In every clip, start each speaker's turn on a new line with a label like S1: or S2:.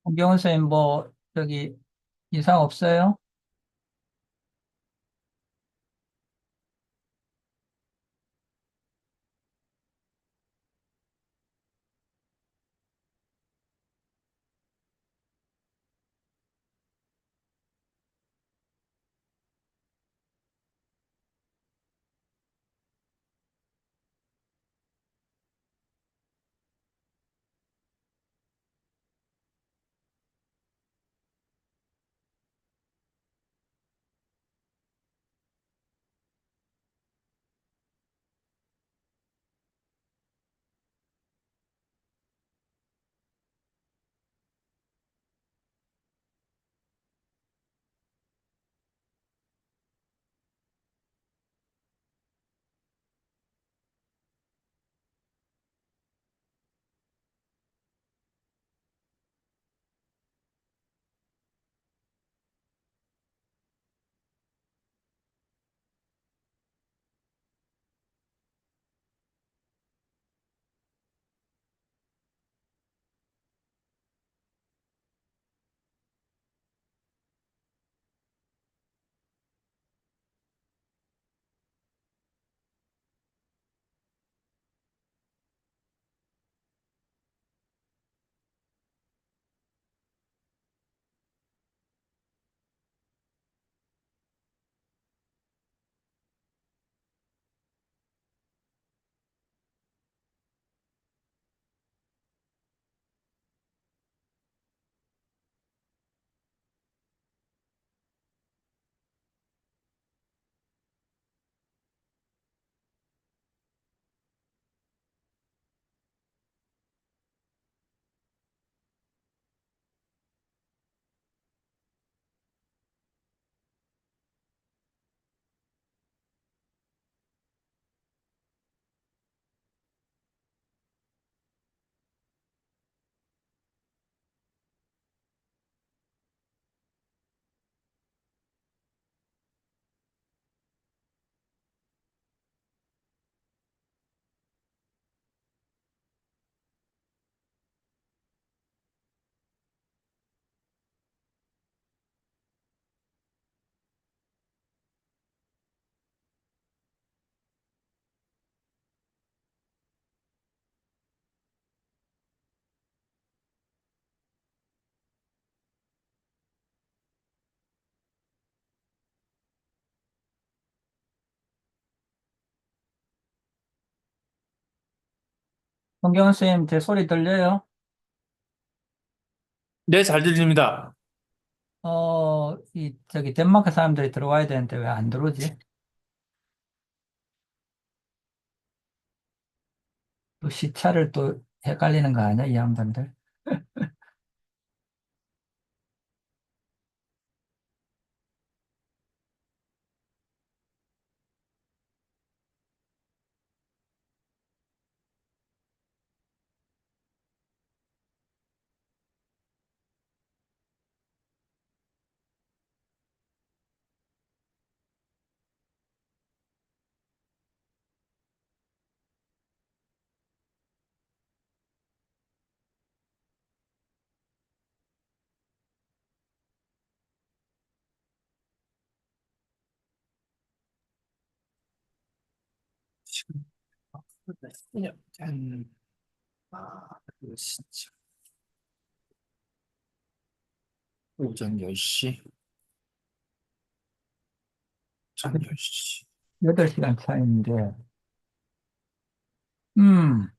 S1: 김경훈 선생님, 저기, 이상 없어요? 김경훈 선생님, 제 소리 들려요?
S2: 네, 잘 들립니다.
S1: 덴마크 사람들이 들어와야 되는데 왜 안 들어오지? 또 시차를 또 헷갈리는 거 아니야, 이 양반들?
S2: 지금 한, 이거 진짜 오전 10시, 오전 10시.
S1: 8시간 차이인데, 음,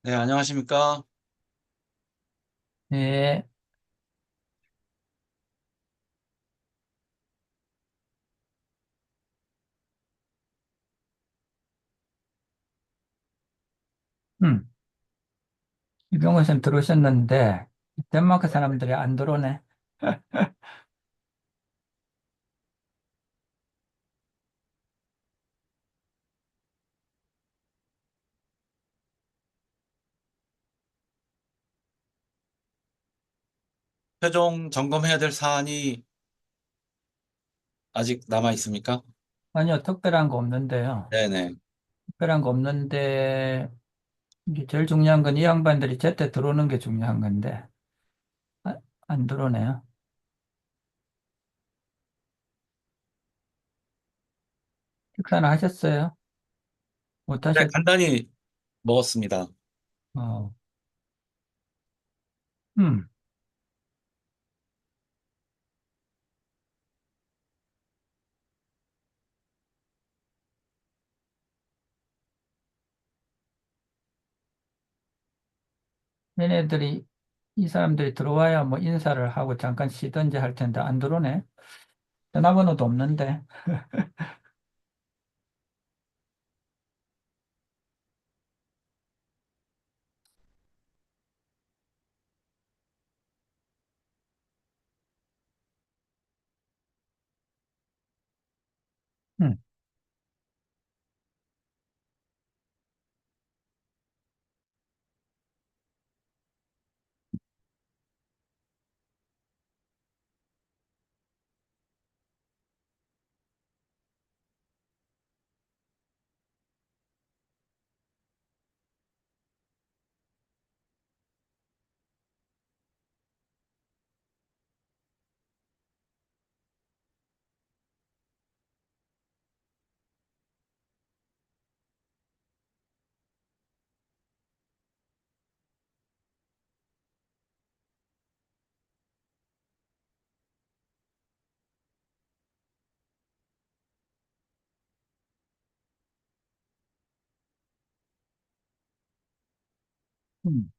S3: 네, 안녕하십니까?
S1: 예. 음, 이병헌 쌤 들어오셨는데, 덴마크 사람들이 안 들어오네.
S3: 최종 점검해야 될 사안이 아직 남아 있습니까?
S1: 아니요, 특별한 거 없는데요.
S3: 네네.
S1: 특별한 거 없는데, 이게 제일 중요한 건 이 양반들이 제때 들어오는 게 중요한 건데, 아, 안 들어오네요. 식사는 하셨어요? 못
S3: 네,
S1: 하셨,
S3: 간단히 먹었습니다.
S1: 어, 음, 얘네들이, 이 사람들이 들어와야 뭐 인사를 하고 잠깐 쉬든지 할 텐데 안 들어오네. 전화번호도 없는데. 음, 음.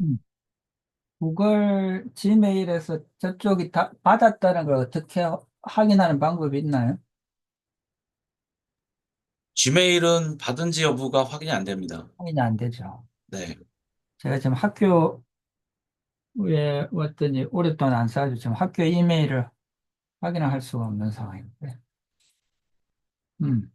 S1: 음. 구글 지메일에서 저쪽이 다 받았다는 걸 어떻게 확인하는 방법이 있나요?
S3: 지메일은 받은지 여부가 확인이 안 됩니다.
S1: 확인이 안 되죠.
S3: 네.
S1: 제가 지금 학교에 왔더니 오랫동안 안 써가지고 지금 학교 이메일을 확인할 수가 없는 상황인데. 음,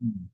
S1: 음.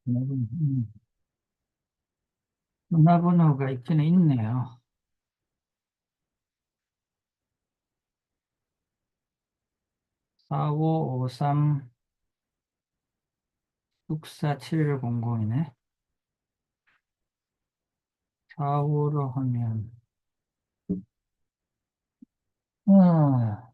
S1: 음. 전화번호가 있기는 있네요. 4553 647100이네. 45로 하면, 어,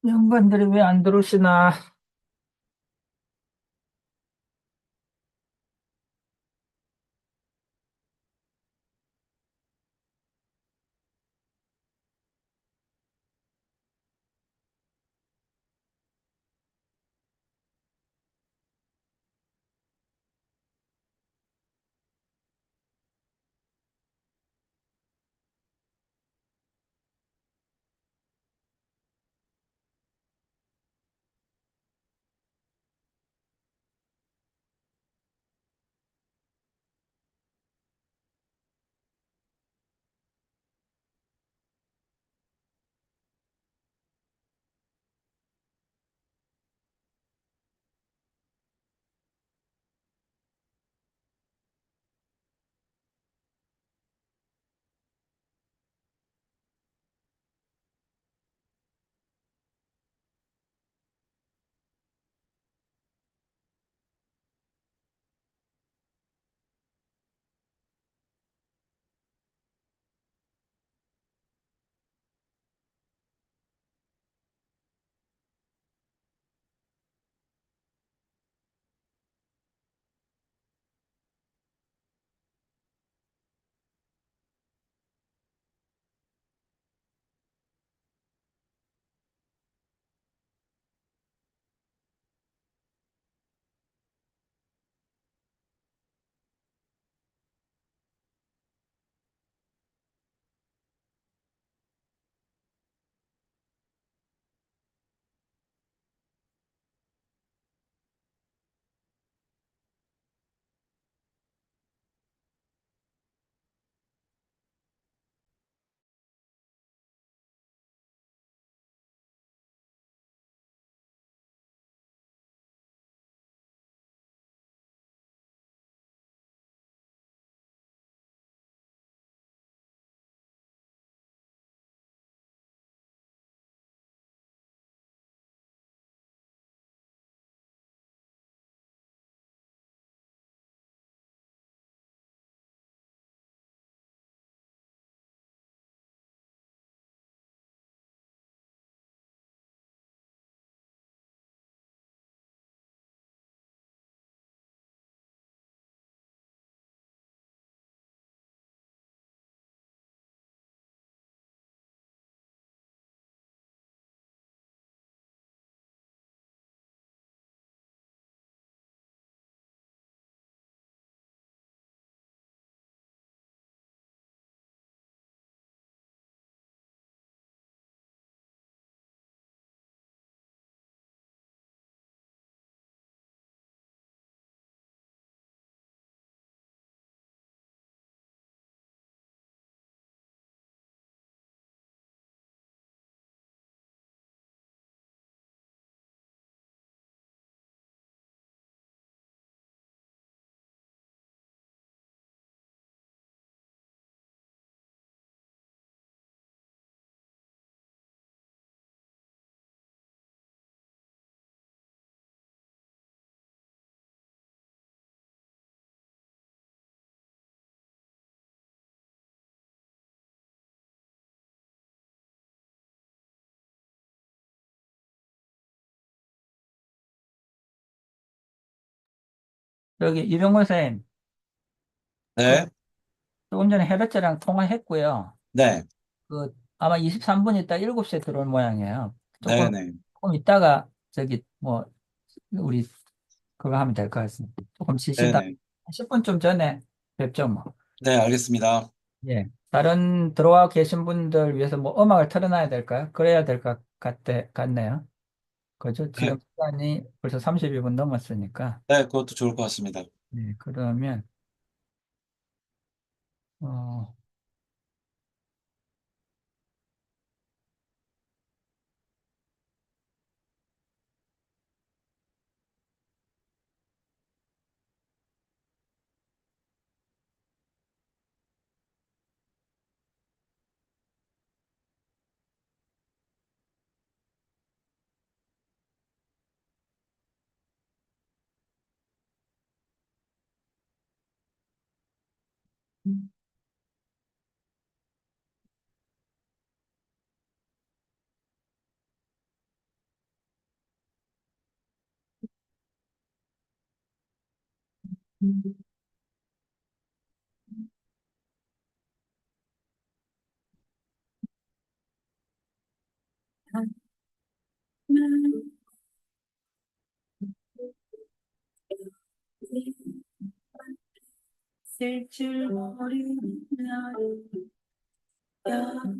S1: 양반들이 왜 안 들어오시나? 여기 이병건 선생님, 그
S3: 네,
S1: 조금 전에 헤르츠랑 통화했고요.
S3: 네,
S1: 아마 23분 있다 7시에 들어올 모양이에요.
S3: 네, 네,
S1: 조금 있다가 우리 그거 하면 될 것 같습니다. 조금
S3: 네,
S1: 쉬시다
S3: 네.
S1: 10분쯤 전에 뵙죠, 뭐.
S3: 네, 알겠습니다.
S1: 예. 다른 들어와 계신 분들 위해서 뭐 음악을 틀어놔야 될까요? 그래야 될 것 같네요. 그죠?
S3: 네,
S1: 지금 시간이 벌써 32분 넘었으니까.
S3: 네, 그것도 좋을 것 같습니다.
S1: 네, 그러면, 어,
S4: 쓸줄 모르는 나를 여기가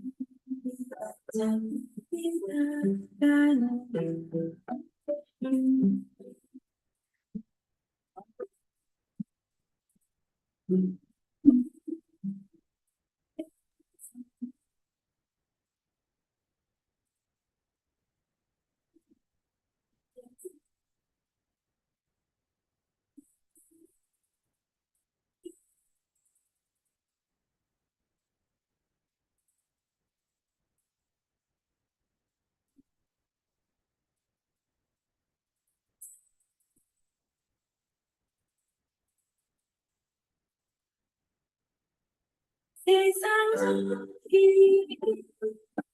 S4: 세상 저기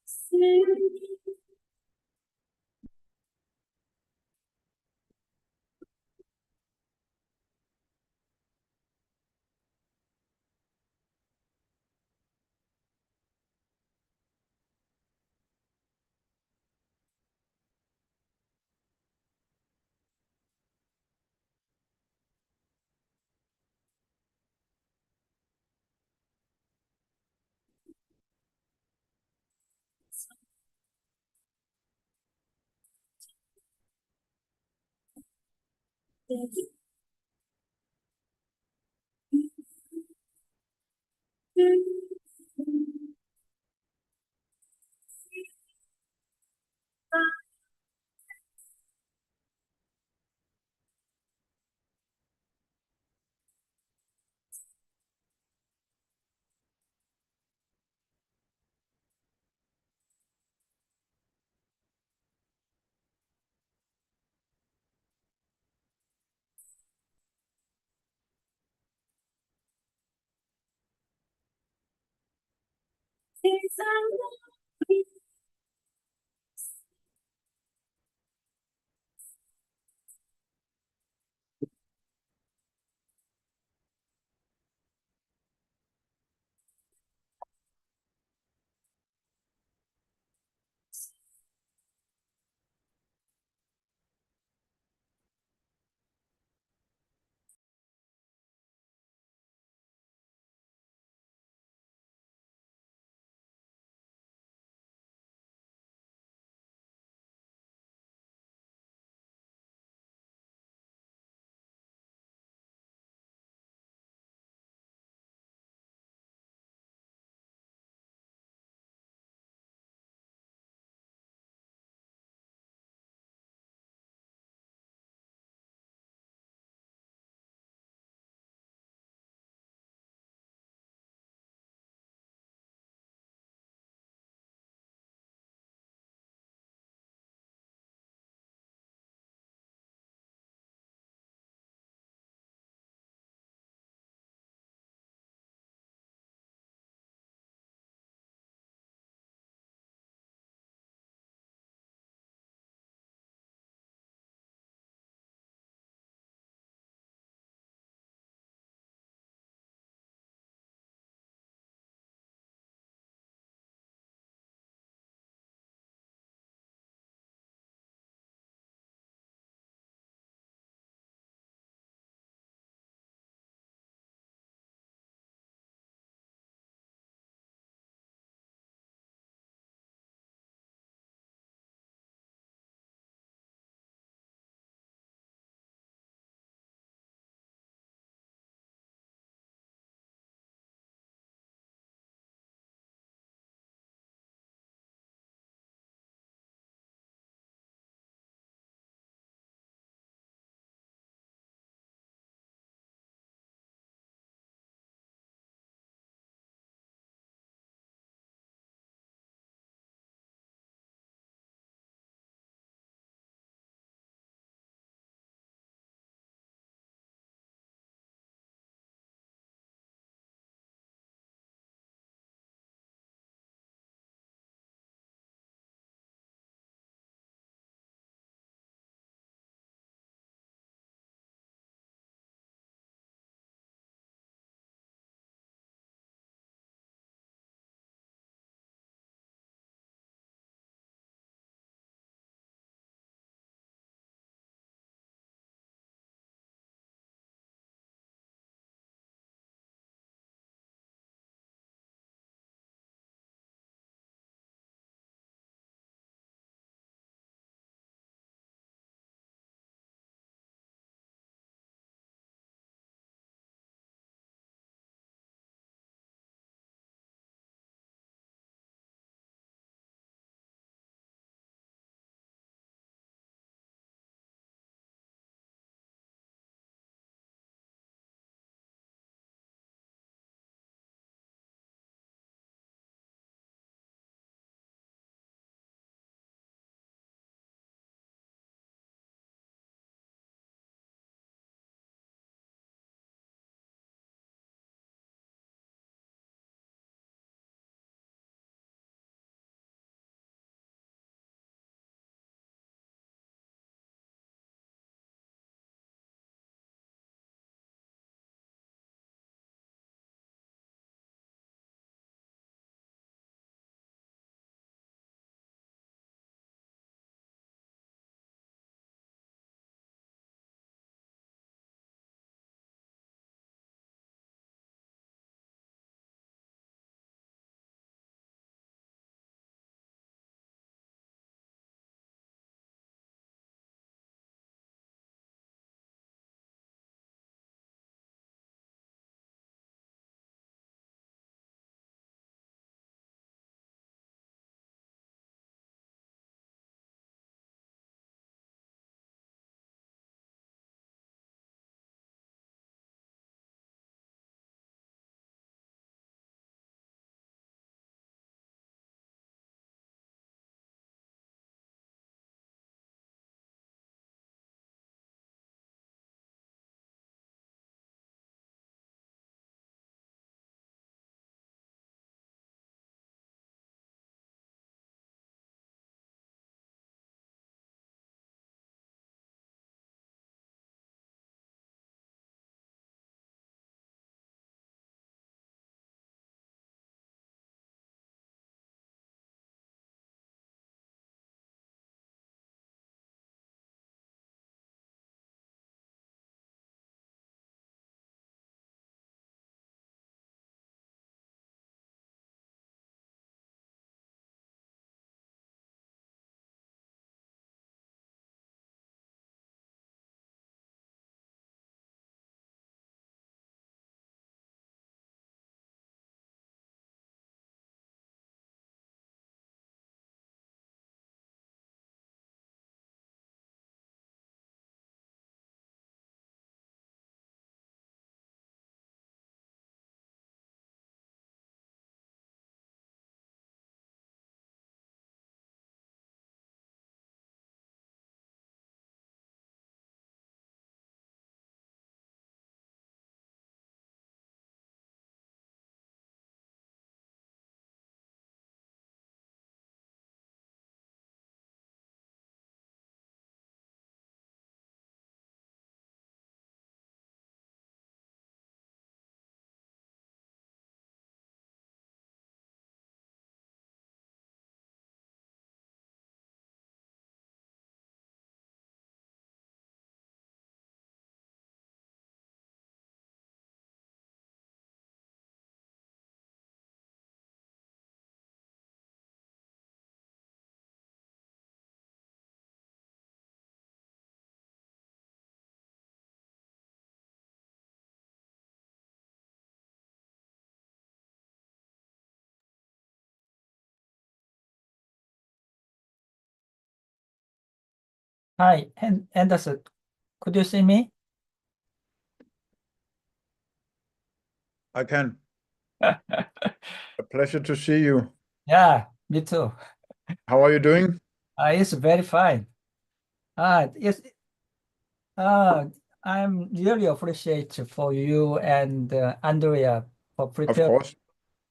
S4: 있으니 세상
S1: Hi, Anderson. Could you see me?
S5: I can. A pleasure to see you.
S1: Yeah, me too.
S5: How are you doing?
S1: It's very fine. It's I'm really appreciate for you and Andrea for
S5: Of
S1: preparing
S5: course.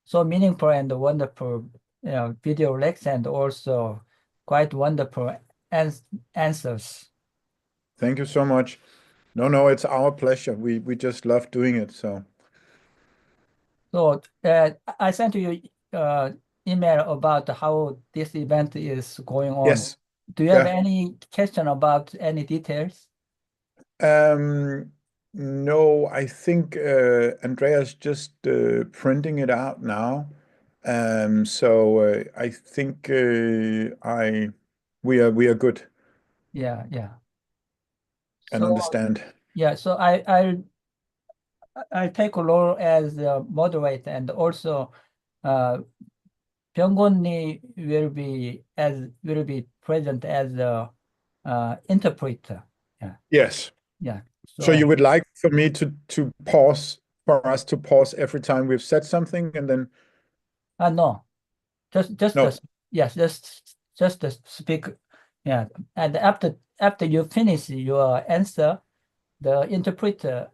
S1: so meaningful and wonderful, video lecture and also quite wonderful answers.
S5: Thank you so much. No, it's our pleasure. We just love doing it. So
S1: So I sent you email about how this event is going on.
S5: yes.
S1: Do you have
S5: Yeah.
S1: any question about any details?
S5: Um, no, I think Andrea's just printing it out now. So I think I we are good
S1: Yeah.
S5: and
S1: So
S5: understand.
S1: yeah, so I'll take a role as a moderator and also uh, 병곤이 will be present as a interpreter.
S5: Yes.
S1: Yeah.
S5: So
S1: So
S5: you would like for me to pause, for us to pause every time we've said something and then
S1: no, just
S5: no.
S1: yes, just the speak. Yeah, and after you finish your answer, the interpreter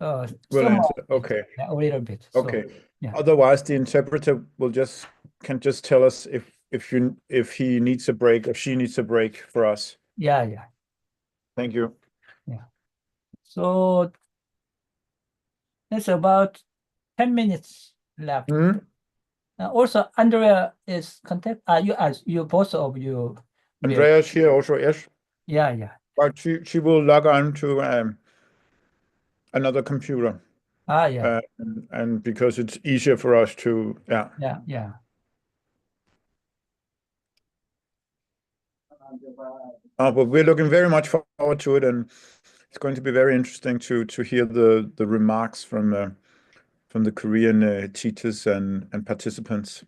S5: Will answer.
S1: summarizes,
S5: Okay.
S1: a little bit. So
S5: Okay.
S1: yeah,
S5: Otherwise, the interpreter can just tell us if he needs a break or she needs a break for us.
S1: yeah.
S5: Thank you.
S1: So it's about 10 minutes left.
S5: Mhm.
S1: Also, Andrea is contact. You both of you will.
S5: Andrea's here also, yes.
S1: Yeah.
S5: But she will log on to another computer.
S1: Yeah.
S5: And because it's easier for us to, yeah.
S1: Yeah.
S5: But we're looking very much forward to it, and it's going to be very interesting to hear the remarks from the Korean teachers and participants.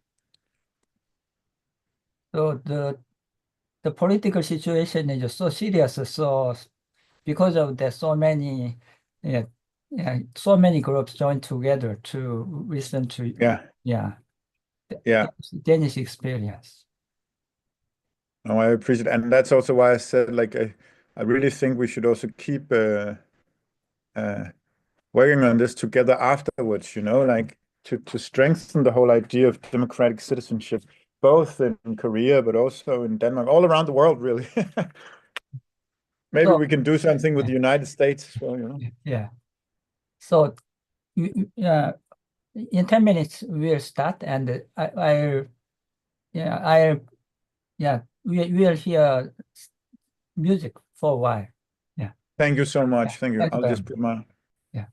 S1: So the political situation is so serious. So because of that, yeah, so many groups joined together to listen to
S5: Yeah. Yeah.
S1: Danish experience.
S5: No, I appreciate it. And that's also why I said, like, I really think we should also keep uh, working on this together afterwards, like to strengthen the whole idea of democratic citizenship, both in Korea, but also in Denmark, all around the world, really. Maybe
S1: So
S5: we can do something with the United States as well.
S1: yeah. So in 10 minutes we'll start, and we'll hear music for a while. Yeah.
S5: Thank you so much.
S1: Yeah.
S5: Thank you.
S1: Thank you
S5: I'll
S1: very
S5: just
S1: much.
S5: put my
S1: Yeah.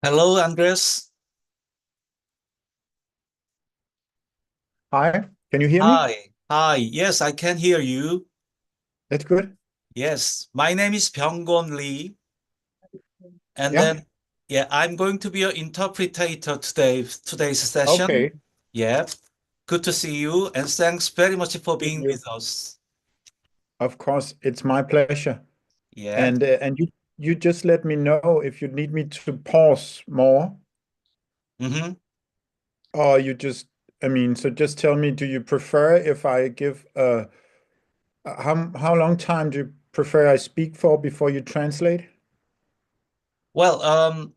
S3: Hello, Andres.
S5: Hi, can you hear me?
S3: Hi. Hi. Yes, I can hear you.
S5: That's good.
S3: Yes, my name is Byung-gon Lee. And
S5: Yeah.
S3: then, yeah, I'm going to be your interpreter today's session.
S5: Okay.
S3: Yeah. Good to see you. And thanks very much for
S5: Thank
S3: being
S5: you.
S3: with us.
S5: Of course, it's my pleasure.
S3: Yeah.
S5: And you just let me know if you need me to pause more,
S3: Mm-hmm.
S5: or you just, I mean, so just tell me, do you prefer if I give how long time do you prefer I speak for before you translate?
S3: Well,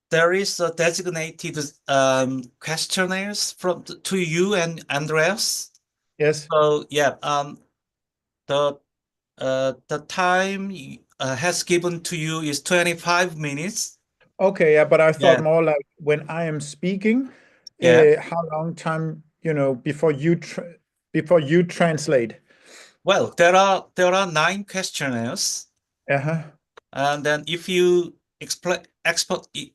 S3: there is a designated questionnaires to you and Andreas.
S5: Yes.
S3: So yeah, the the time has given to you is 25 minutes.
S5: Okay, yeah, but I thought
S3: Yeah,
S5: more like when I am speaking,
S3: yeah.
S5: how long time, before you translate?
S3: Well, there are 9 questionnaires,
S5: Uh-huh.
S3: and then if you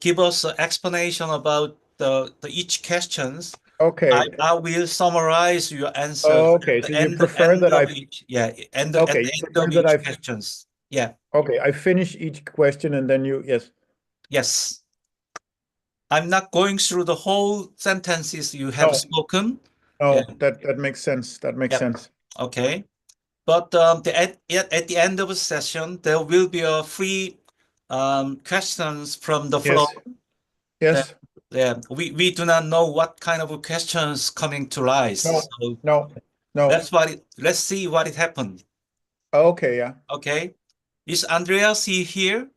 S3: give us an explanation about the each questions,
S5: Okay.
S3: I will summarize your answers at
S5: Okay,
S3: the
S5: so you prefer that I
S3: at
S5: okay,
S3: the
S5: you
S3: end
S5: prefer
S3: of
S5: that
S3: each questions. Yeah,
S5: I finish each question and then you yes.
S3: yes. I'm not going through the whole sentences you have
S5: No,
S3: spoken. Yeah,
S5: no, that makes sense. That makes
S3: yep.
S5: sense.
S3: Okay. But at the end of the session, there will be a free questions from the floor.
S5: Yes.
S3: That
S5: Yes.
S3: we do not know what kind of questions coming to rise.
S5: No.
S3: So
S5: No. No.
S3: let's see what it happened.
S5: Okay, yeah.
S3: Okay. Is Andrea see here?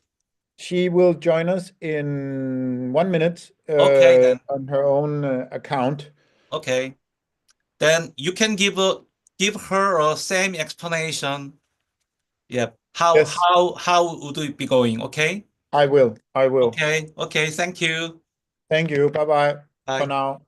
S5: She will join us in 1 minute
S3: Okay then.
S5: on her own account.
S3: Okay. Then you can give her a same explanation. Yeah.
S5: Yes,
S3: How would it be going? Okay.
S5: I will. I will.
S3: Okay. Okay. Thank you.
S5: Thank you. Bye-bye for
S3: Bye.
S5: now.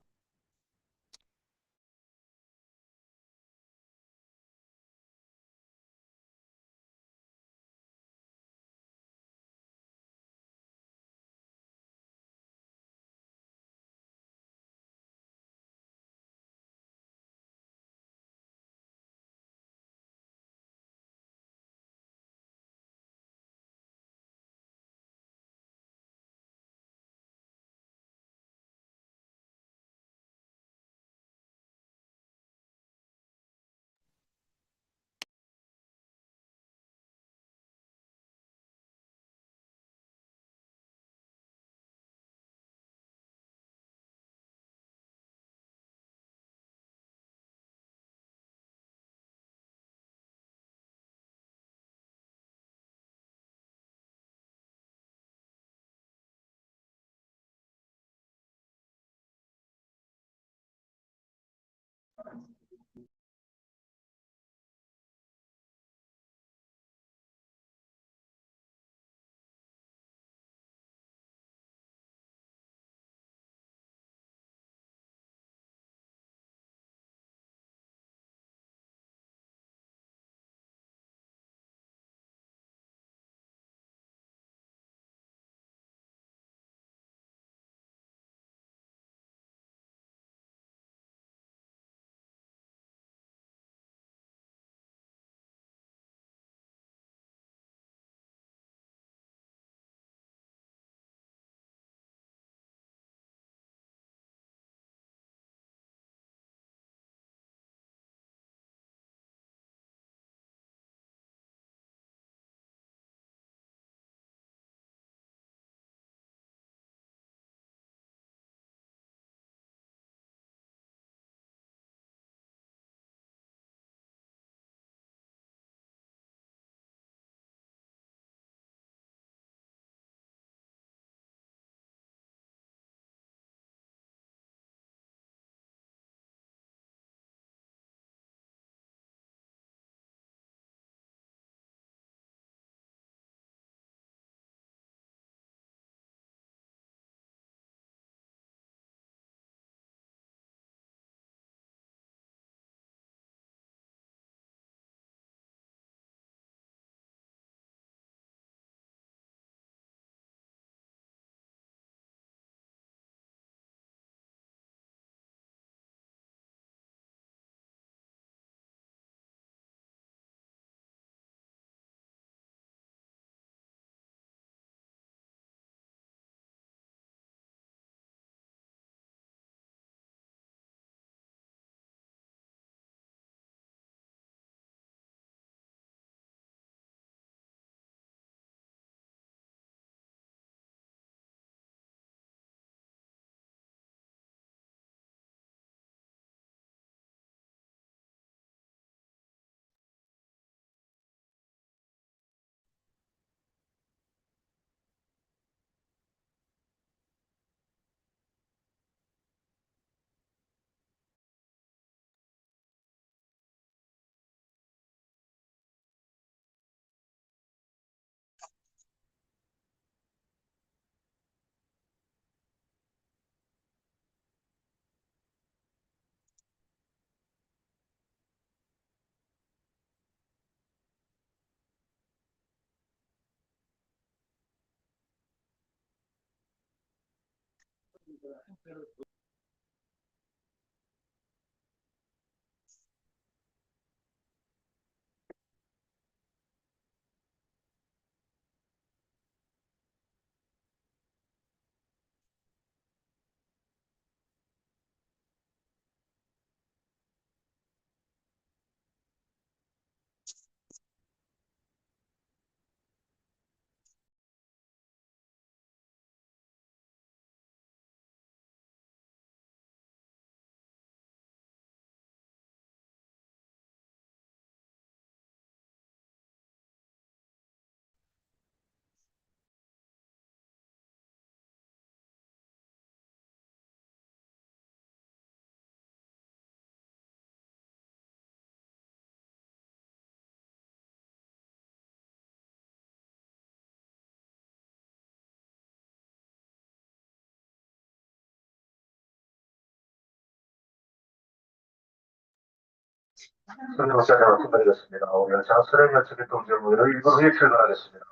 S6: 선정사장 말씀드리겠습니다. 오늘 장수령 연습의 동정으로 1분 후에 출발하겠습니다.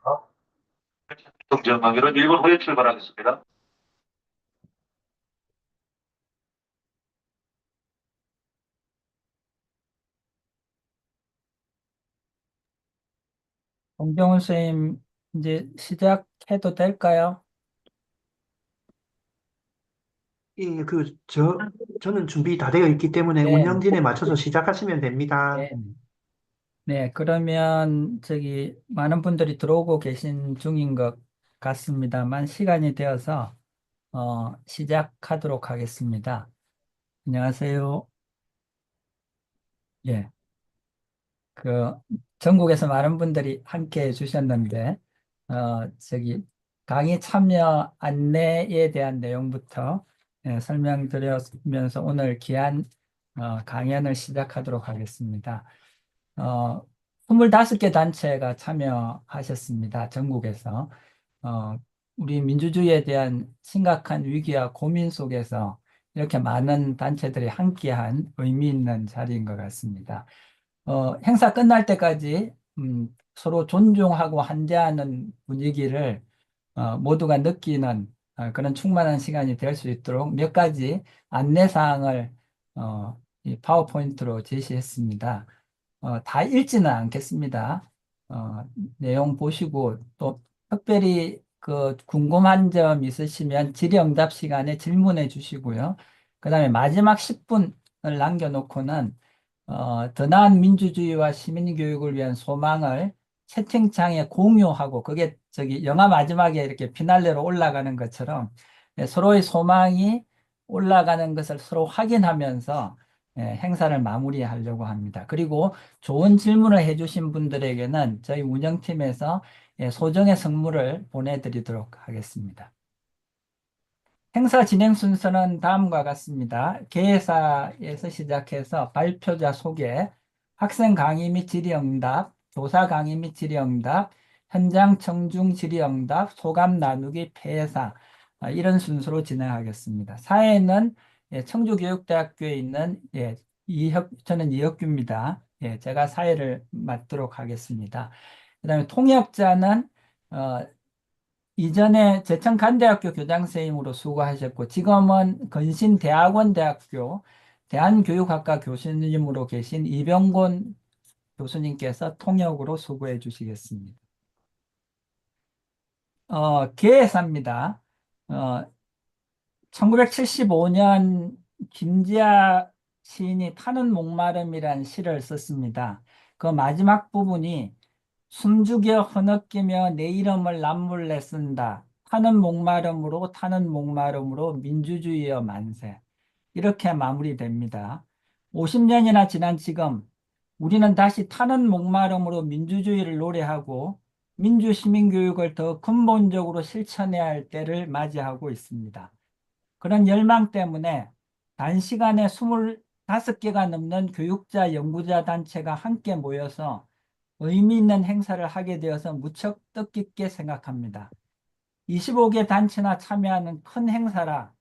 S6: 동정하기로 1분 후에 출발하겠습니다.
S1: 홍정훈 선생님, 이제 시작해도 될까요?
S7: 예, 저는 준비 다 되어 있기 때문에
S1: 네.
S7: 운영진에 맞춰서 시작하시면 됩니다.
S1: 네. 네, 그러면 많은 분들이 들어오고 계신 중인 것 같습니다만 시간이 되어서 시작하도록 하겠습니다. 안녕하세요. 예, 그 전국에서 많은 분들이 함께 해주셨는데 강의 참여 안내에 대한 내용부터 설명드리면서 오늘 귀한 강연을 시작하도록 하겠습니다. 25개 단체가 참여하셨습니다. 전국에서. 우리 민주주의에 대한 심각한 위기와 고민 속에서 이렇게 많은 단체들이 함께한 의미 있는 자리인 것 같습니다. 행사 끝날 때까지 서로 존중하고 환대하는 분위기를 모두가 느끼는 그런 충만한 시간이 될 수 있도록 몇 가지 안내사항을 이 파워포인트로 제시했습니다. 다 읽지는 않겠습니다. 내용 보시고 또 특별히 궁금한 점 있으시면 질의응답 시간에 질문해 주시고요. 그 다음에 마지막 10분을 남겨놓고는 더 나은 민주주의와 시민교육을 위한 소망을 채팅창에 공유하고 그게 영화 마지막에 이렇게 피날레로 올라가는 것처럼 서로의 소망이 올라가는 것을 서로 확인하면서 행사를 마무리하려고 합니다. 그리고 좋은 질문을 해주신 분들에게는 저희 운영팀에서 소정의 선물을 보내드리도록 하겠습니다. 행사 진행 순서는 다음과 같습니다. 개회사에서 시작해서 발표자 소개, 학생 강의 및 질의응답, 교사 강의 및 질의응답, 현장 청중 질의응답, 소감 나누기, 폐사 이런 순서로 진행하겠습니다. 사회는 청주교육대학교에 있는 저는 이혁규입니다. 제가 사회를 맡도록 하겠습니다. 그 다음에 통역자는 이전에 제천간대학교 교장선생님으로 수고하셨고 지금은 건신대학원대학교 대한교육학과 교수님으로 계신 이병곤 교수님께서 통역으로 수고해 주시겠습니다. 개회사입니다. 1975년 김지아 시인이 타는 목마름이란 시를 썼습니다. 그 마지막 부분이 숨죽여 흐느끼며 내 이름을 남몰래 쓴다. 타는 목마름으로 민주주의여 만세. 이렇게 마무리됩니다. 50년이나 지난 지금 우리는 다시 타는 목마름으로 민주주의를 노래하고 민주시민교육을 더 근본적으로 실천해야 할 때를 맞이하고 있습니다. 그런 열망 때문에 단시간에 25개가 넘는 교육자, 연구자 단체가 함께 모여서 의미 있는 행사를 하게 되어서 무척 뜻깊게 생각합니다. 25개 단체나 참여하는 큰 행사라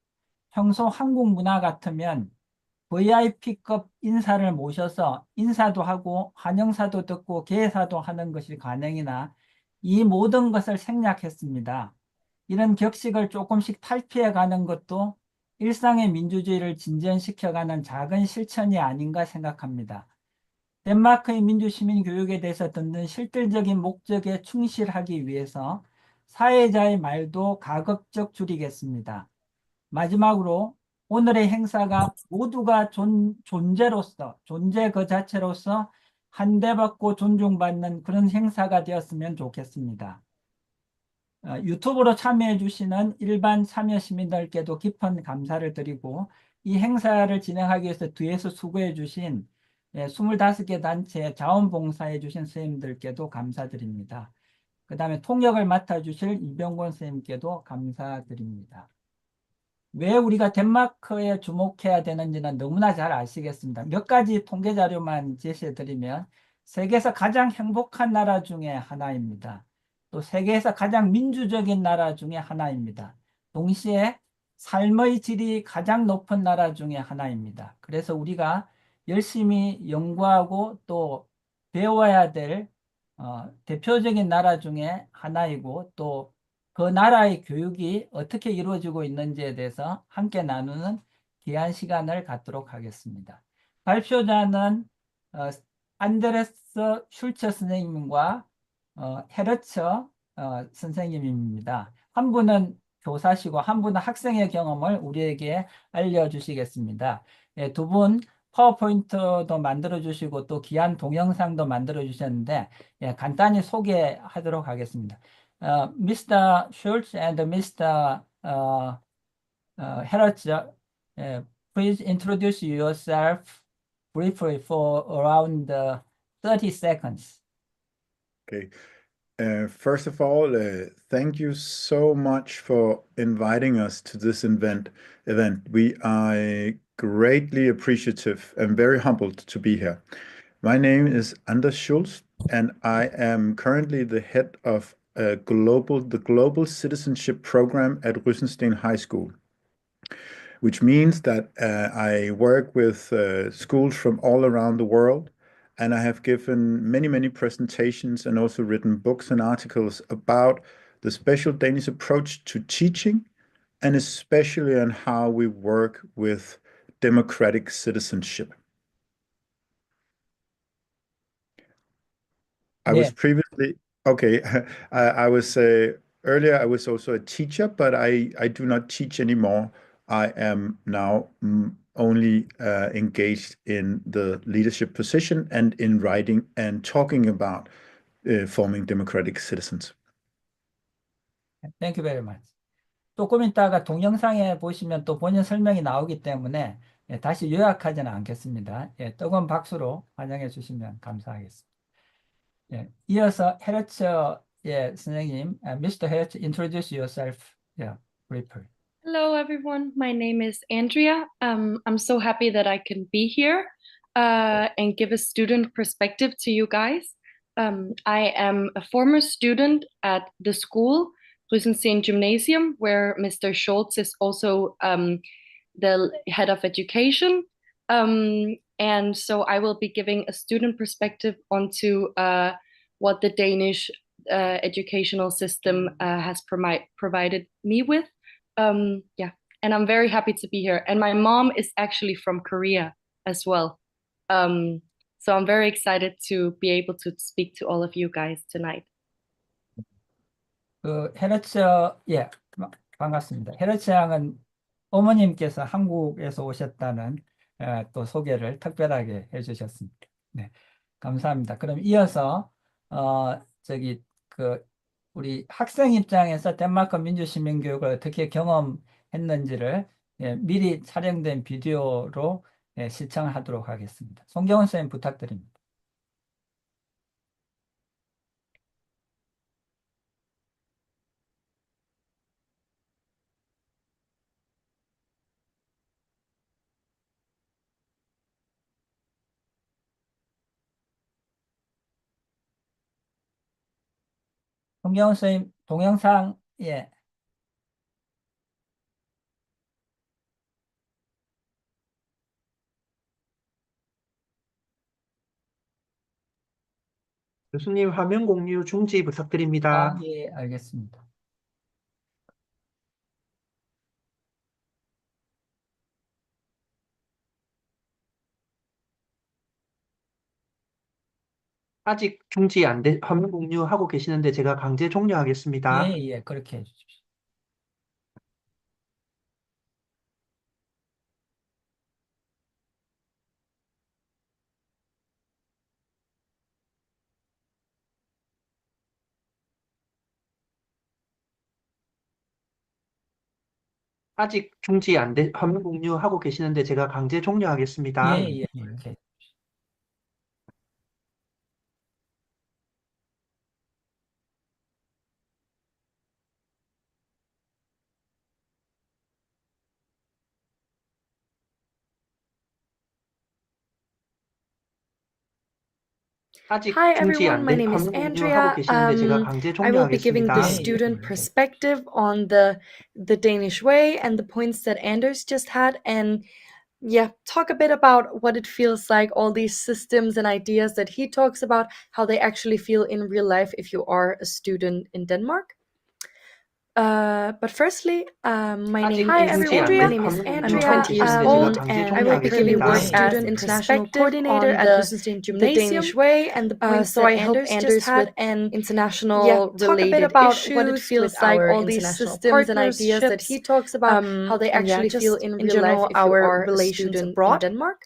S1: 평소 한국 문화 같으면 VIP급 인사를 모셔서 인사도 하고 환영사도 듣고 개사도 하는 것이 관행이나 이 모든 것을 생략했습니다. 이런 격식을 조금씩 탈피해 가는 것도 일상의 민주주의를 진전시켜가는 작은 실천이 아닌가 생각합니다. 덴마크의 민주시민 교육에 대해서 듣는 실질적인 목적에 충실하기 위해서 사회자의 말도 가급적 줄이겠습니다. 마지막으로 오늘의 행사가 모두가 존재로서, 존재 그 자체로서 한대받고 존중받는 그런 행사가 되었으면 좋겠습니다. 유튜브로 참여해 주시는 일반 참여 시민들께도 깊은 감사를 드리고 이 행사를 진행하기 위해서 뒤에서 수고해 주신 25개 단체 자원봉사해 주신 선생님들께도 감사드립니다. 그 다음에 통역을 맡아주실 이병권 선생님께도 감사드립니다. 왜 우리가 덴마크에 주목해야 되는지는 너무나 잘 아시겠습니다. 몇 가지 통계 자료만 제시해 드리면 세계에서 가장 행복한 나라 중에 하나입니다. 또 세계에서 가장 민주적인 나라 중에 하나입니다. 동시에 삶의 질이 가장 높은 나라 중에 하나입니다. 그래서 우리가 열심히 연구하고 또 배워야 될 대표적인 나라 중에 하나이고 또 그 나라의 교육이 어떻게 이루어지고 있는지에 대해서 함께 나누는 귀한 시간을 갖도록 하겠습니다. 발표자는 안드레스 슐처 선생님과 헤르처 선생님입니다. 한 분은 교사시고 한 분은 학생의 경험을 우리에게 알려주시겠습니다. 예, 두 분 파워포인트도 만들어 주시고 또 귀한 동영상도 만들어 주셨는데 예, 간단히 소개하도록 하겠습니다. Mr. Schultz and Mr. Hertz, please introduce yourself briefly for around 30 seconds.
S5: Okay. First of all, thank you so much for inviting us to this event. We are greatly appreciative and very humbled to be here. My name is Anders Schulz, and I am currently the head of the Global Citizenship Program at Rysensten High School, which means that I work with schools from all around the world, and I have given many presentations and also written books and articles about the special Danish approach to teaching, and especially on how we work with democratic citizenship. I was
S1: 네,
S5: previously, okay, I was earlier I was also a teacher, but I do not teach anymore. I am now only engaged in the leadership position and in writing and talking about forming democratic citizens.
S1: thank you very much. 조금 있다가 동영상에 보시면 또 본인 설명이 나오기 때문에 예, 다시 요약하지는 않겠습니다. 예, 뜨거운 박수로 환영해 주시면 감사하겠습니다. 예, 이어서 헤르츠 예, 선생님, Mr. Hertz, introduce yourself. Yeah, briefly.
S8: Hello, everyone. My name is Andrea. I'm so happy that I can be here and give a student perspective to you guys. I am a former student at the school, Rysensten Gymnasium, where Mr. Schultz is also the head of education. And so I will be giving a student perspective onto what the Danish educational system has provided me with. Yeah, and I'm very happy to be here. And my mom is actually from Korea as well. So I'm very excited to be able to speak to all of you guys tonight.
S1: 헤르츠, 예, 반갑습니다. 헤르츠 양은 어머님께서 한국에서 오셨다는 또 소개를 특별하게 해주셨습니다. 네, 감사합니다. 그럼 이어서 우리 학생 입장에서 덴마크 민주시민 교육을 어떻게 경험했는지를 예, 미리 촬영된 비디오로 예, 시청하도록 하겠습니다. 송경훈 선생님 부탁드립니다. 송경훈 선생님 동영상 예.
S7: 교수님 화면 공유 중지 부탁드립니다.
S1: 예, 알겠습니다.
S7: 아직 중지 안 돼, 화면 공유하고 계시는데 제가 강제 종료하겠습니다.
S1: 예, 예, 그렇게 해주십시오.
S7: 아직 중지 안 돼, 화면 공유하고 계시는데 제가 강제 종료하겠습니다.
S1: 예, 예, 그렇게.
S7: 아직
S8: Hi
S7: 중지
S8: everyone,
S7: 안
S8: my
S7: 돼,
S8: name is
S7: 화면 공유하고
S8: Andrea.
S7: 계시는데 제가 강제
S8: I will be giving the
S1: 예,
S7: 종료하겠습니다.
S1: 예,
S8: student
S1: 그렇게.
S8: perspective on the Danish way and the points that Anders just had, and yeah, talk a bit about what it feels like, all these systems and ideas that he talks about, how they actually feel in real life if you are a student in Denmark. But firstly, my name
S7: Hi
S8: is
S7: everyone,
S8: Andrea.
S7: my name is
S8: I'm
S7: Andrea.
S8: 20 years
S7: 제가
S8: old,
S7: 강제
S8: and I currently work
S7: 종료하겠습니다.
S8: as international coordinator at the Danish way and the points so that I help Anders with with international talk a bit related about issues what it feels with like, our all these international systems and ideas that partnerships, he talks about, how they and actually feel just in in real life general if you our are a relations student abroad. in Denmark.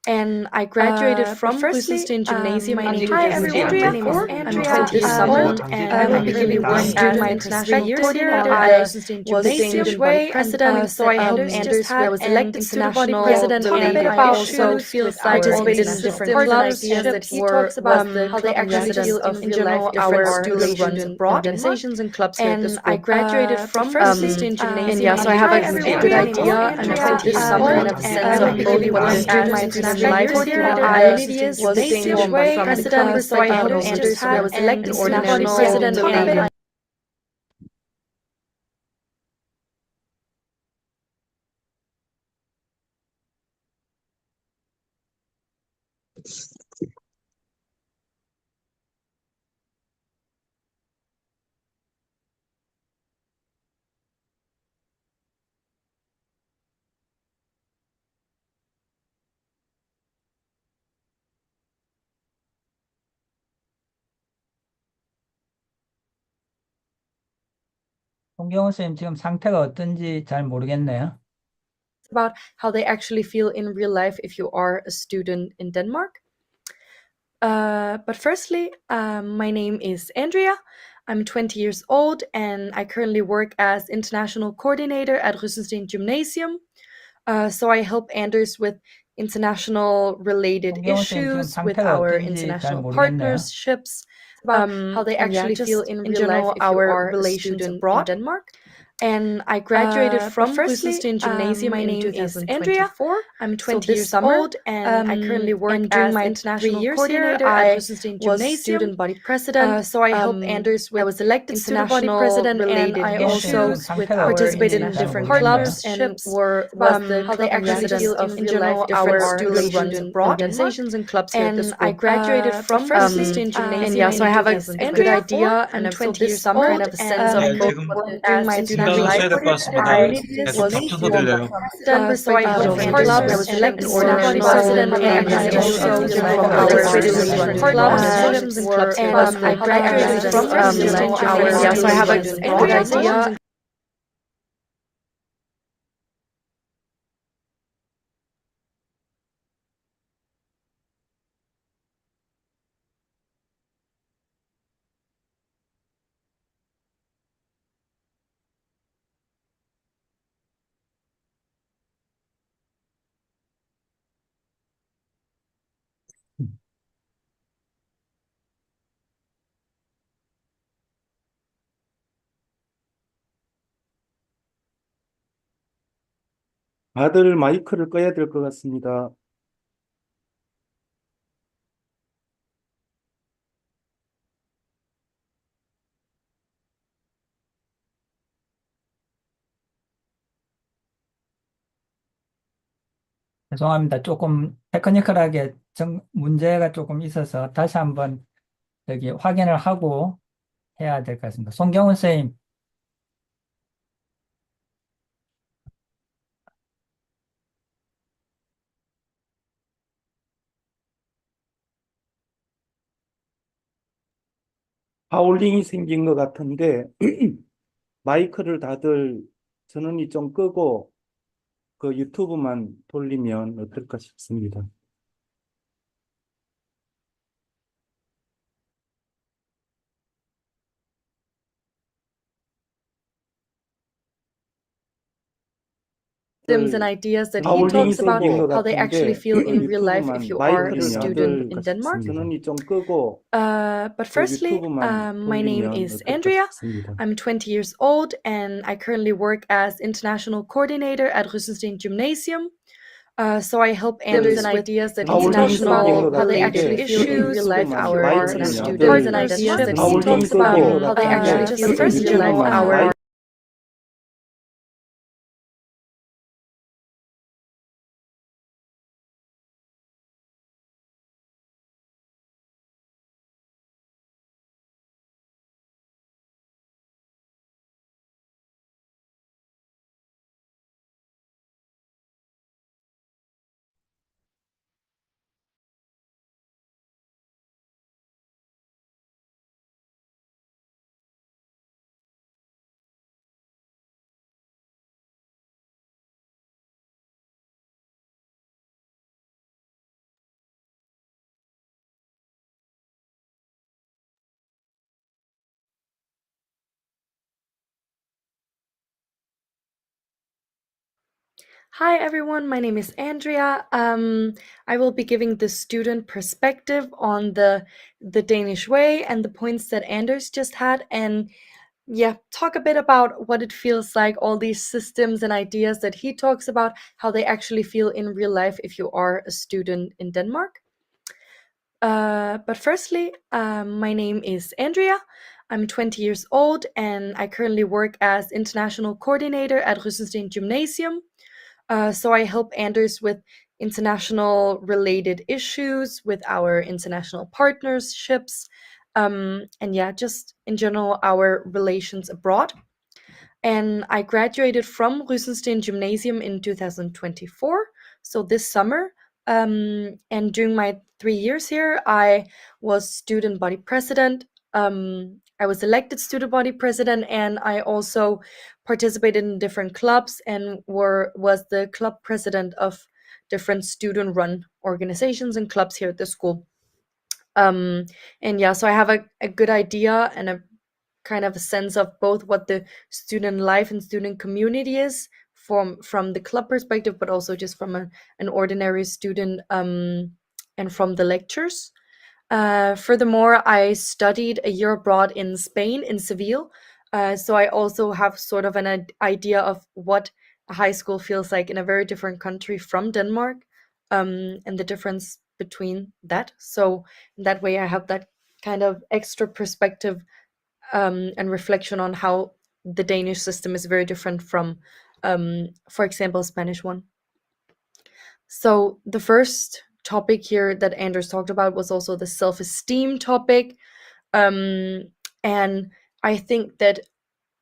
S8: And I graduated from Rysensteen Gymnasium in
S7: Hi everyone, my name is
S8: 2004.
S7: Andrea.
S8: I'm 20 years
S7: 제가
S8: old,
S7: 강제
S8: and I will be giving
S7: 종료하겠습니다.
S8: work during my international coordinator at the Danish way, president. So I help Anders with, I was elected international president,
S7: talk a
S8: and
S7: bit
S8: I
S7: about
S8: also
S7: what it feels like,
S8: participated in
S7: all
S8: different
S7: these
S8: clubs
S7: systems
S8: and
S7: that he
S8: were
S7: talks about,
S8: how they actually feel in general
S7: different
S8: our
S7: relations abroad.
S8: organizations and clubs here at the
S7: And
S8: school.
S7: I graduated from
S8: Rysensteen Gymnasium. And yeah, so I have
S7: Hi
S8: a
S7: everyone,
S8: good
S7: my name is
S8: idea and
S7: Andrea.
S8: also some kind of a
S7: And
S8: sense
S7: I will
S8: of
S7: be
S8: both
S7: giving
S8: what the
S7: work
S8: student
S7: as
S8: my student
S7: international
S8: life
S7: coordinator
S8: I
S7: at
S8: was
S7: the
S8: staying
S7: Danish
S8: home
S7: way,
S8: from the
S7: president,
S8: club, so I helped Anders. I was elected international president, and
S1: 송경호 선생님 지금 상태가 어떤지 잘 모르겠네요.
S8: about how they actually feel in real life if you are a student in Denmark. But firstly, my name is Andrea. I'm 20 years old, and I currently work as international coordinator at Rysensteen Gymnasium. So I help Anders with international related
S1: 송경호 선생님 지금
S8: issues with
S1: 상태가
S8: our
S1: 어떤지 잘
S8: international
S1: 모르겠네요.
S8: partnerships, about how they
S7: and yeah,
S8: actually feel
S7: just
S8: in
S7: in
S8: real life
S7: general,
S8: if you
S7: our
S8: are a
S7: relations
S8: student
S7: abroad.
S8: in Denmark. And I graduated from Rysensteen Gymnasium
S7: my
S8: in
S7: name is
S8: 2024. I'm 20
S7: this
S8: years
S7: summer,
S8: old, and I currently work and during as my international 3 years coordinator here, at I Rysensteen was Gymnasium. student body president. So I helped Anders with I was elected student body international president, and related I
S1: 송경호
S8: also
S1: 선생님
S8: with
S1: 지금 상태가
S8: participated in
S1: 어떤지 잘
S8: different
S1: 모르겠네요.
S8: clubs and were was the
S7: how they
S8: club
S7: actually
S8: president
S7: feel
S8: of
S7: in
S8: in
S7: real
S8: general
S7: life
S8: our
S7: different
S8: student
S7: relations abroad.
S8: organizations and clubs here at the
S7: And
S8: school.
S7: I graduated from
S8: Rysensteen Gymnasium. And yeah, so I have a good idea and
S7: I'm
S8: so
S7: 20
S8: this
S7: years
S8: summer
S7: old,
S8: kind of a sense of
S3: 네,
S8: both
S3: 지금
S8: during my
S3: 생각을
S8: international
S3: 하셔야 될 것 같습니다. 계속 겹쳐서 들려요.
S8: so I helped Anders. I was elected international president, and I also participated in different clubs and were I graduated from Rysensteen Gymnasium. Yeah, so I have a good idea.
S2: 다들 마이크를 꺼야 될 것 같습니다.
S1: 죄송합니다. 조금 테크니컬하게 문제가 조금 있어서 다시 한번 여기 확인을 하고 해야 될 것 같습니다. 송경훈 선생님,
S2: 하울링이 생긴 것 같은데 마이크를 다들 전원이 좀 끄고 그 유튜브만 돌리면 어떨까 싶습니다.
S8: Systems and ideas that he
S2: 하울링이
S8: talks about
S2: 생긴 것
S8: how they actually
S2: 같은데
S8: feel
S2: 그
S8: in real life if
S2: 유튜브만
S8: you are a
S2: 마이크를
S8: student
S2: 다들
S8: in Denmark.
S2: 전원이 좀 끄고
S8: But
S2: 그
S8: firstly,
S2: 유튜브만
S8: my name
S2: 돌리면
S8: is
S2: 어떨까
S8: Andrea.
S2: 싶습니다.
S8: I'm 20 years old and I currently work as international coordinator at Rüssenstein Gymnasium. So I help Anders with ideas that he talks about how they actually feel in real life if you are a student, partnerships that he talks about how they actually feel in real life our Hi everyone, my name is Andrea. I will be giving the student perspective on the Danish way and the points that Anders just had, and yeah, talk a bit about what it feels like, all these systems and ideas that he talks about, how they actually feel in real life if you are a student in Denmark. But firstly, my name is Andrea. I'm 20 years old and I currently work as international coordinator at Rüssenstein Gymnasium. So I help Anders with international related issues, with our international partnerships, and yeah, just in general, our relations abroad. And I graduated from Rüssenstein Gymnasium in 2024, so this summer. And during my 3 years here, I was student body president. I was elected student body president, and I also participated in different clubs and was the club president of different student-run organizations and clubs here at the school. And yeah, so I have a good idea and a kind of a sense of both what the student life and student community is from the club perspective, but also just from an ordinary student, and from the lectures. Furthermore, I studied a year abroad in Spain, in Seville. So I also have sort of an idea of what a high school feels like in a very different country from Denmark, and the difference between that. So in that way, I have that kind of extra perspective, and reflection on how the Danish system is very different from, for example, Spanish one. So the first topic here that Anders talked about was also the self-esteem topic, and I think that,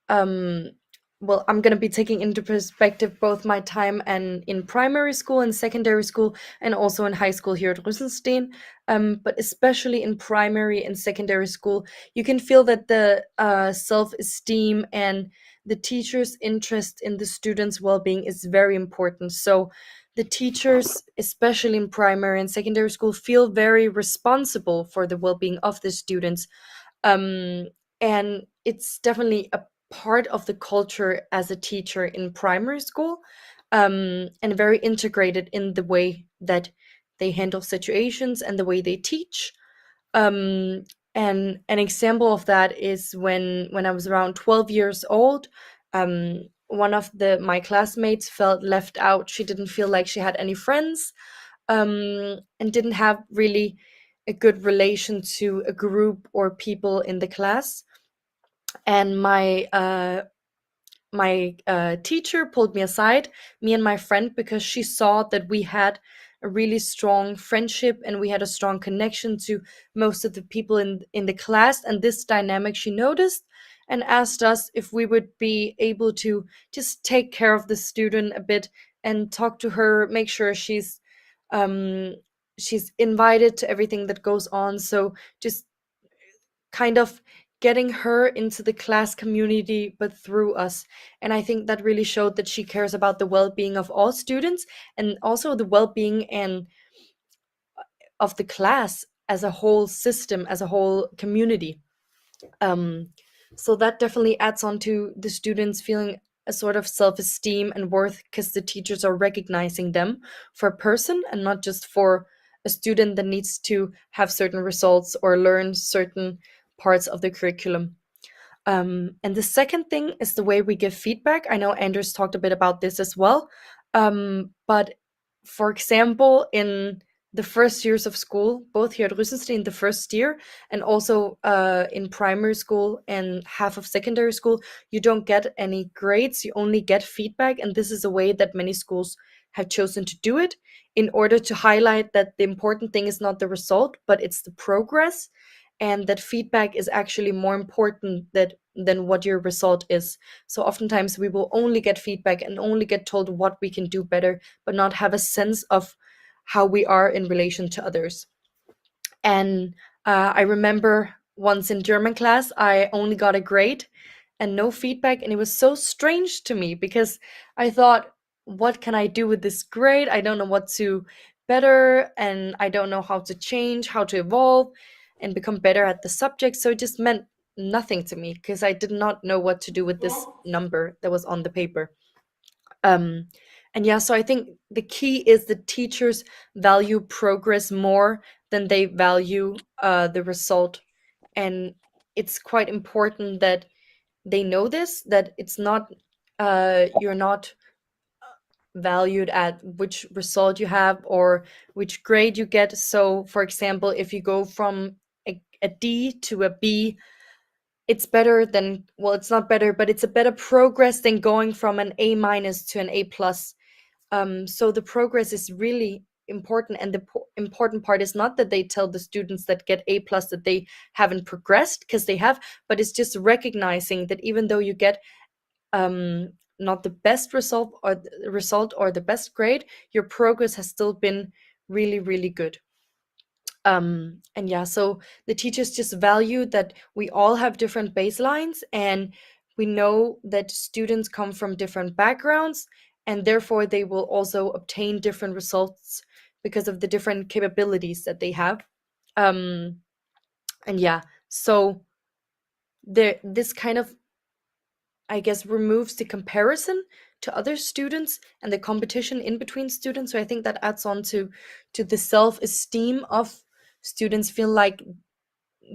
S8: well, I'm going to be taking into perspective both my time and in primary school and secondary school and also in high school here at Rüssenstein. But especially in primary and secondary school, you can feel that the self-esteem and the teacher's interest in the students' well-being is very important. So the teachers, especially in primary and secondary school, feel very responsible for the well-being of the students. And it's definitely a part of the culture as a teacher in primary school, and very integrated in the way that they handle situations and the way they teach. Um, and an example of that is when I was around 12 years old, one of my classmates felt left out. She didn't feel like she had any friends, and didn't have really a good relation to a group or people in the class. And my teacher pulled me aside, me and my friend, because she saw that we had a really strong friendship and we had a strong connection to most of the people in the class. And this dynamic she noticed and asked us if we would be able to just take care of the student a bit and talk to her, make sure um she's invited to everything that goes on. So just kind of getting her into the class community, but through us. And I think that really showed that she cares about the well-being of all students, and also the well-being and of the class as a whole system, as a whole community. So that definitely adds on to the students feeling a sort of self-esteem and worth, because the teachers are recognizing them for a person and not just for a student that needs to have certain results or learn certain parts of the curriculum. And the second thing is the way we give feedback. I know Anders talked a bit about this as well. But for example, in the first years of school, both here at Rüsenstein, the first year, and also in primary school and half of secondary school, you don't get any grades, you only get feedback. And this is a way that many schools have chosen to do it, in order to highlight that the important thing is not the result, but it's the progress, and that feedback is actually more important than what your result is. So oftentimes we will only get feedback and only get told what we can do better, but not have a sense of how we are in relation to others. And I remember once in German class, I only got a grade and no feedback. And it was so strange to me, because I thought, what can I do with this grade? I don't know what to better, and I don't know how to change, how to evolve and become better at the subject. So it just meant nothing to me, because I did not know what to do with this number that was on the paper. And yeah, so I think the key is the teachers value progress more than they value the result. And it's quite important that they know this, that it's not, you're not valued at which result you have or which grade you get. So, for example, if you go from a D to a B, it's better than, well, it's not better, but it's a better progress than going from an A minus to an A plus. So the progress is really important, and the important part is not that they tell the students that get A plus that they haven't progressed, because they have, but it's just recognizing that even though you get not the best result or the best grade, your progress has still been really, really good. And yeah, so the teachers just value that we all have different baselines, and we know that students come from different backgrounds, and therefore they will also obtain different results because of the different capabilities that they have. And yeah, so this kind of, I guess, removes the comparison to other students and the competition in between students. So I think that adds on to the self-esteem of students, feel like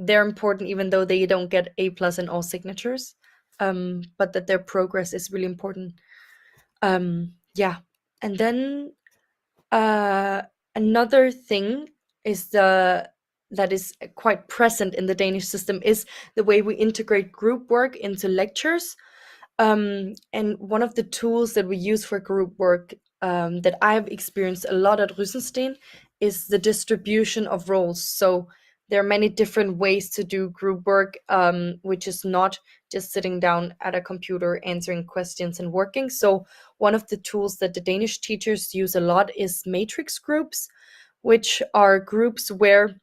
S8: they're important even though they don't get A plus in all signatures, but that their progress is really important. Yeah, and then another thing is that is quite present in the Danish system is the way we integrate group work into lectures. And one of the tools that we use for group work, that I've experienced a lot at Rüsenstein, is the distribution of roles. So there are many different ways to do group work, which is not just sitting down at a computer answering questions and working. So one of the tools that the Danish teachers use a lot is matrix groups, which are groups where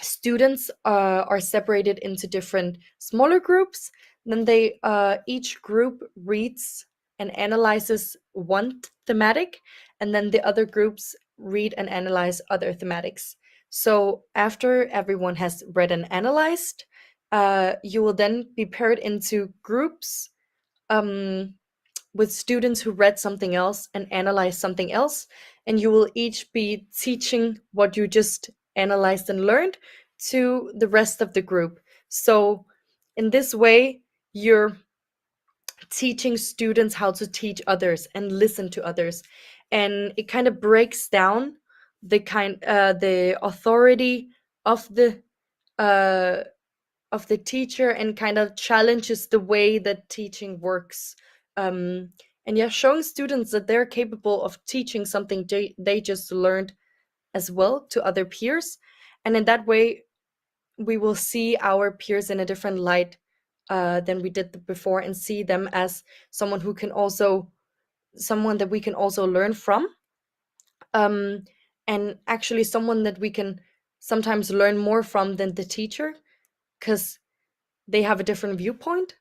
S8: students are separated into different smaller groups. Then they each group reads and analyzes one thematic, and then the other groups read and analyze other thematics. So after everyone has read and analyzed, you will then be paired into groups with students who read something else and analyzed something else, and you will each be teaching what you just analyzed and learned to the rest of the group. So in this way, you're teaching students how to teach others and listen to others, and it kind of breaks down the authority of the uh, teacher, and kind of challenges the way that teaching works. And yeah, showing students that they're capable of teaching something they just learned as well to other peers. And in that way, we will see our peers in a different light than we did before, and see them as someone that we can also learn from. And actually someone that we can sometimes learn more from than the teacher, because they have a different viewpoint.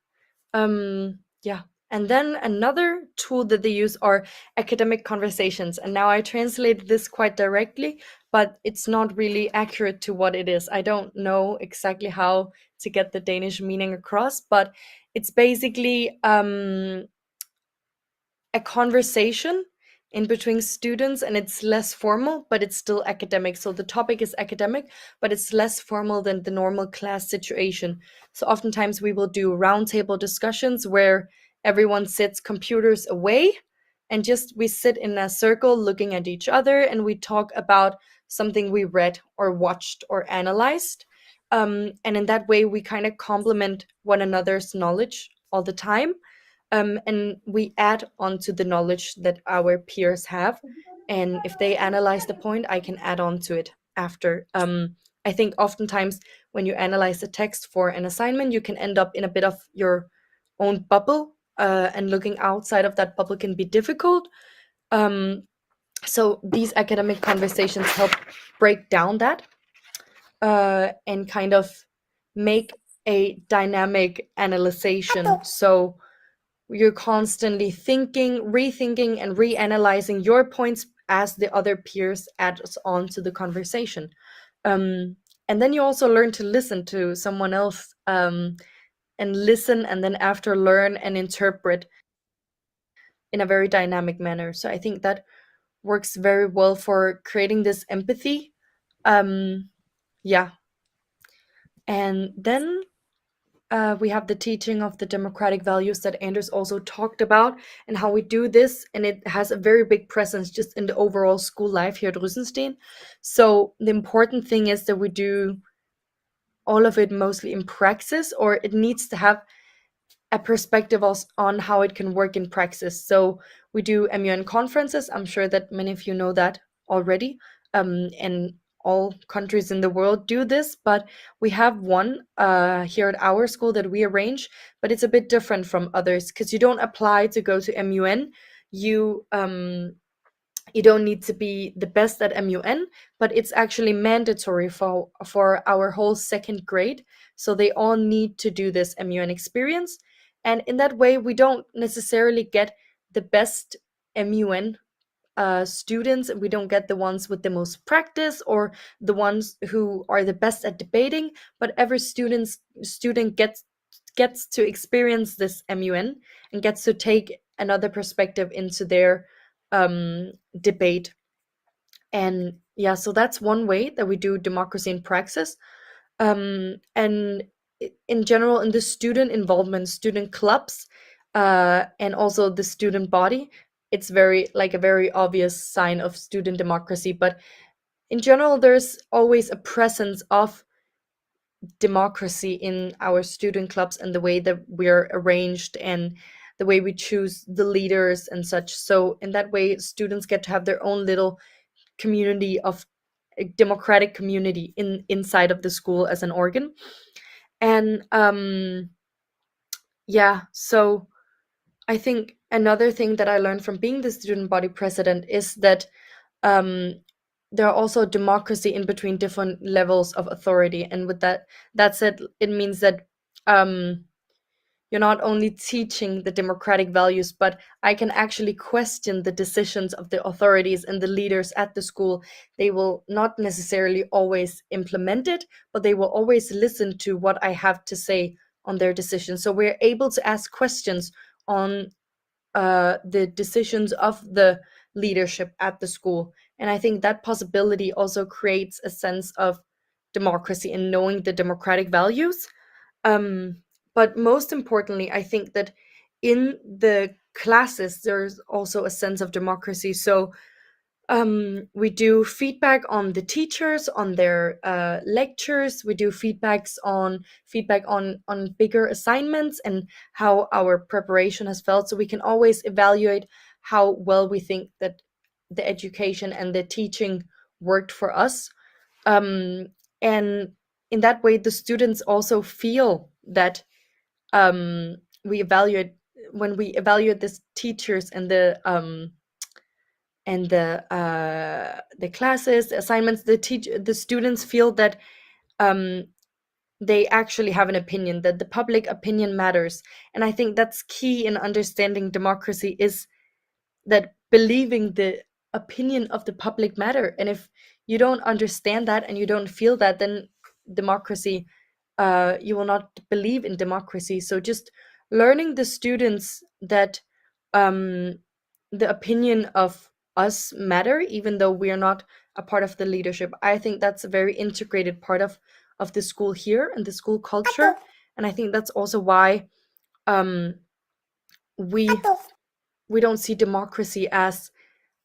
S8: Yeah. And then another tool that they use are academic conversations. And now I translated this quite directly, but it's not really accurate to what it is. I don't know exactly how to get the Danish meaning across, but it's basically a conversation in between students, and it's less formal, but it's still academic. So the topic is academic, but it's less formal than the normal class situation. So oftentimes we will do roundtable discussions where everyone sits computers away and just we sit in a circle looking at each other and we talk about something we read or watched or analyzed. And in that way, we kind of complement one another's knowledge all the time. And we add on to the knowledge that our peers have. And if they analyze the point, I can add on to it after. I think oftentimes when you analyze the text for an assignment, you can end up in a bit of your own bubble, and looking outside of that bubble can be difficult. So these academic conversations help break down that, and kind of make a dynamic analyzation. So you're constantly thinking, rethinking, and reanalyzing your points as the other peers add on to the conversation. And then you also learn to listen to someone else, and listen, and then after learn and interpret in a very dynamic manner. So I think that works very well for creating this empathy. Yeah. And then we have the teaching of the democratic values that Anders also talked about, and how we do this. And it has a very big presence just in the overall school life here at Rysensten. So the important thing is that we do all of it mostly in praxis, or it needs to have a perspective on how it can work in praxis. So we do MUN conferences. I'm sure that many of you know that already. And all countries in the world do this, but we have one here at our school that we arrange, but it's a bit different from others because you don't apply to go to MUN. You don't need to be the best at MUN, but it's actually mandatory for our whole second grade. So they all need to do this MUN experience. And in that way, we don't necessarily get the best MUN students, and we don't get the ones with the most practice or the ones who are the best at debating, but every student gets to experience this MUN and gets to take another perspective into their debate. And yeah, so that's one way that we do democracy in praxis. And in general, in the student involvement, student clubs, and also the student body, it's very like a very obvious sign of student democracy. But in general, there's always a presence of democracy in our student clubs and the way that we're arranged and the way we choose the leaders and such. So in that way, students get to have their own little community of a democratic community inside of the school as an organ. And yeah, so I think another thing that I learned from being the student body president is that there are also democracy in between different levels of authority. And with that said, it means that you're not only teaching the democratic values, but I can actually question the decisions of the authorities and the leaders at the school. They will not necessarily always implement it, but they will always listen to what I have to say on their decisions. So we're able to ask questions on the decisions of the leadership at the school. And I think that possibility also creates a sense of democracy in knowing the democratic values. But most importantly, I think that in the classes, there's also a sense of democracy. So we do feedback on the teachers, on their lectures. We do feedback on bigger assignments and how our preparation has felt. So we can always evaluate how well we think that the education and the teaching worked for us. And in that way, the students also feel that we evaluate when we evaluate the teachers and the classes, the assignments, the students feel that they actually have an opinion, that the public opinion matters. And I think that's key in understanding democracy, is that believing the opinion of the public matter. And if you don't understand that and you don't feel that, then democracy, you will not believe in democracy. So just learning the students that um, the opinion of us matter, even though we are not a part of the leadership. I think that's a very integrated part of the school here and the school culture. And I think that's also why um, we we don't see democracy as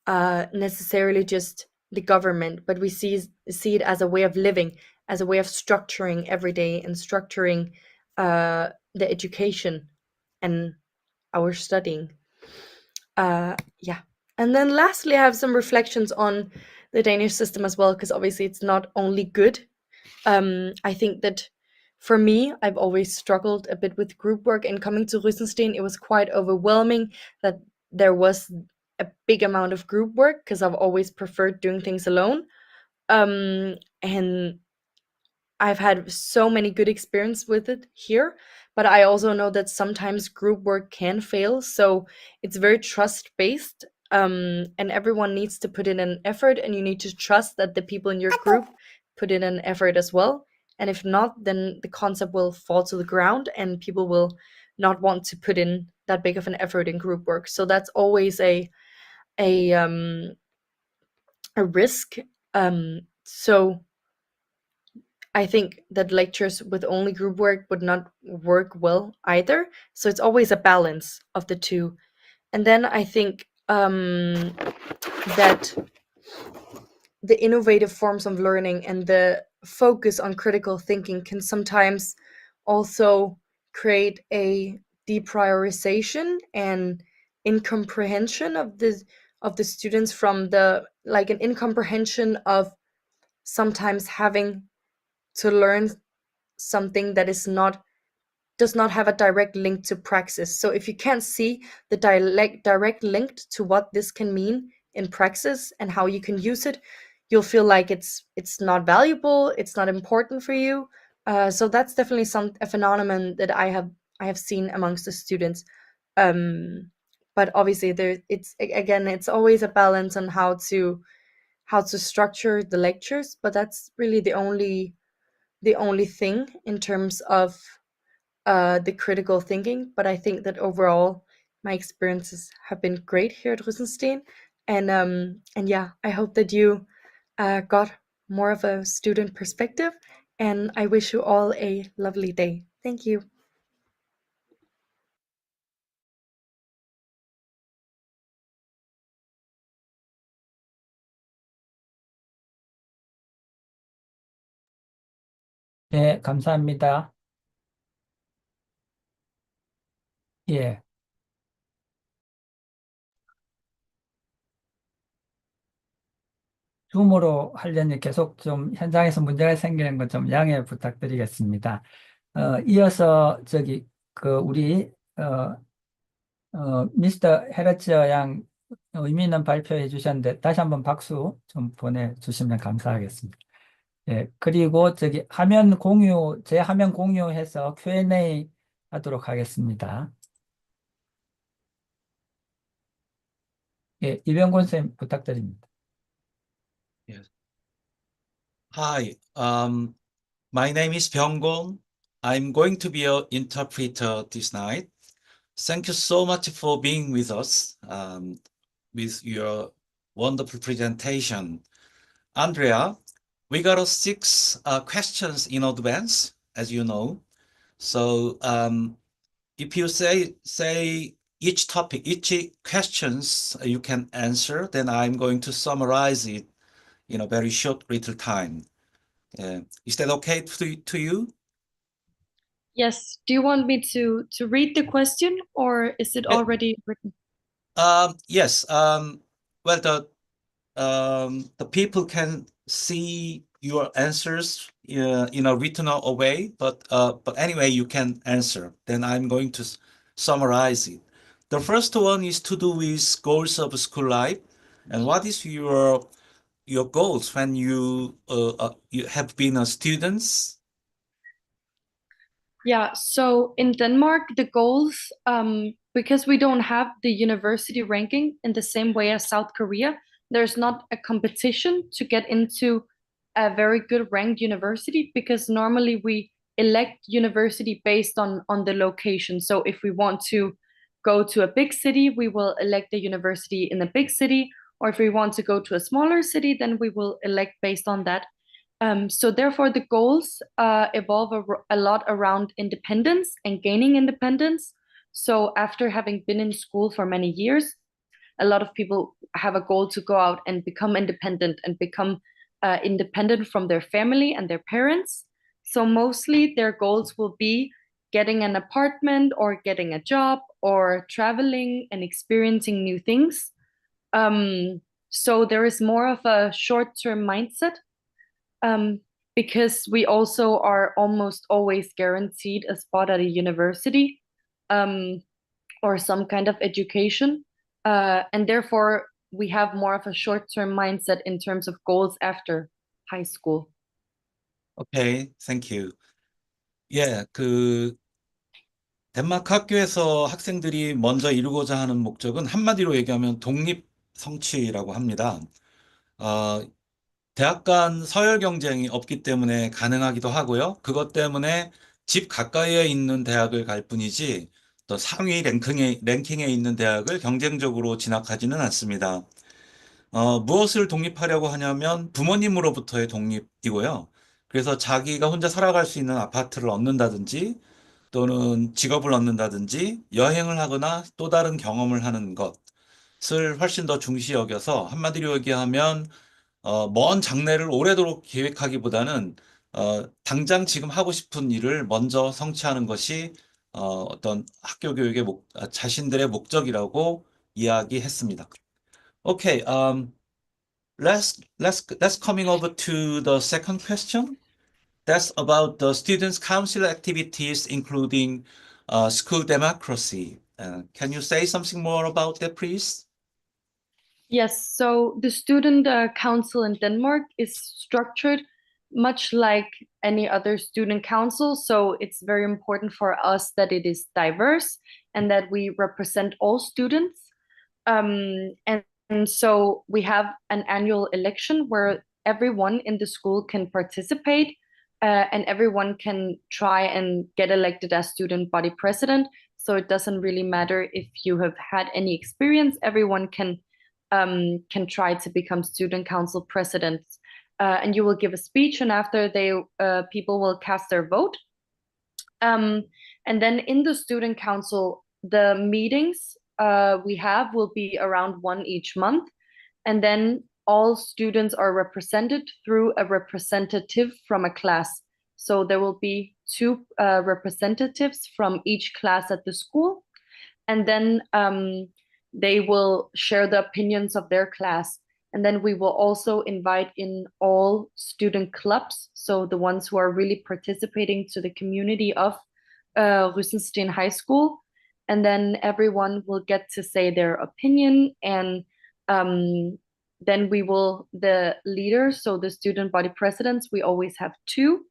S8: necessarily just the government, but we see it as a way of living, as a way of structuring every day and structuring the education and our studying. Yeah. And then lastly, I have some reflections on the Danish system as well, because obviously it's not only good. I think that for me, I've always struggled a bit with group work, and coming to Rysensten, it was quite overwhelming that there was a big amount of group work, because I've always preferred doing things alone. And I've had so many good experience with it here, but I also know that sometimes group work can fail. So it's very trust based, and everyone needs to put in an effort, and you need to trust that the people in your group put in an effort as well. And if not, then the concept will fall to the ground, and people will not want to put in that big of an effort in group work. So that's always a um, a risk. So I think that lectures with only group work would not work well either. So it's always a balance of the two. And then I think that the innovative forms of learning and the focus on critical thinking can sometimes also create a deprioritization and incomprehension of the students, from the like an incomprehension of sometimes having to learn something that does not have a direct link to praxis. So if you can't see the direct link to what this can mean in praxis and how you can use it, you'll feel like it's not valuable, it's not important for you. So that's definitely a phenomenon that I have seen amongst the students. But obviously it's always a balance on how to structure the lectures, but that's really the only thing in terms of the critical thinking. But I think that overall, my experiences have been great here at Rysensten, and yeah, I hope that you got more of a student perspective, and I wish you all a lovely day. Thank you.
S1: 네, 감사합니다. 예. 줌으로 하려니 계속 좀 현장에서 문제가 생기는 것 좀 양해 부탁드리겠습니다. 이어서 우리 미스터 헤르츠 양 의미 있는 발표해 주셨는데 다시 한번 박수 좀 보내주시면 감사하겠습니다. 예, 그리고 제 화면 공유해서 Q&A 하도록 하겠습니다. 예, 이병곤 쌤 부탁드립니다.
S3: Yes. Hi, my name is Byung-gon. I'm going to be your interpreter this night. Thank you so much for being with us with your wonderful presentation. Andrea, we got 6 questions in advance, as you know. So if you say each topic, each questions you can answer, then I'm going to summarize it in a very short little time. Is that okay to you?
S8: Yes. Do you want me to read the question, or is it already written?
S3: Yes. Well, the people can see your answers in a written way, but anyway, you can answer. Then I'm going to summarize it. The first one is to do with goals of school life, and what is your goals when you have been a student?
S8: Yeah, so in Denmark, the goals, because we don't have the university ranking in the same way as South Korea, there's not a competition to get into a very good ranked university because normally we elect university based on the location. So if we want to go to a big city, we will elect a university in a big city, or if we want to go to a smaller city, then we will elect based on that. So therefore, the goals evolve a lot around independence and gaining independence. So after having been in school for many years, a lot of people have a goal to go out and become independent and become independent from their family and their parents. So mostly their goals will be getting an apartment or getting a job or traveling and experiencing new things. So there is more of a short-term mindset um, because we also are almost always guaranteed a spot at a university um, or some kind of education. And therefore, we have more of a short-term mindset in terms of goals after high school.
S3: Okay, thank you. 예, 덴마크 학교에서 학생들이 먼저 이루고자 하는 목적은 한마디로 얘기하면 독립 성취라고 합니다. 대학 간 서열 경쟁이 없기 때문에 가능하기도 하고요. 그것 때문에 집 가까이에 있는 대학을 갈 뿐이지 또 상위 랭킹에 있는 대학을 경쟁적으로 진학하지는 않습니다. 무엇을 독립하려고 하냐면 부모님으로부터의 독립이고요. 그래서 자기가 혼자 살아갈 수 있는 아파트를 얻는다든지 또는 직업을 얻는다든지 여행을 하거나 또 다른 경험을 하는 것을 훨씬 더 중시 여겨서 한마디로 얘기하면 먼 장래를 오래도록 계획하기보다는 당장 지금 하고 싶은 일을 먼저 성취하는 것이 어떤 학교 교육의 자신들의 목적이라고 이야기했습니다. Okay, let's coming over to the second question. That's about the students' council activities, including school democracy. Can you say something more about that, please?
S8: Yes, so the student council in Denmark is structured much like any other student council. So it's very important for us that it is diverse and that we represent all students. And so we have an annual election where everyone in the school can participate and everyone can try and get elected as student body president. So it doesn't really matter if you have had any experience, everyone can try to become student council presidents. And you will give a speech, and after people will cast their vote. And then in the student council, the meetings we have will be around one each month. And then all students are represented through a representative from a class. So there will be two representatives from each class at the school. And then they will share the opinions of their class. And then we will also invite in all student clubs, so the ones who are really participating to the community of Rysensten High School. And then everyone will get to say their opinion. And then the leaders, so the student body presidents, we always have two.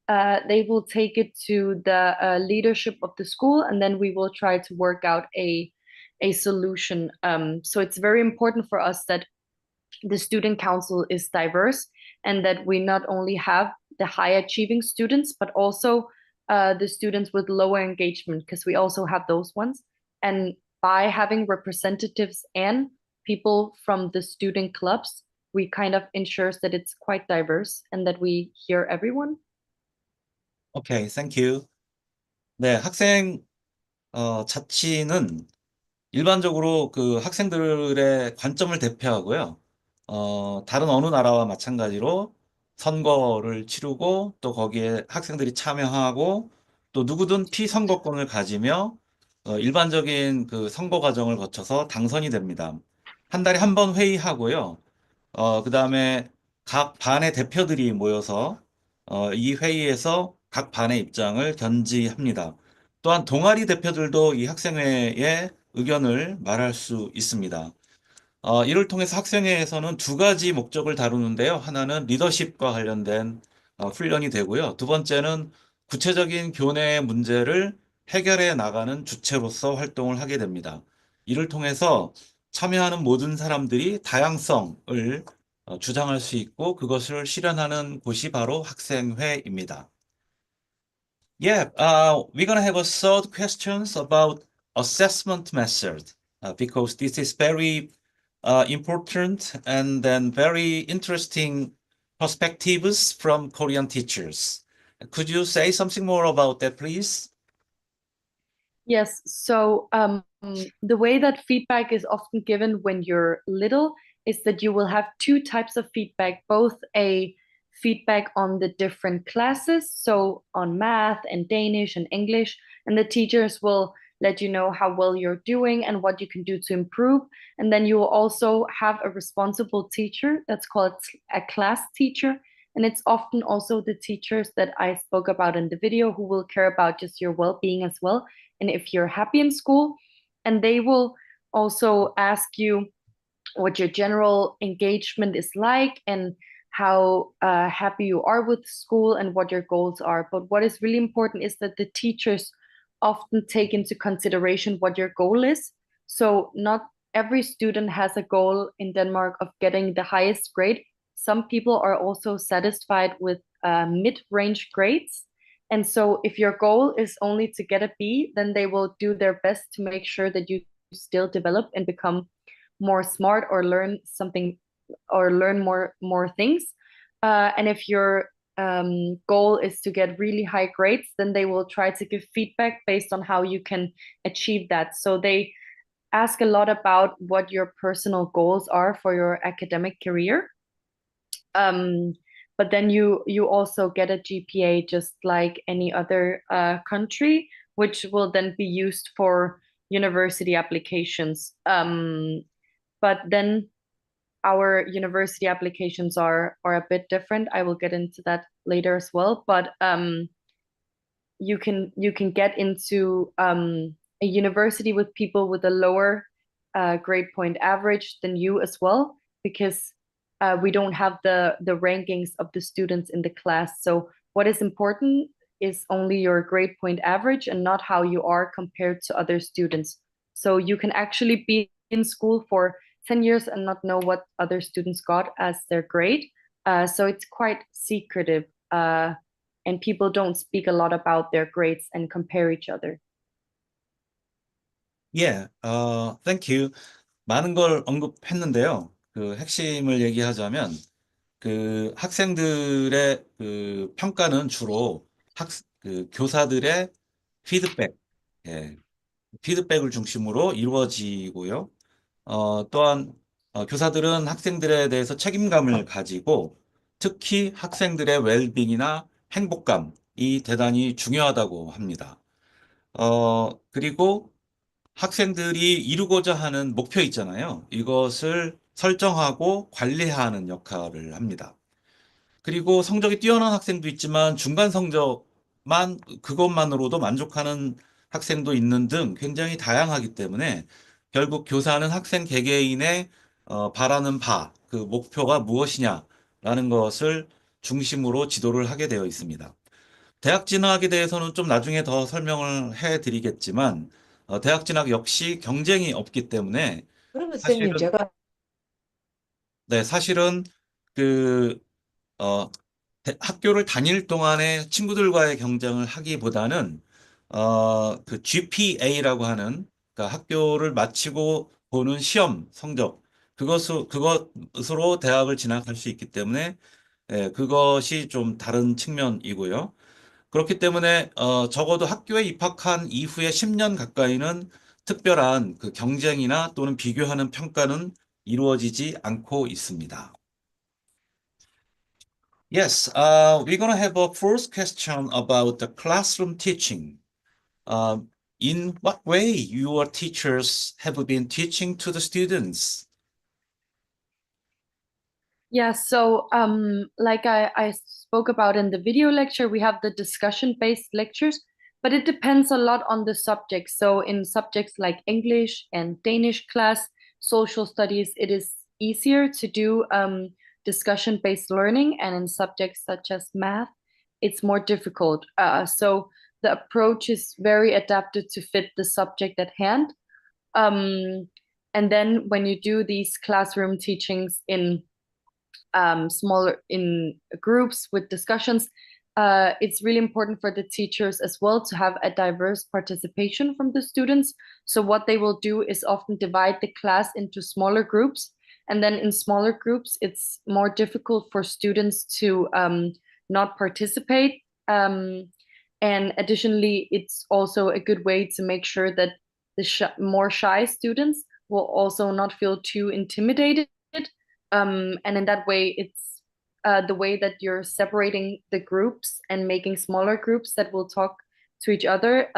S8: They will take it to the leadership of the school, and then we will try to work out a solution. So it's very important for us that the student council is diverse and that we not only have the high achieving students, but also the students with lower engagement, because we also have those ones. And by having representatives and people from the student clubs, we kind of ensures that it's quite diverse and that we hear everyone.
S3: Okay, thank you. 네, 학생 자치는 일반적으로 그 학생들의 관점을 대표하고요. 다른 어느 나라와 마찬가지로 선거를 치르고 또 거기에 학생들이 참여하고 또 누구든 피선거권을 가지며 일반적인 그 선거 과정을 거쳐서 당선이 됩니다. 한 달에 한 번 회의하고요. 그다음에 각 반의 대표들이 모여서 이 회의에서 각 반의 입장을 견지합니다. 또한 동아리 대표들도 이 학생회의 의견을 말할 수 있습니다. 이를 통해서 학생회에서는 두 가지 목적을 다루는데요. 하나는 리더십과 관련된 훈련이 되고요. 두 번째는 구체적인 교내 문제를 해결해 나가는 주체로서 활동을 하게 됩니다. 이를 통해서 참여하는 모든 사람들이 다양성을 주장할 수 있고 그것을 실현하는 곳이 바로 학생회입니다. Yeah, we're gonna have a third questions about assessment method because this is very important and then very interesting perspectives from Korean teachers. Could you say something more about that, please?
S8: Yes, so the way that feedback is often given when you're little is that you will have two types of feedback, both a feedback on the different classes, so on math and Danish and English, and the teachers will let you know how well you're doing and what you can do to improve. And then you will also have a responsible teacher that's called a class teacher. And it's often also the teachers that I spoke about in the video who will care about just your well-being as well and if you're happy in school. And they will also ask you what your general engagement is like and how happy you are with school and what your goals are. But what is really important is that the teachers often take into consideration what your goal is. So not every student has a goal in Denmark of getting the highest grade. Some people are also satisfied with mid-range grades. And so if your goal is only to get a B, then they will do their best to make sure that you still develop and become more smart or learn something or learn more things. And if your goal is to get really high grades, then they will try to give feedback based on how you can achieve that. So they ask a lot about what your personal goals are for your academic career. But then you also get a GPA just like any other country, which will then be used for university applications. But then our university applications are a bit different. I will get into that later as well. But you can get into a university with people with a lower grade point average than you as well, because we don't have the rankings of the students in the class. So what is important is only your grade point average and not how you are compared to other students. So you can actually be in school for 10 years and not know what other students got as their grade. So it's quite secretive, and people don't speak a lot about their grades and compare each other.
S3: Yeah, thank you. 많은 걸 언급했는데요. 그 핵심을 얘기하자면 그 학생들의 그 평가는 주로 그 교사들의 피드백, 예, 피드백을 중심으로 이루어지고요. 또한 교사들은 학생들에 대해서 책임감을 가지고 특히 학생들의 웰빙이나 행복감이 대단히 중요하다고 합니다. 그리고 학생들이 이루고자 하는 목표 있잖아요. 이것을 설정하고 관리하는 역할을 합니다. 그리고 성적이 뛰어난 학생도 있지만 중간 성적만 그것만으로도 만족하는 학생도 있는 등 굉장히 다양하기 때문에 결국 교사는 학생 개개인의 바라는 바, 그 목표가 무엇이냐라는 것을 중심으로 지도를 하게 되어 있습니다. 대학 진학에 대해서는 좀 나중에 더 설명을 해드리겠지만 대학 진학 역시 경쟁이 없기 때문에
S9: 그러면 선생님 제가
S3: 네, 사실은 그 학교를 다닐 동안에 친구들과의 경쟁을 하기보다는 그 GPA라고 하는 그러니까 학교를 마치고 보는 시험 성적 그것으로 대학을 진학할 수 있기 때문에 그것이 좀 다른 측면이고요. 그렇기 때문에 적어도 학교에 입학한 이후에 10년 가까이는 특별한 그 경쟁이나 또는 비교하는 평가는 이루어지지 않고 있습니다. Yes, we're going to have a first question about the classroom teaching. In what way your teachers have been teaching to the students?
S8: Yeah, so like I spoke about in the video lecture, we have the discussion-based lectures, but it depends a lot on the subject. So in subjects like English and Danish class, social studies, it is easier to do discussion-based learning. And in subjects such as math it's more difficult. So the approach is very adapted to fit the subject at hand. And then when you do these classroom teachings in smaller in groups with discussions, it's really important for the teachers as well to have a diverse participation from the students. So what they will do is often divide the class into smaller groups. And then in smaller groups, it's more difficult for students to not participate. And additionally, it's also a good way to make sure that the more shy students will also not feel too intimidated. And in that way, it's the way that you're separating the groups and making smaller groups that will talk to each other.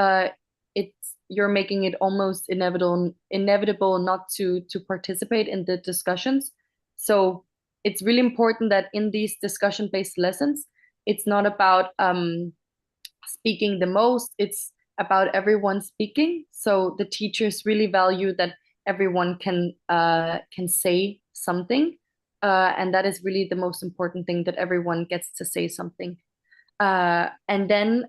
S8: You're making it almost inevitable not to participate in the discussions. So it's really important that in these discussion-based lessons, it's not about speaking the most, it's about everyone speaking. So the teachers really value that everyone can say something. And that is really the most important thing, that everyone gets to say something. And then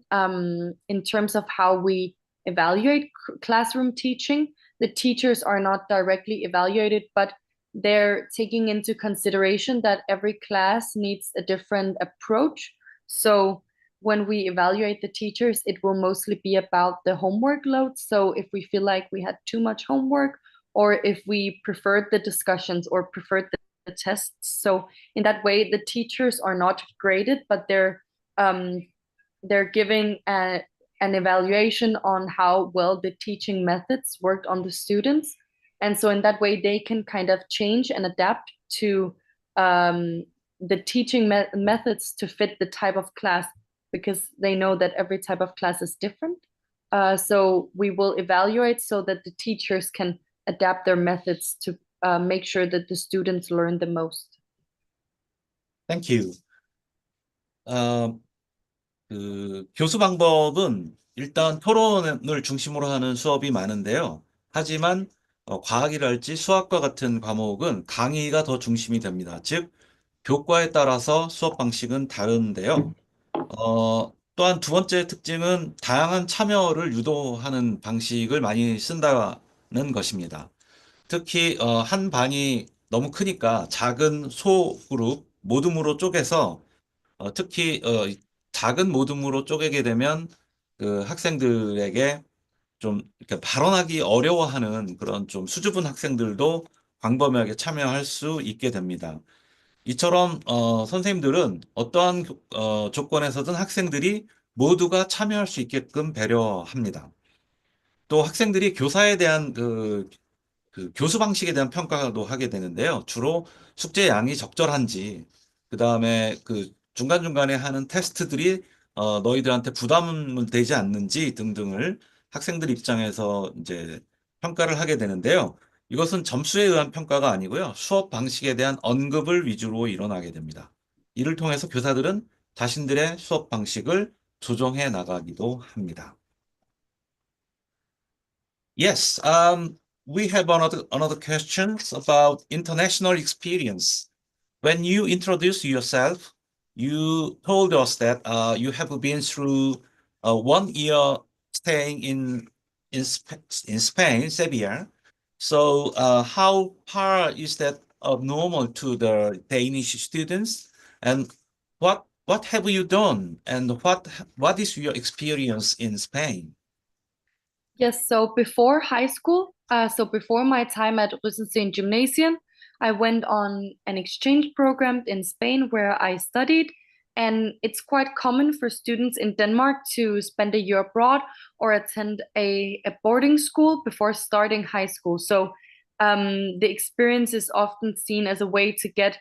S8: in terms of how we evaluate classroom teaching, the teachers are not directly evaluated, but they're taking into consideration that every class needs a different approach. So when we evaluate the teachers, it will mostly be about the homework load. So if we feel like we had too much homework, or if we preferred the discussions or preferred the tests. So in that way, the teachers are not graded, but they're giving an evaluation on how well the teaching methods worked on the students. And so in that way, they can kind of change and adapt to the teaching methods to fit the type of class, because they know that every type of class is different. So we will evaluate so that the teachers can adapt their methods to make sure that the students learn the most.
S3: Thank you. 교수 방법은 일단 토론을 중심으로 하는 수업이 많은데요. 하지만 과학이랄지 수학과 같은 과목은 강의가 더 중심이 됩니다. 즉, 교과에 따라서 수업 방식은 다른데요. 또한 두 번째 특징은 다양한 참여를 유도하는 방식을 많이 쓴다는 것입니다. 특히 한 반이 너무 크니까 작은 소그룹, 모둠으로 쪼개서 특히 작은 모둠으로 쪼개게 되면 그 학생들에게 좀 이렇게 발언하기 어려워하는 그런 좀 수줍은 학생들도 광범위하게 참여할 수 있게 됩니다. 이처럼 선생님들은 어떠한 조건에서든 학생들이 모두가 참여할 수 있게끔 배려합니다. 또 학생들이 교사에 대한 그 교수 방식에 대한 평가도 하게 되는데요. 주로 숙제 양이 적절한지, 그 다음에 그 중간중간에 하는 테스트들이 너희들한테 부담은 되지 않는지 등등을 학생들 입장에서 이제 평가를 하게 되는데요. 이것은 점수에 의한 평가가 아니고요. 수업 방식에 대한 언급을 위주로 일어나게 됩니다. 이를 통해서 교사들은 자신들의 수업 방식을 조정해 나가기도 합니다. Yes, we have another question about international experience. When you introduced yourself, you told us that you have been through 1 year staying in Spain, Sevilla. So how far is that normal to the Danish students? And what have you done? And what is your experience in Spain?
S8: Yes, so before high school, so before my time at Rüsselseen Gymnasium, I went on an exchange program in Spain where I studied. And it's quite common for students in Denmark to spend a year abroad or attend a boarding school before starting high school. So the experience is often seen as a way to get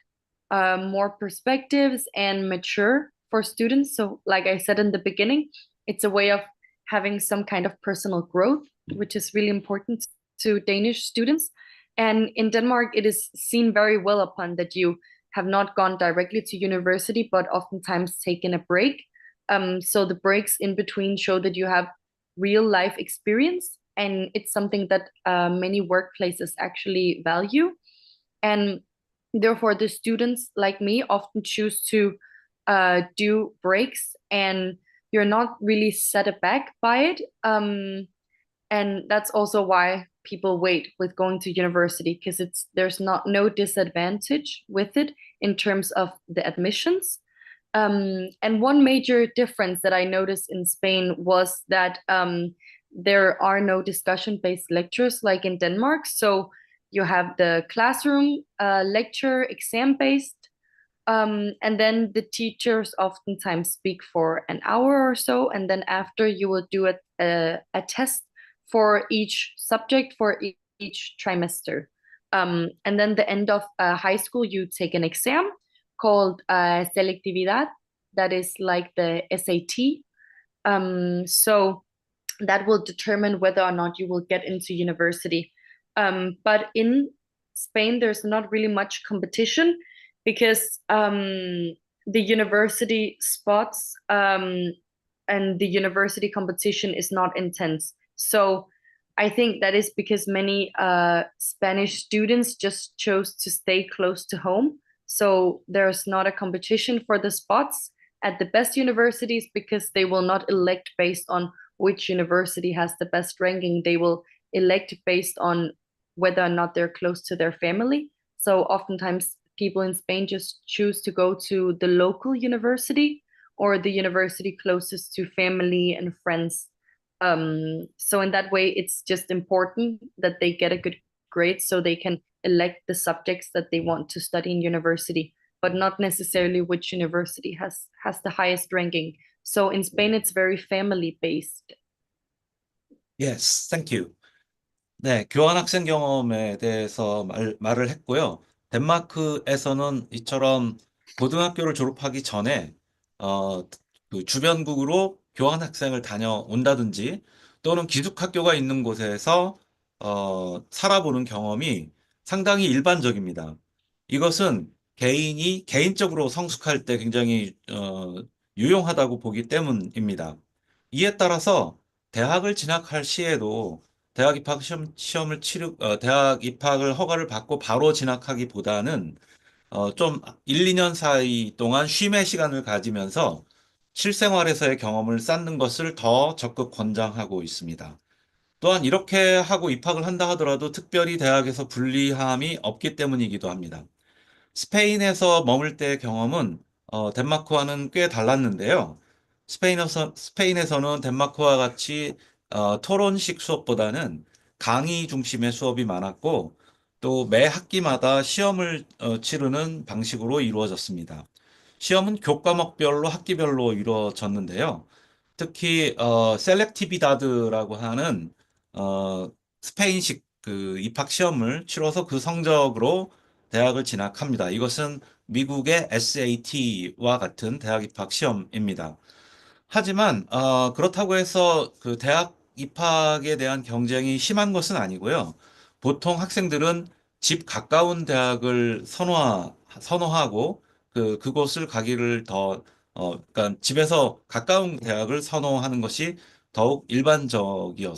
S8: more perspectives and mature for students. So like I said in the beginning, it's a way of having some kind of personal growth, which is really important to Danish students. And in Denmark, it is seen very well upon that you have not gone directly to university, but oftentimes taken a break. So the breaks in between show that you have real life experience, and it's something that many workplaces actually value. And therefore, the students like me often choose to do breaks, and you're not really set aback by it. And that's also why people wait with going to university, because there's no disadvantage with it in terms of the admissions. And one major difference that I noticed in Spain was that there are no discussion-based lectures like in Denmark. So you have the classroom lecture, exam-based, and then the teachers oftentimes speak for an hour or so, and then after you will do a test for each subject for each trimester. And then the end of high school, you take an exam called selectividad, that is like the SAT. So that will determine whether or not you will get into university. But in Spain, there's not really much competition because the university spots and the university competition is not intense. So I think that is because many Spanish students just chose to stay close to home. So there's not a competition for the spots at the best universities because they will not elect based on which university has the best ranking. They will elect based on whether or not they're close to their family. So oftentimes people in Spain just choose to go to the local university or the university closest to family and friends. So in that way, it's just important that they get a good grade so they can elect the subjects that they want to study in university, but not necessarily which university has the highest ranking. So in Spain, it's very family based.
S3: Yes, thank you. 네, 교환학생 경험에 대해서 말을 했고요. 덴마크에서는 이처럼 고등학교를 졸업하기 전에 그 주변국으로 교환학생을 다녀온다든지 또는 기숙학교가 있는 곳에서 살아보는 경험이 상당히 일반적입니다. 이것은 개인이 개인적으로 성숙할 때 굉장히 유용하다고 보기 때문입니다. 이에 따라서 대학을 진학할 시에도 대학 입학 시험을 대학 입학을 허가를 받고 바로 진학하기보다는 좀 1, 2년 사이 동안 쉼의 시간을 가지면서 실생활에서의 경험을 쌓는 것을 더 적극 권장하고 있습니다. 또한 이렇게 하고 입학을 한다 하더라도 특별히 대학에서 불리함이 없기 때문이기도 합니다. 스페인에서 머물 때의 경험은 덴마크와는 꽤 달랐는데요. 스페인에서는 덴마크와 같이 토론식 수업보다는 강의 중심의 수업이 많았고 또 매 학기마다 시험을 치르는 방식으로 이루어졌습니다. 시험은 교과목별로 학기별로 이루어졌는데요. 특히 셀렉티비다드라고 하는 스페인식 그 입학 시험을 치러서 그 성적으로 대학을 진학합니다. 이것은 미국의 SAT와 같은 대학 입학 시험입니다. 하지만 그렇다고 해서 그 대학 입학에 대한 경쟁이 심한 것은 아니고요. 보통 학생들은 집 가까운 대학을 선호하고 그곳을 가기를 그러니까 집에서 가까운 대학을 선호하는 것이 더욱 일반적이기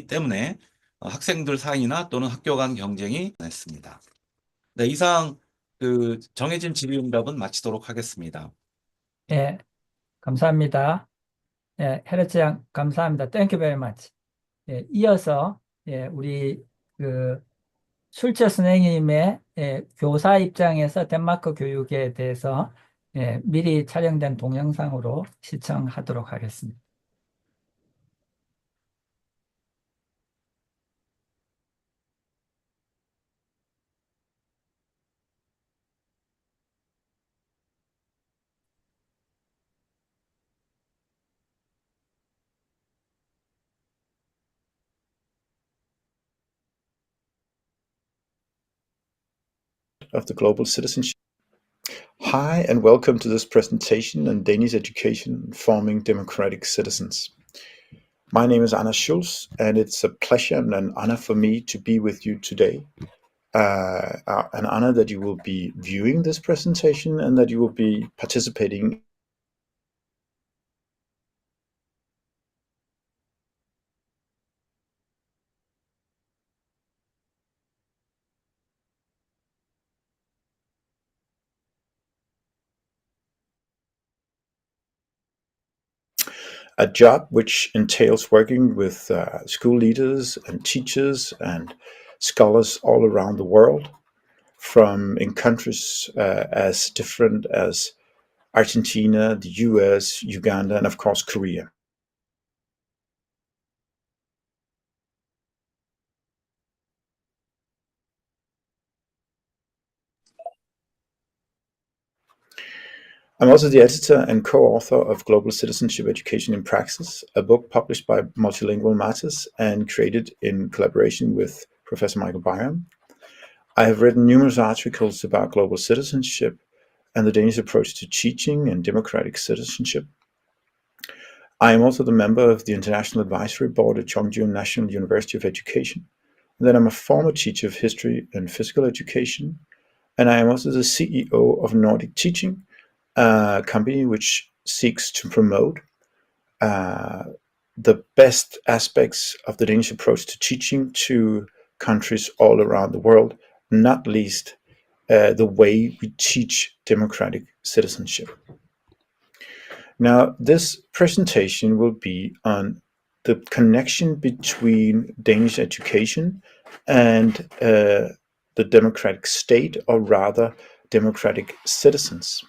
S3: 때문에 학생들 사이나 또는 학교 간 경쟁이 했습니다. 네, 이상 그 정해진 질의응답은 마치도록 하겠습니다.
S1: 예, 감사합니다. 예, 헤르츠 양, 감사합니다. Thank you very much. 예, 이어서, 예, 우리, 술채 선생님의 교사 입장에서 덴마크 교육에 대해서 미리 촬영된 동영상으로 시청하도록 하겠습니다.
S5: Of the global citizenship. Hi, and welcome to this presentation on Danish education forming democratic citizens. My name is Anna Schulz, and it's a pleasure and an honor for me to be with you today. An honor that you will be viewing this presentation and that you will be participating a job which entails working with school leaders and teachers and scholars all around the world, from in countries as different as Argentina, the US, Uganda, and of course Korea. I'm also the editor and co-author of Global Citizenship Education in Praxis, a book published by Multilingual Matters and created in collaboration with Professor Michael Byram. I have written numerous articles about global citizenship and the Danish approach to teaching and democratic citizenship. I am also the member of the International Advisory Board at Chongju National University of Education. And then I'm a former teacher of history and physical education. And I am also the CEO of Nordic Teaching, a company which seeks to promote the best aspects of the Danish approach to teaching to countries all around the world, not least the way we teach democratic citizenship. Now, this presentation will be on the connection between Danish education and the democratic state, or rather democratic citizens.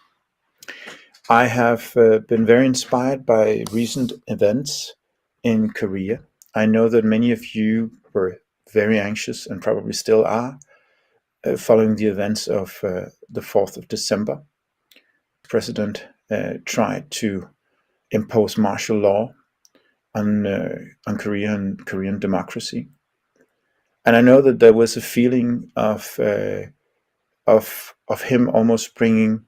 S5: I have been very inspired by recent events in Korea. I know that many of you were very anxious, and probably still are, following the events of the 4th of December. The president tried to impose martial law on Korea and Korean democracy. And I know that there was a feeling of him almost bringing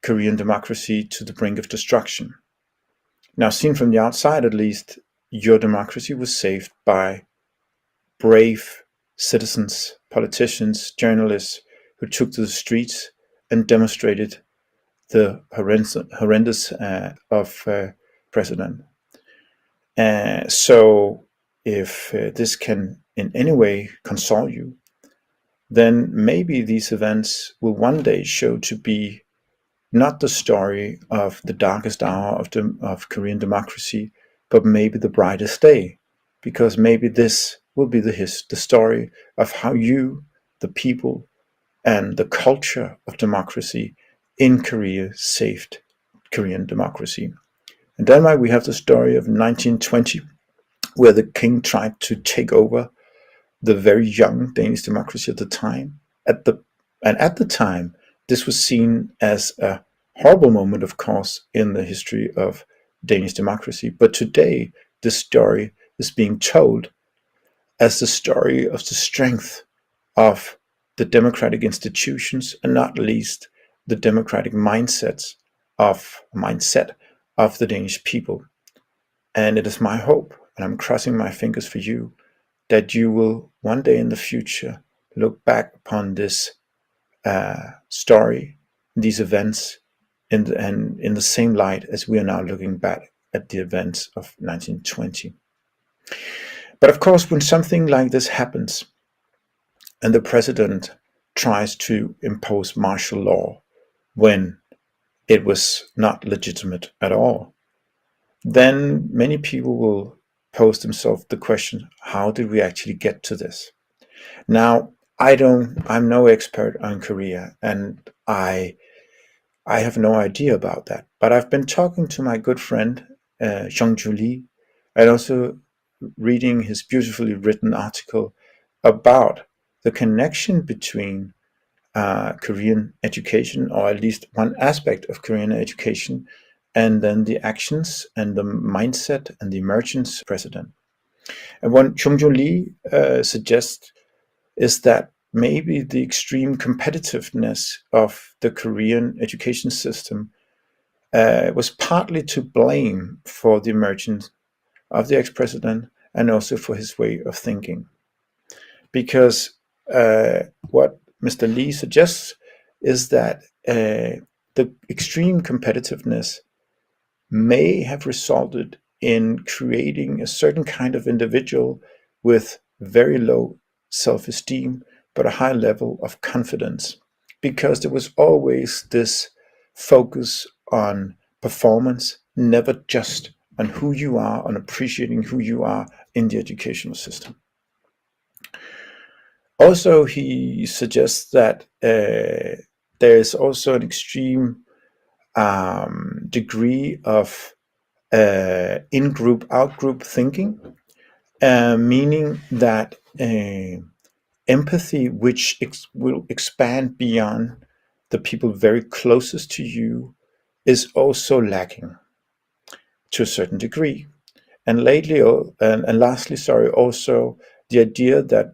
S5: Korean democracy to the brink of destruction. Now, seen from the outside at least, your democracy was saved by brave citizens, politicians, journalists who took to the streets and demonstrated the horrendous of president. So if this can in any way console you, then maybe these events will one day show to be not the story of the darkest hour of Korean democracy, but maybe the brightest day, because maybe this will be the story of how you, the people, and the culture of democracy in Korea saved Korean democracy. In Denmark, we have the story of 1920, where the king tried to take over the very young Danish democracy at the time. At the time, this was seen as a horrible moment, of course, in the history of Danish democracy. But today, this story is being told as the story of the strength of the democratic institutions, and not least the democratic mindset of the Danish people. And it is my hope, and I'm crossing my fingers for you, that you will one day in the future look back upon this story, these events, in the same light as we are now looking back at the events of 1920. But of course, when something like this happens, and the president tries to impose martial law when it was not legitimate at all, then many people will pose themselves the question, how did we actually get to this? Now, I'm no expert on Korea, and I have no idea about that. But I've been talking to my good friend, Jeong-Ju Lee, and also reading his beautifully written article about the connection between Korean education, or at least one aspect of Korean education, and then the actions and the mindset and the emergence of the president. And what Jeong-Ju Lee suggests is that maybe the extreme competitiveness of the Korean education system was partly to blame for the emergence of the ex-president, and also for his way of thinking. Because what Mr. Lee suggests is that the extreme competitiveness may have resulted in creating a certain kind of individual with very low self-esteem, but a high level of confidence, because there was always this focus on performance, never just on who you are, on appreciating who you are in the educational system. Also, he suggests that there is also an extreme degree of in-group, out-group thinking, meaning that empathy, which will expand beyond the people very closest to you, is also lacking to a certain degree. And lastly, also the idea that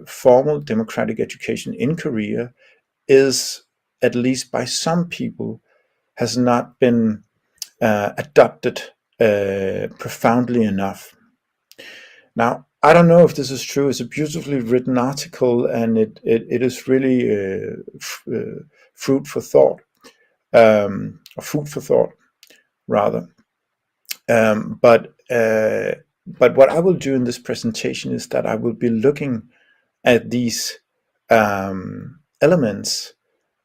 S5: formal democratic education in Korea is, at least by some people, has not been adopted profoundly enough. Now, I don't know if this is true. It's a beautifully written article, and it is really food for thought, rather. But what I will do in this presentation is that I will be looking at these elements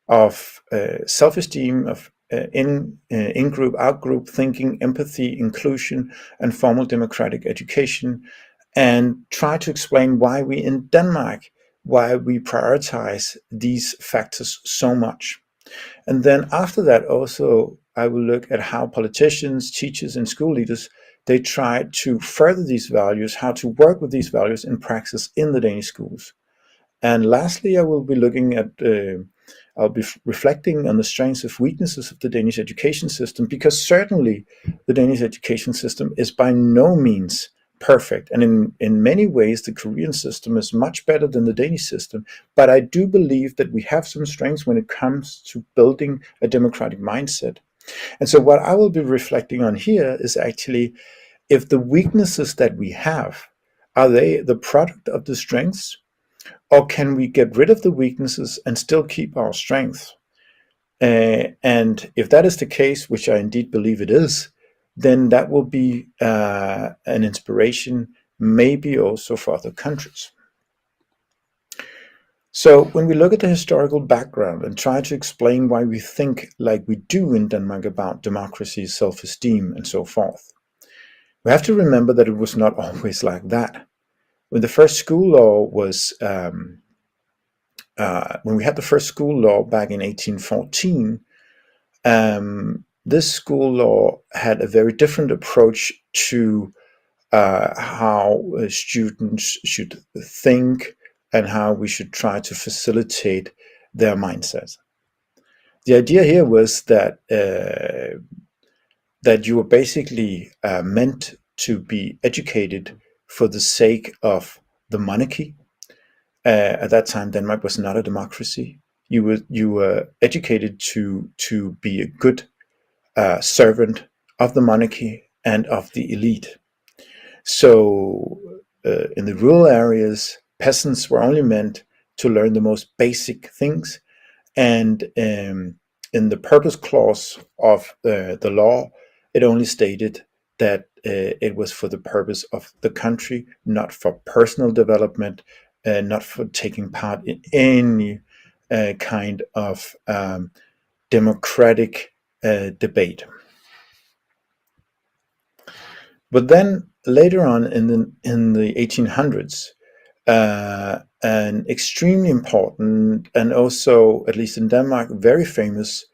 S5: of self-esteem, of in-group, out-group thinking, empathy, inclusion, and formal democratic education, and try to explain why we in Denmark, why we prioritize these factors so much. And then after that, also, I will look at how politicians, teachers, and school leaders, they try to further these values, how to work with these values in practice in the Danish schools. And lastly, I will be looking at, I'll be reflecting on the strengths and weaknesses of the Danish education system, because certainly the Danish education system is by no means perfect. And in many ways, the Korean system is much better than the Danish system. But I do believe that we have some strengths when it comes to building a democratic mindset. And so what I will be reflecting on here is actually, if the weaknesses that we have, are they the product of the strengths? Or can we get rid of the weaknesses and still keep our strength? And if that is the case, which I indeed believe it is, then that will be an inspiration, maybe also for other countries. So when we look at the historical background and try to explain why we think like we do in Denmark about democracy, self-esteem, and so forth, we have to remember that it was not always like that. When the first school law was, when we had the first school law back in 1814, this school law had a very different approach to how students should think and how we should try to facilitate their mindset. The idea here was that that you were basically meant to be educated for the sake of the monarchy. At that time, Denmark was not a democracy. You were educated to be a good servant of the monarchy and of the elite. So in the rural areas, peasants were only meant to learn the most basic things. And in the purpose clause of the law, it only stated that it was for the purpose of the country, not for personal development, not for taking part in any kind of democratic debate. But then later on in the 1800s, an extremely important and also, at least in Denmark, very famous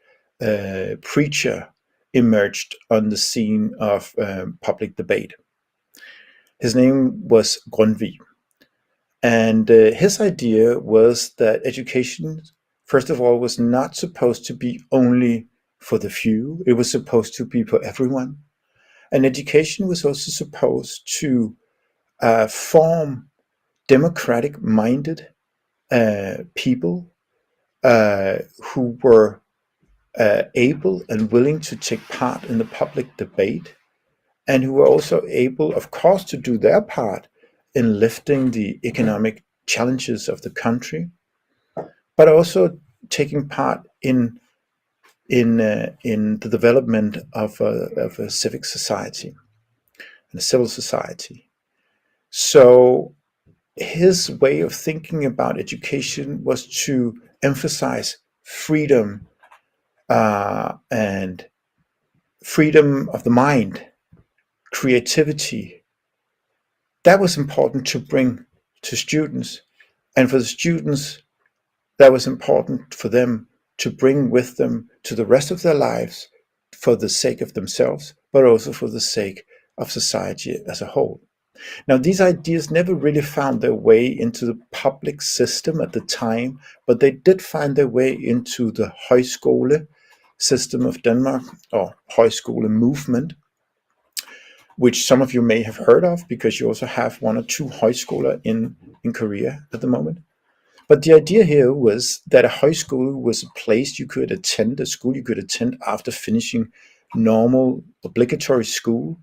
S5: preacher emerged on the scene of public debate. His name was Grundtvig. And his idea was that education, first of all, was not supposed to be only for the few. It was supposed to be for everyone. And education was also supposed to form democratic-minded people who were able and willing to take part in the public debate, and who were also able, of course, to do their part in lifting the economic challenges of the country, but also taking part in the development of a civic society and a civil society. So his way of thinking about education was to emphasize freedom and freedom of the mind, creativity. That was important to bring to students, and for the students, that was important for them to bring with them to the rest of their lives for the sake of themselves, but also for the sake of society as a whole. Now, these ideas never really found their way into the public system at the time, but they did find their way into the højskole system of Denmark, or højskole movement, which some of you may have heard of because you also have one or two højskoler in Korea at the moment. But the idea here was that a højskole was a place you could attend, a school you could attend after finishing normal obligatory school,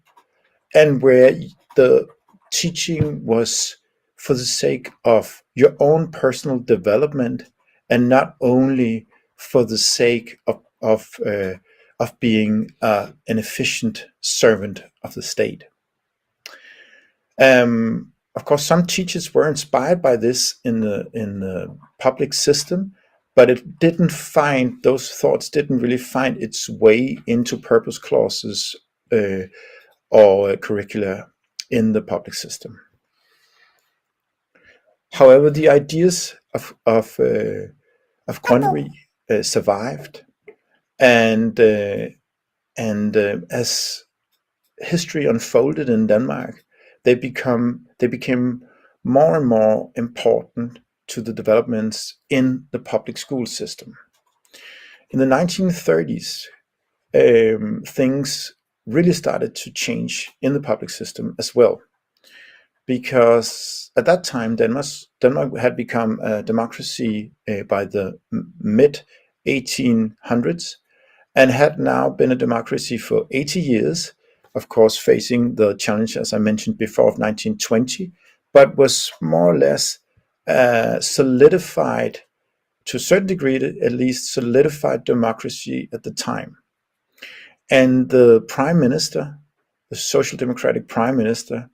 S5: and where the teaching was for the sake of your own personal development and not only for the sake of being an efficient servant of the state. Of course, some teachers were inspired by this in the public system, but those thoughts didn't really find its way into purpose clauses or curricula in the public system. However, the ideas of quandary survived, and as history unfolded in Denmark, they became more and more important to the developments in the public school system. In the 1930s, things really started to change in the public system as well, because at that time Denmark had become a democracy by the mid 1800s and had now been a democracy for 80 years, of course facing the challenge, as I mentioned before, of 1920, but was more or less solidified, to a certain degree at least, solidified democracy at the time. And the prime minister, the social democratic prime minister,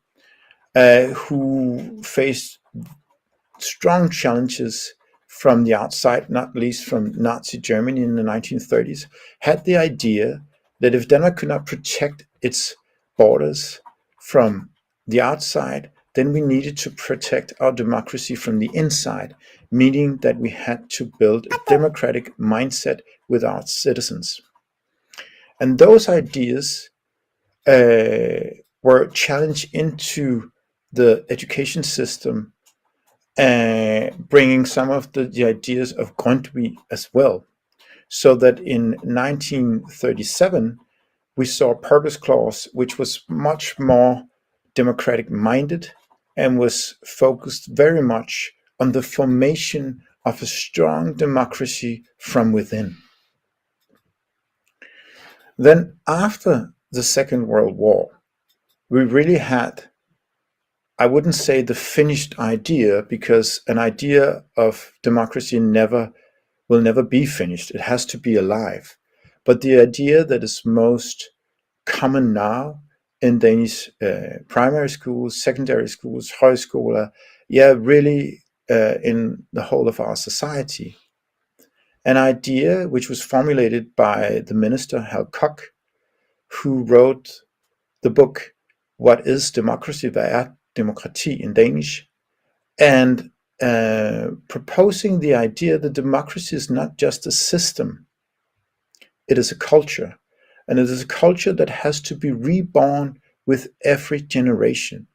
S5: who faced strong challenges from the outside, not least from Nazi Germany in the 1930s, had the idea that if Denmark could not protect its borders from the outside, then we needed to protect our democracy from the inside, meaning that we had to build a democratic mindset with our citizens. And those ideas were challenged into the education system, bringing some of the ideas of Grundtvig as well. So that in 1937, we saw a purpose clause which was much more democratic minded and was focused very much on the formation of a strong democracy from within. Then after the Second World War, we really had, I wouldn't say the finished idea, because an idea of democracy will never be finished. It has to be alive. But the idea that is most common now in Danish primary schools, secondary schools, højskoler, really in the whole of our society. An idea which was formulated by the minister Hal Koch, who wrote the book What is Democracy? Hvad er demokrati in Danish, and proposing the idea that democracy is not just a system, it is a culture, and it is a culture that has to be reborn with every generation.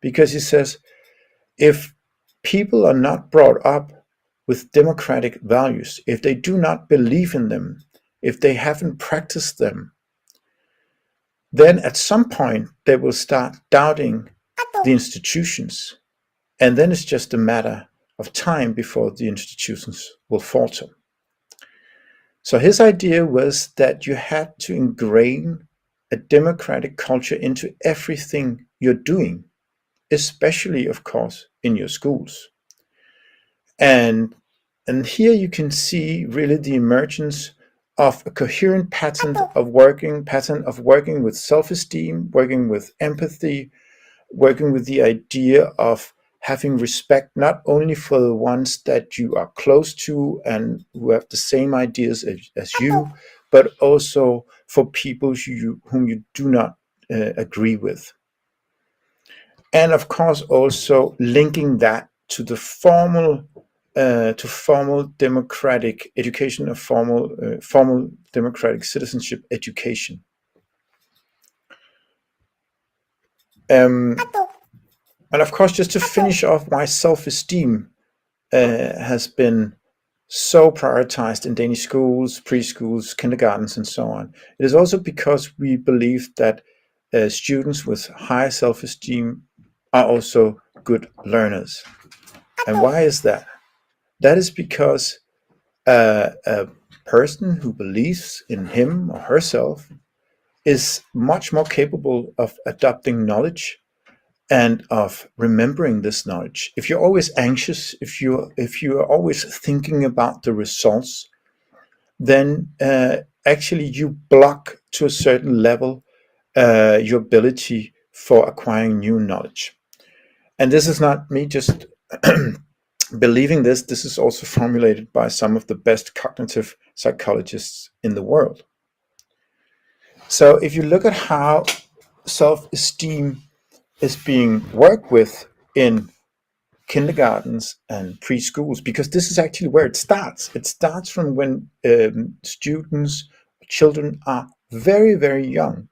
S5: Because he says, if people are not brought up with democratic values, if they do not believe in them, if they haven't practiced them, then at some point they will start doubting the institutions, and then it's just a matter of time before the institutions will falter. So his idea was that you had to ingrain a democratic culture into everything you're doing, especially, of course, in your schools. And here you can see really the emergence of a coherent pattern of working with self-esteem, working with empathy, working with the idea of having respect not only for the ones that you are close to and who have the same ideas as you, but also for people whom you do not agree with. And of course, also linking that to the formal democratic education, of formal democratic citizenship education. And of course, just to finish off why self-esteem has been so prioritized in Danish schools, preschools, kindergartens, and so on. It is also because we believe that students with high self-esteem are also good learners. And why is that? That is because a person who believes in him or herself is much more capable of adopting knowledge and of remembering this knowledge. If you're always anxious, if you are always thinking about the results, then actually you block to a certain level your ability for acquiring new knowledge. And this is not me just believing this. This is also formulated by some of the best cognitive psychologists in the world. So if you look at how self-esteem is being worked with in kindergartens and preschools, because this is actually where it starts. It starts from when children are very, very young.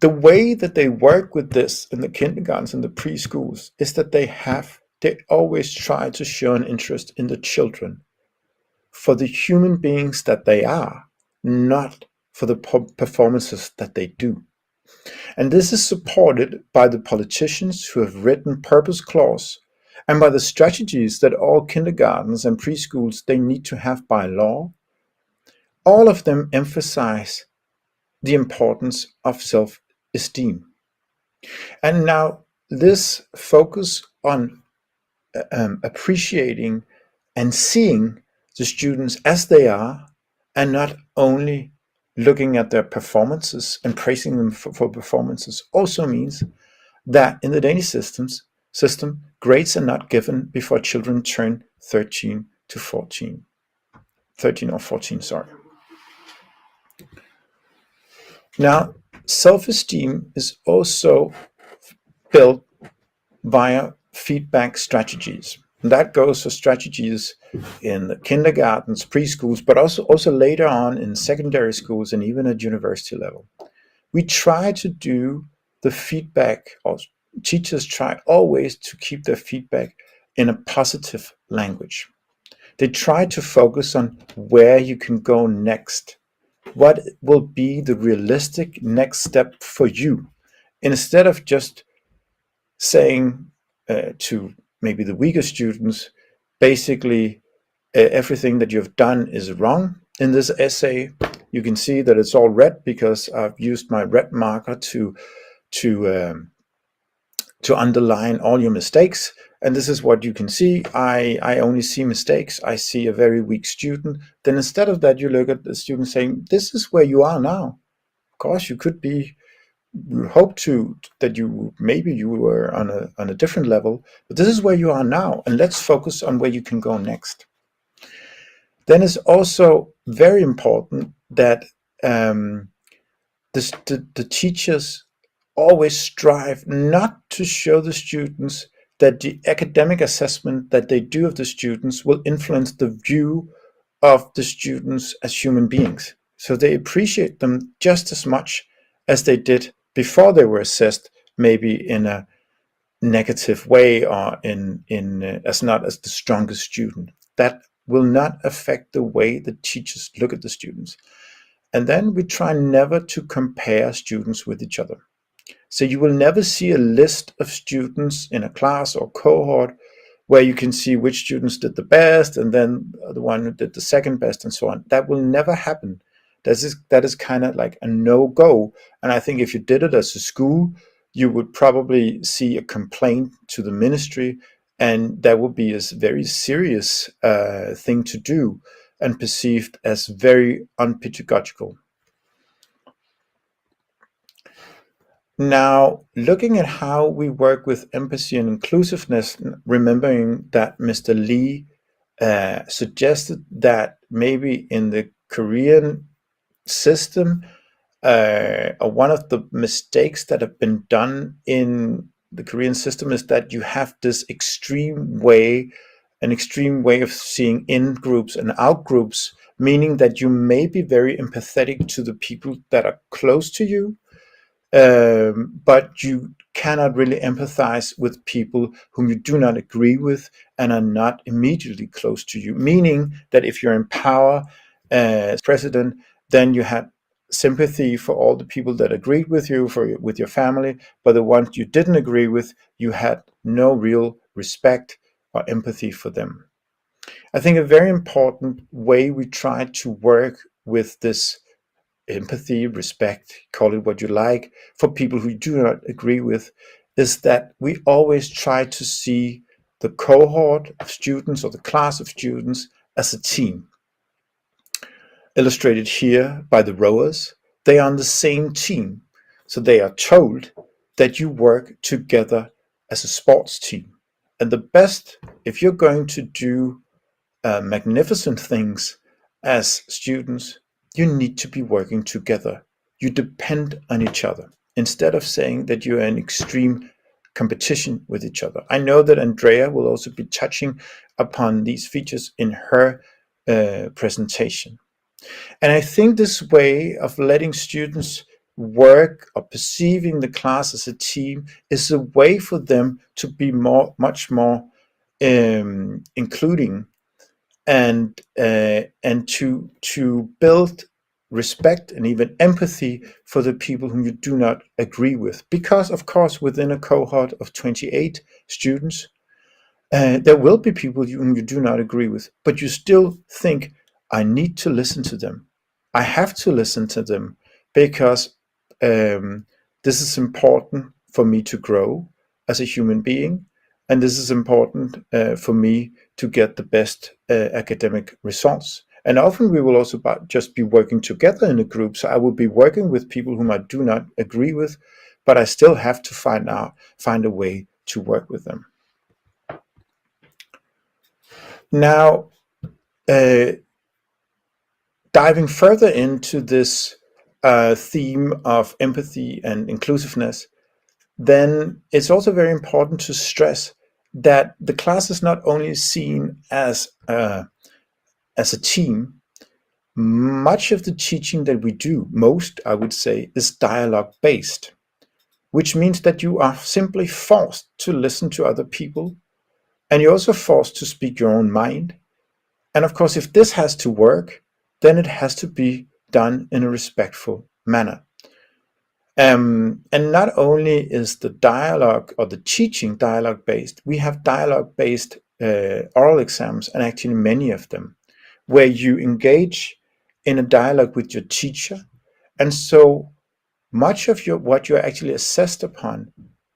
S5: The way that they work with this in the kindergartens and the preschools is that they always try to show an interest in the children for the human beings that they are, not for the performances that they do. And this is supported by the politicians who have written purpose clause and by the strategies that all kindergartens and preschools they need to have by law. All of them emphasize the importance of self-esteem. And now this focus on appreciating and seeing the students as they are, and not only looking at their performances and praising them for performances, also means that in the Danish system, grades are not given before children turn 13 or 14, sorry. Now, self-esteem is also built via feedback strategies. And that goes for strategies in the kindergartens, preschools, but also later on in secondary schools and even at university level. We try to do the feedback, or teachers try always to keep their feedback in a positive language. They try to focus on where you can go next. What will be the realistic next step for you? Instead of just saying to maybe the weaker students, basically everything that you've done is wrong. In this essay, you can see that it's all red because I've used my red marker to underline all your mistakes. And this is what you can see. I only see mistakes. I see a very weak student. Then instead of that, you look at the student saying, this is where you are now. Of course, you could be, you hope that maybe you were on a different level, but this is where you are now. And let's focus on where you can go next. Then it's also very important that the teachers always strive not to show the students that the academic assessment that they do of the students will influence the view of the students as human beings. So they appreciate them just as much as they did before they were assessed, maybe in a negative way or as not as the strongest student. That will not affect the way the teachers look at the students. And then we try never to compare students with each other. So you will never see a list of students in a class or cohort where you can see which students did the best and then the one who did the second best and so on. That will never happen. That is kind of like a no-go. And I think if you did it as a school, you would probably see a complaint to the ministry, and that would be a very serious thing to do and perceived as very unpedagogical. Now, looking at how we work with empathy and inclusiveness, remembering that Mr. Lee suggested that maybe in the Korean system, or one of the mistakes that have been done in the Korean system is that you have this an extreme way of seeing in groups and out groups, meaning that you may be very empathetic to the people that are close to you, but you cannot really empathize with people whom you do not agree with and are not immediately close to you. Meaning that if you're in power as president, then you had sympathy for all the people that agreed with you, with your family, but the ones you didn't agree with, you had no real respect or empathy for them. I think a very important way we try to work with this empathy, respect, call it what you like, for people who you do not agree with, is that we always try to see the cohort of students or the class of students as a team. Illustrated here by the rowers, they are on the same team. So they are told that you work together as a sports team. And the best, if you're going to do magnificent things as students, you need to be working together. You depend on each other instead of saying that you're in extreme competition with each other. I know that Andrea will also be touching upon these features in her presentation. And I think this way of letting students work or perceiving the class as a team is a way for them to be much more including and to build respect and even empathy for the people whom you do not agree with. Because of course, within a cohort of 28 students, there will be people whom you do not agree with, but you still think, I need to listen to them. I have to listen to them because this is important for me to grow as a human being. And this is important for me to get the best academic results. And often we will also just be working together in a group. So I will be working with people whom I do not agree with, but I still have to find a way to work with them. Now, diving further into this theme of empathy and inclusiveness, then it's also very important to stress that the class is not only seen as a team. Much of the teaching that we do, most I would say, is dialogue based, which means that you are simply forced to listen to other people, and you're also forced to speak your own mind. And of course, if this has to work, then it has to be done in a respectful manner. And not only is the dialogue or the teaching dialogue based, we have dialogue based oral exams, and actually many of them, where you engage in a dialogue with your teacher. And so much of what you're actually assessed upon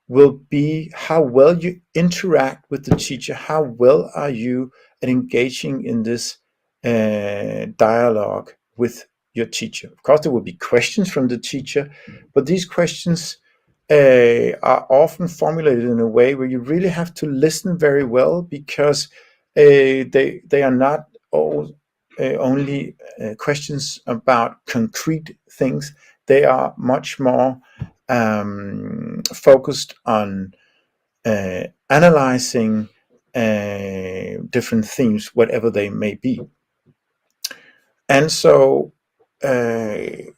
S5: will be how well you interact with the teacher, how well are you at engaging in this dialogue with your teacher. Of course, there will be questions from the teacher, but these questions are often formulated in a way where you really have to listen very well, because they are not only questions about concrete things. They are much more focused on analyzing different themes, whatever they may be. And so the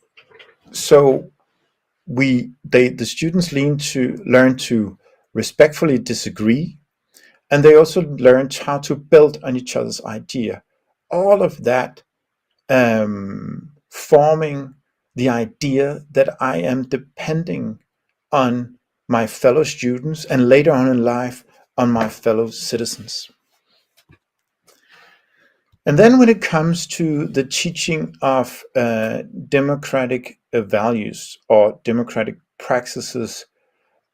S5: students learn to respectfully disagree, and they also learn how to build on each other's idea. All of that forming the idea that I am depending on my fellow students, and later on in life on my fellow citizens. And then when it comes to the teaching of democratic values or democratic practices,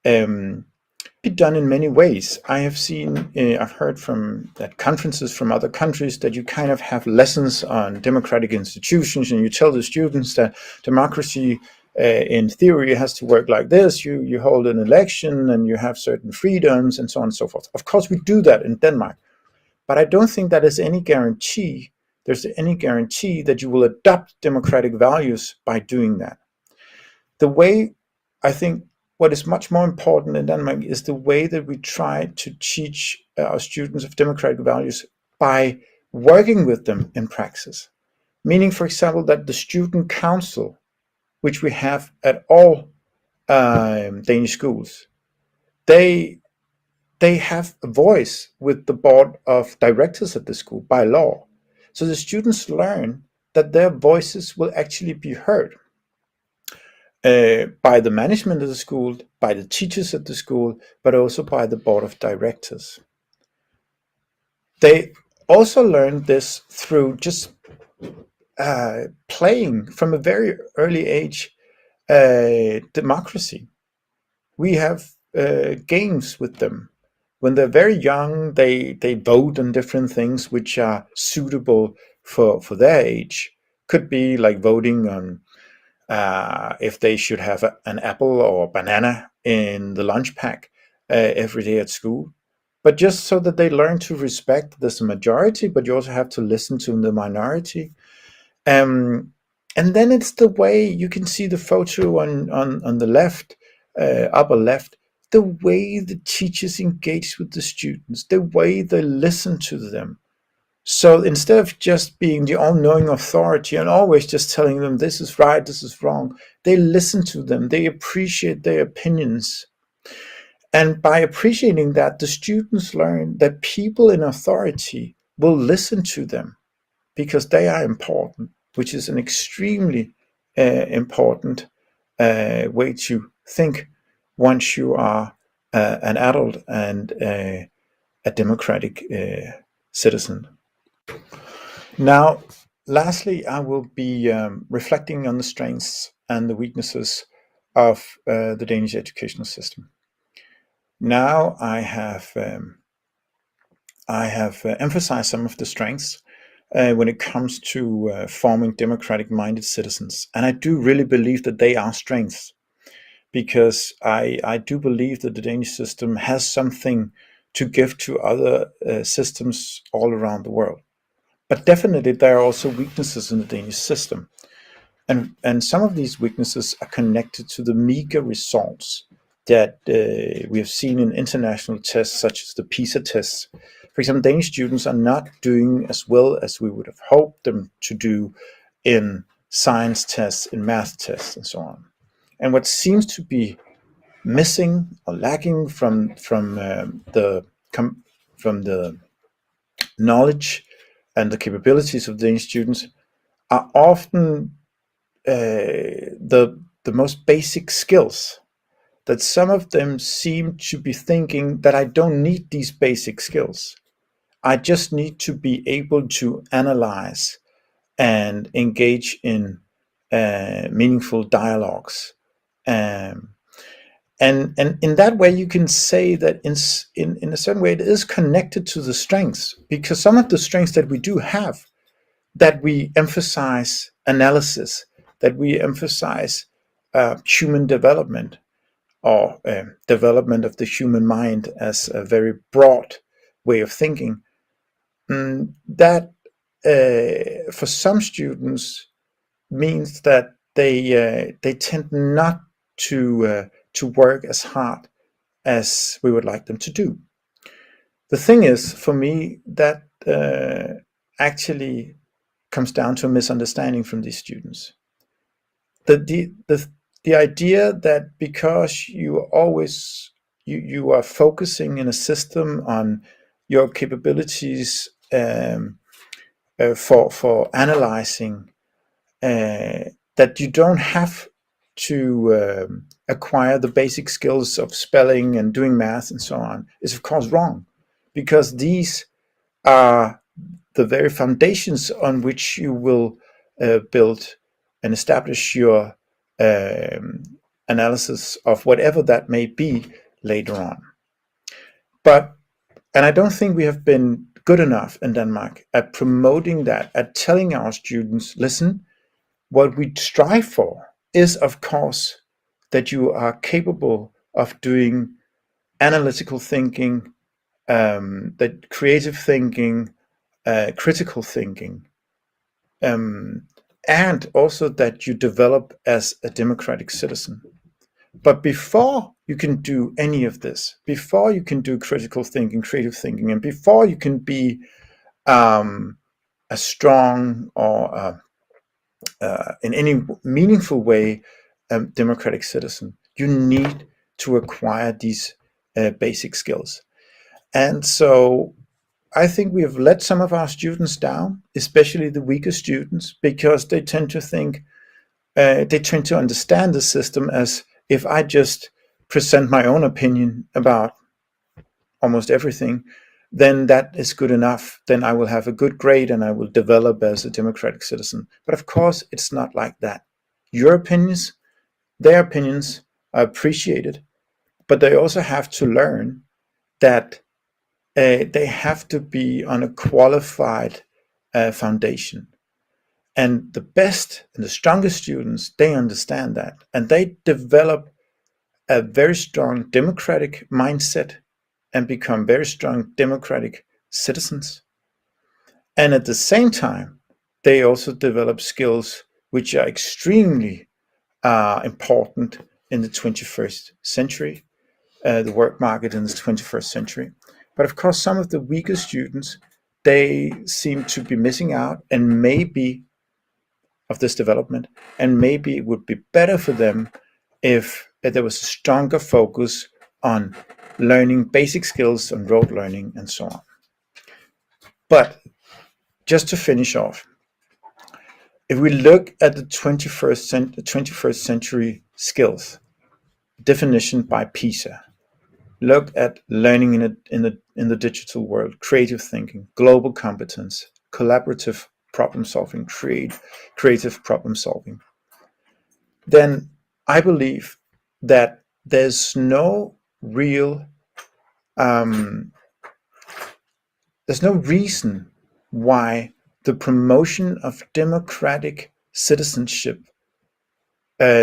S5: be done in many ways. I have seen, I've heard from at conferences from other countries that you kind of have lessons on democratic institutions, and you tell the students that democracy in theory has to work like this. You hold an election and you have certain freedoms and so on and so forth. Of course, we do that in Denmark, but I don't think that there's any guarantee that you will adopt democratic values by doing that. The way, I think, what is much more important in Denmark is the way that we try to teach our students of democratic values by working with them in praxis. Meaning, for example, that the student council, which we have at all Danish schools, they have a voice with the board of directors at the school by law. So the students learn that their voices will actually be heard by the management of the school, by the teachers at the school, but also by the board of directors. They also learn this through just playing from a very early age democracy. We have games with them. When they're very young, they vote on different things which are suitable for their age. Could be like voting on if they should have an apple or banana in the lunch pack every day at school. But just so that they learn to respect there's a majority, but you also have to listen to the minority. And then it's the way you can see the photo on the left, upper left, the way the teachers engage with the students, the way they listen to them. So instead of just being the all-knowing authority and always just telling them this is right, this is wrong, they listen to them, they appreciate their opinions. And by appreciating that, the students learn that people in authority will listen to them because they are important, which is an extremely important way to think once you are an adult and a democratic citizen. Now, lastly, I will be reflecting on the strengths and the weaknesses of the Danish educational system. Now, I have emphasized some of the strengths when it comes to forming democratic-minded citizens, and I do really believe that they are strengths, because I do believe that the Danish system has something to give to other systems all around the world. But definitely there are also weaknesses in the Danish system. And some of these weaknesses are connected to the meager results that we have seen in international tests, such as the PISA tests. For example, Danish students are not doing as well as we would have hoped them to do in science tests, in math tests, and so on. And what seems to be missing or lacking from the knowledge and the capabilities of Danish students are often the most basic skills, that some of them seem to be thinking that I don't need these basic skills. I just need to be able to analyze and engage in meaningful dialogues. And in that way, you can say that in a certain way, it is connected to the strengths, because some of the strengths that we do have, that we emphasize analysis, that we emphasize human development, or development of the human mind as a very broad way of thinking, that for some students means that they tend not to work as hard as we would like them to do. The thing is, for me, that actually comes down to a misunderstanding from these students. The idea that because you always you are focusing in a system on your capabilities for analyzing, that you don't have to acquire the basic skills of spelling and doing math and so on, is of course wrong, because these are the very foundations on which you will build and establish your analysis of whatever that may be later on. And I don't think we have been good enough in Denmark at promoting that, at telling our students, listen, what we strive for is, of course, that you are capable of doing analytical thinking, that creative thinking, critical thinking, and also that you develop as a democratic citizen. But before you can do any of this, before you can do critical thinking, creative thinking, and before you can be a strong or in any meaningful way democratic citizen, you need to acquire these basic skills. And so I think we have let some of our students down, especially the weaker students, because they tend to think, they tend to understand the system as if I just present my own opinion about almost everything, then that is good enough. Then I will have a good grade and I will develop as a democratic citizen. But of course, it's not like that. Your opinions, their opinions are appreciated, but they also have to learn that they have to be on a qualified foundation. And the best and the strongest students, they understand that. And they develop a very strong democratic mindset and become very strong democratic citizens. And at the same time, they also develop skills which are extremely important in the 21st century, the work market in the 21st century. But of course, some of the weaker students, they seem to be missing out and maybe of this development, and maybe it would be better for them if there was a stronger focus on learning basic skills on rote learning and so on. But just to finish off, if we look at the 21st century skills definition by PISA, look at learning in the digital world, creative thinking, global competence, collaborative problem solving, creative problem solving, then I believe that there's no real there's no reason why the promotion of democratic citizenship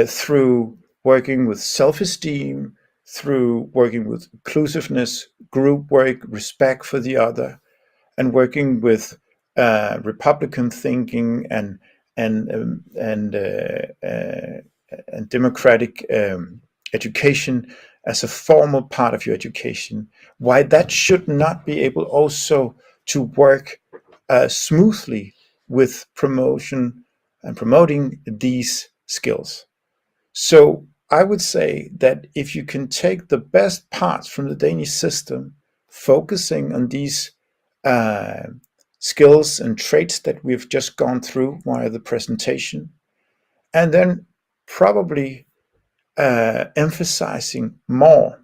S5: through working with self-esteem, through working with inclusiveness, group work, respect for the other, and working with Republican thinking and democratic education as a formal part of your education, why that should not be able also to work smoothly with promotion and promoting these skills. So I would say that if you can take the best parts from the Danish system, focusing on these skills and traits that we've just gone through via the presentation, and then probably emphasizing more,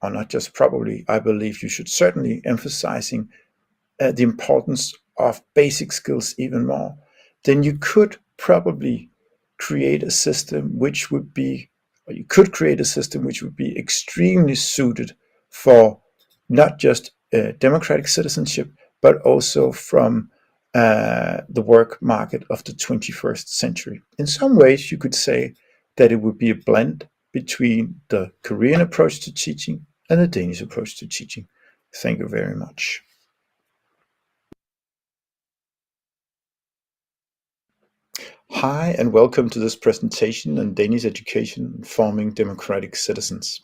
S5: or not just probably, I believe you should certainly emphasizing the importance of basic skills even more, then you could probably create a system which would be, or you could create a system which would be extremely suited for not just democratic citizenship, but also from the work market of the 21st century. In some ways, you could say that it would be a blend between the Korean approach to teaching and the Danish approach to teaching. Thank you very much. Hi, and welcome to this presentation on Danish education and forming democratic citizens.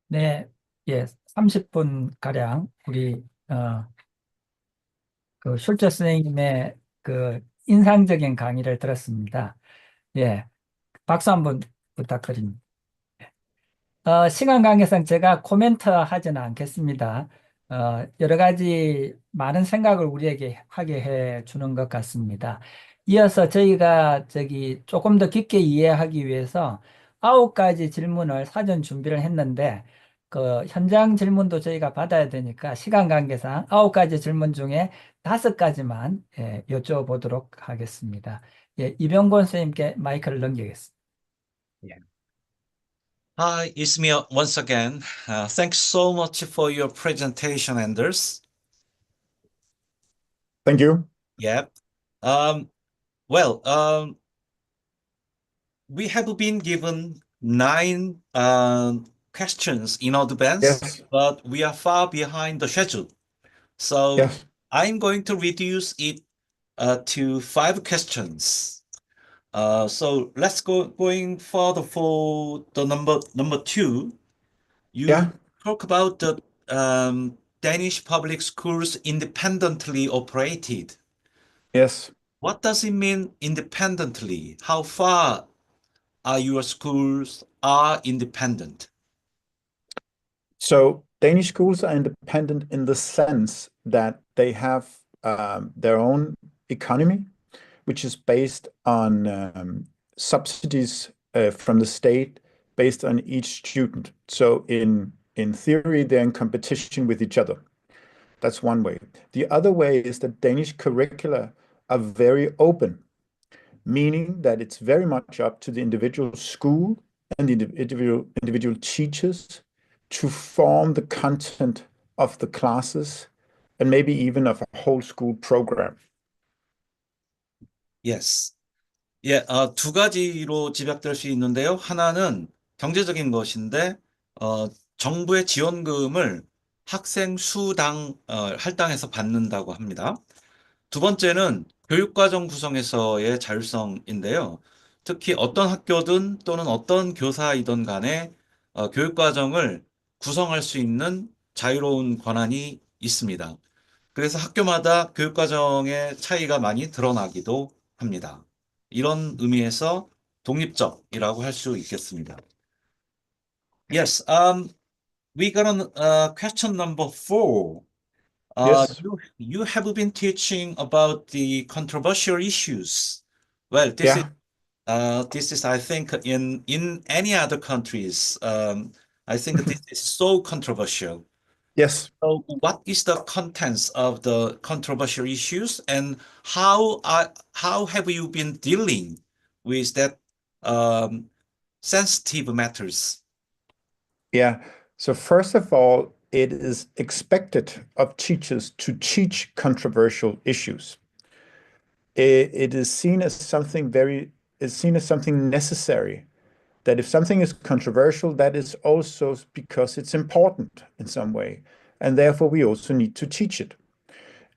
S1: 네, 예, 30분 가량 우리 그 슐저 선생님의 그 인상적인 강의를 들었습니다. 예, 박수 한번 부탁드립니다. 시간 관계상 제가 코멘트 하지는 않겠습니다. 여러 가지 많은 생각을 우리에게 하게 해 주는 것 같습니다. 이어서 저희가 조금 더 깊게 이해하기 위해서 9가지 질문을 사전 준비를 했는데, 그 현장 질문도 저희가 받아야 되니까 시간 관계상 9가지 질문 중에 5가지만 여쭤보도록 하겠습니다. 예, 이병곤 선생님께 마이크를 넘기겠습니다.
S3: Hi, it's me once again. Thanks so much for your presentation, Anders.
S5: Thank you.
S3: Yeah. Um, well, we have been given 9 questions in advance,
S5: Yes,
S3: but we are far behind the schedule. So
S5: yes,
S3: I'm going to reduce it to 5 questions. So let's going further for the number 2.
S5: yeah,
S3: You talk about the Danish public schools independently operated.
S5: yes.
S3: What does it mean independently? How far are your schools are independent?
S5: So Danish schools are independent in the sense that they have their own economy, which is based on subsidies from the state based on each student. So in theory, they're in competition with each other. That's one way. The other way is that Danish curricula are very open, meaning that it's very much up to the individual school and the individual teachers to form the content of the classes and maybe even of a whole school program.
S3: Yes. 예, 2가지로 집약될 수 있는데요. 하나는 경제적인 것인데, 정부의 지원금을 학생 수당, 할당해서 받는다고 합니다. 두 번째는 교육과정 구성에서의 자율성인데요. 특히 어떤 학교든 또는 어떤 교사이든 간에 교육과정을 구성할 수 있는 자유로운 권한이 있습니다. 그래서 학교마다 교육과정의 차이가 많이 드러나기도 합니다. 이런 의미에서 독립적이라고 할 수 있겠습니다. Yes, we got on question number 4.
S5: Yes,
S3: You have been teaching about the controversial issues. Well,
S5: yeah,
S3: this is, I think, in any other countries, I think this is so controversial.
S5: yes.
S3: So, what is the contents of the controversial issues, and how have you been dealing with that sensitive matters?
S5: Yeah. So first of all, it is expected of teachers to teach controversial issues. It is seen as something necessary. That if something is controversial, that is also because it's important in some way, and therefore we also need to teach it.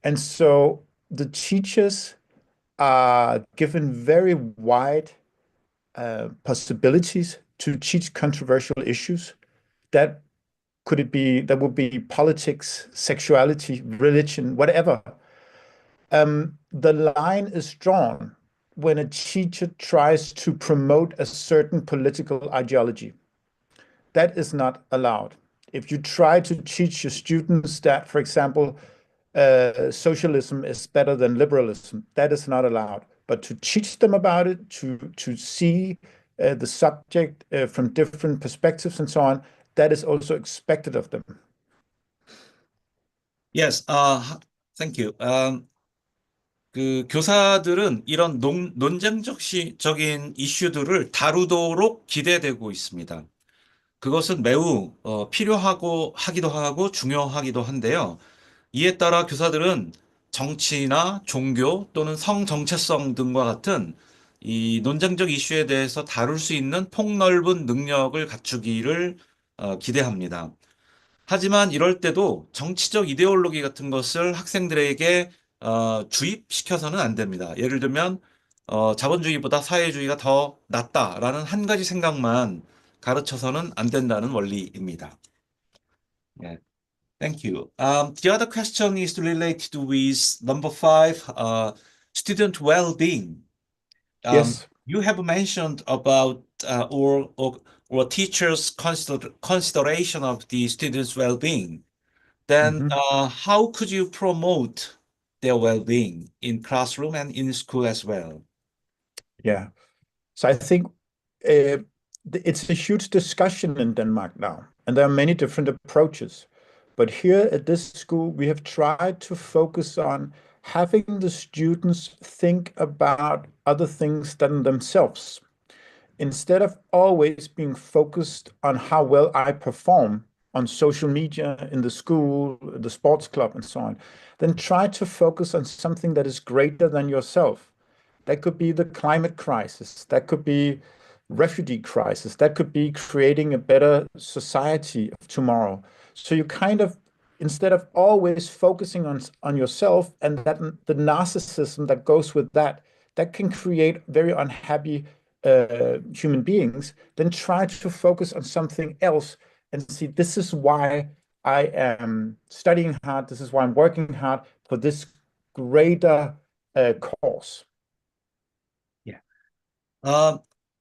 S5: And so the teachers are given very wide possibilities to teach controversial issues. That that would be politics, sexuality, religion, whatever. The line is drawn when a teacher tries to promote a certain political ideology. That is not allowed. If you try to teach your students that, for example, socialism is better than liberalism, that is not allowed. But to teach them about it, to see the subject from different perspectives and so on, that is also expected of them.
S3: Yes, thank you. 그 교사들은 이런 논쟁적인 이슈들을 다루도록 기대되고 있습니다. 그것은 매우 필요하고 하기도 하고 중요하기도 한데요. 이에 따라 교사들은 정치나 종교 또는 성 정체성 등과 같은 이 논쟁적 이슈에 대해서 다룰 수 있는 폭넓은 능력을 갖추기를 기대합니다. 하지만 이럴 때도 정치적 이데올로기 같은 것을 학생들에게 주입시켜서는 안 됩니다. 예를 들면 자본주의보다 사회주의가 더 낫다라는 한 가지 생각만 가르쳐서는 안 된다는 원리입니다. 네. Thank you. The other question is related with number 5, student well-being.
S5: Yes.
S3: You have mentioned about or teachers' consideration of the students' well-being. Then, how could you promote their well-being in classroom and in school as well?
S5: Yeah. So I think it's a huge discussion in Denmark now, and there are many different approaches. But here at this school, we have tried to focus on having the students think about other things than themselves. Instead of always being focused on how well I perform, on social media, in the school, the sports club, and so on, then try to focus on something that is greater than yourself. That could be the climate crisis. That could be refugee crisis. That could be creating a better society of tomorrow. So you kind of, instead of always focusing on yourself and that the narcissism that goes with that, that can create very unhappy human beings, then try to focus on something else and see, this is why I am studying hard. This is why I'm working hard for this greater cause.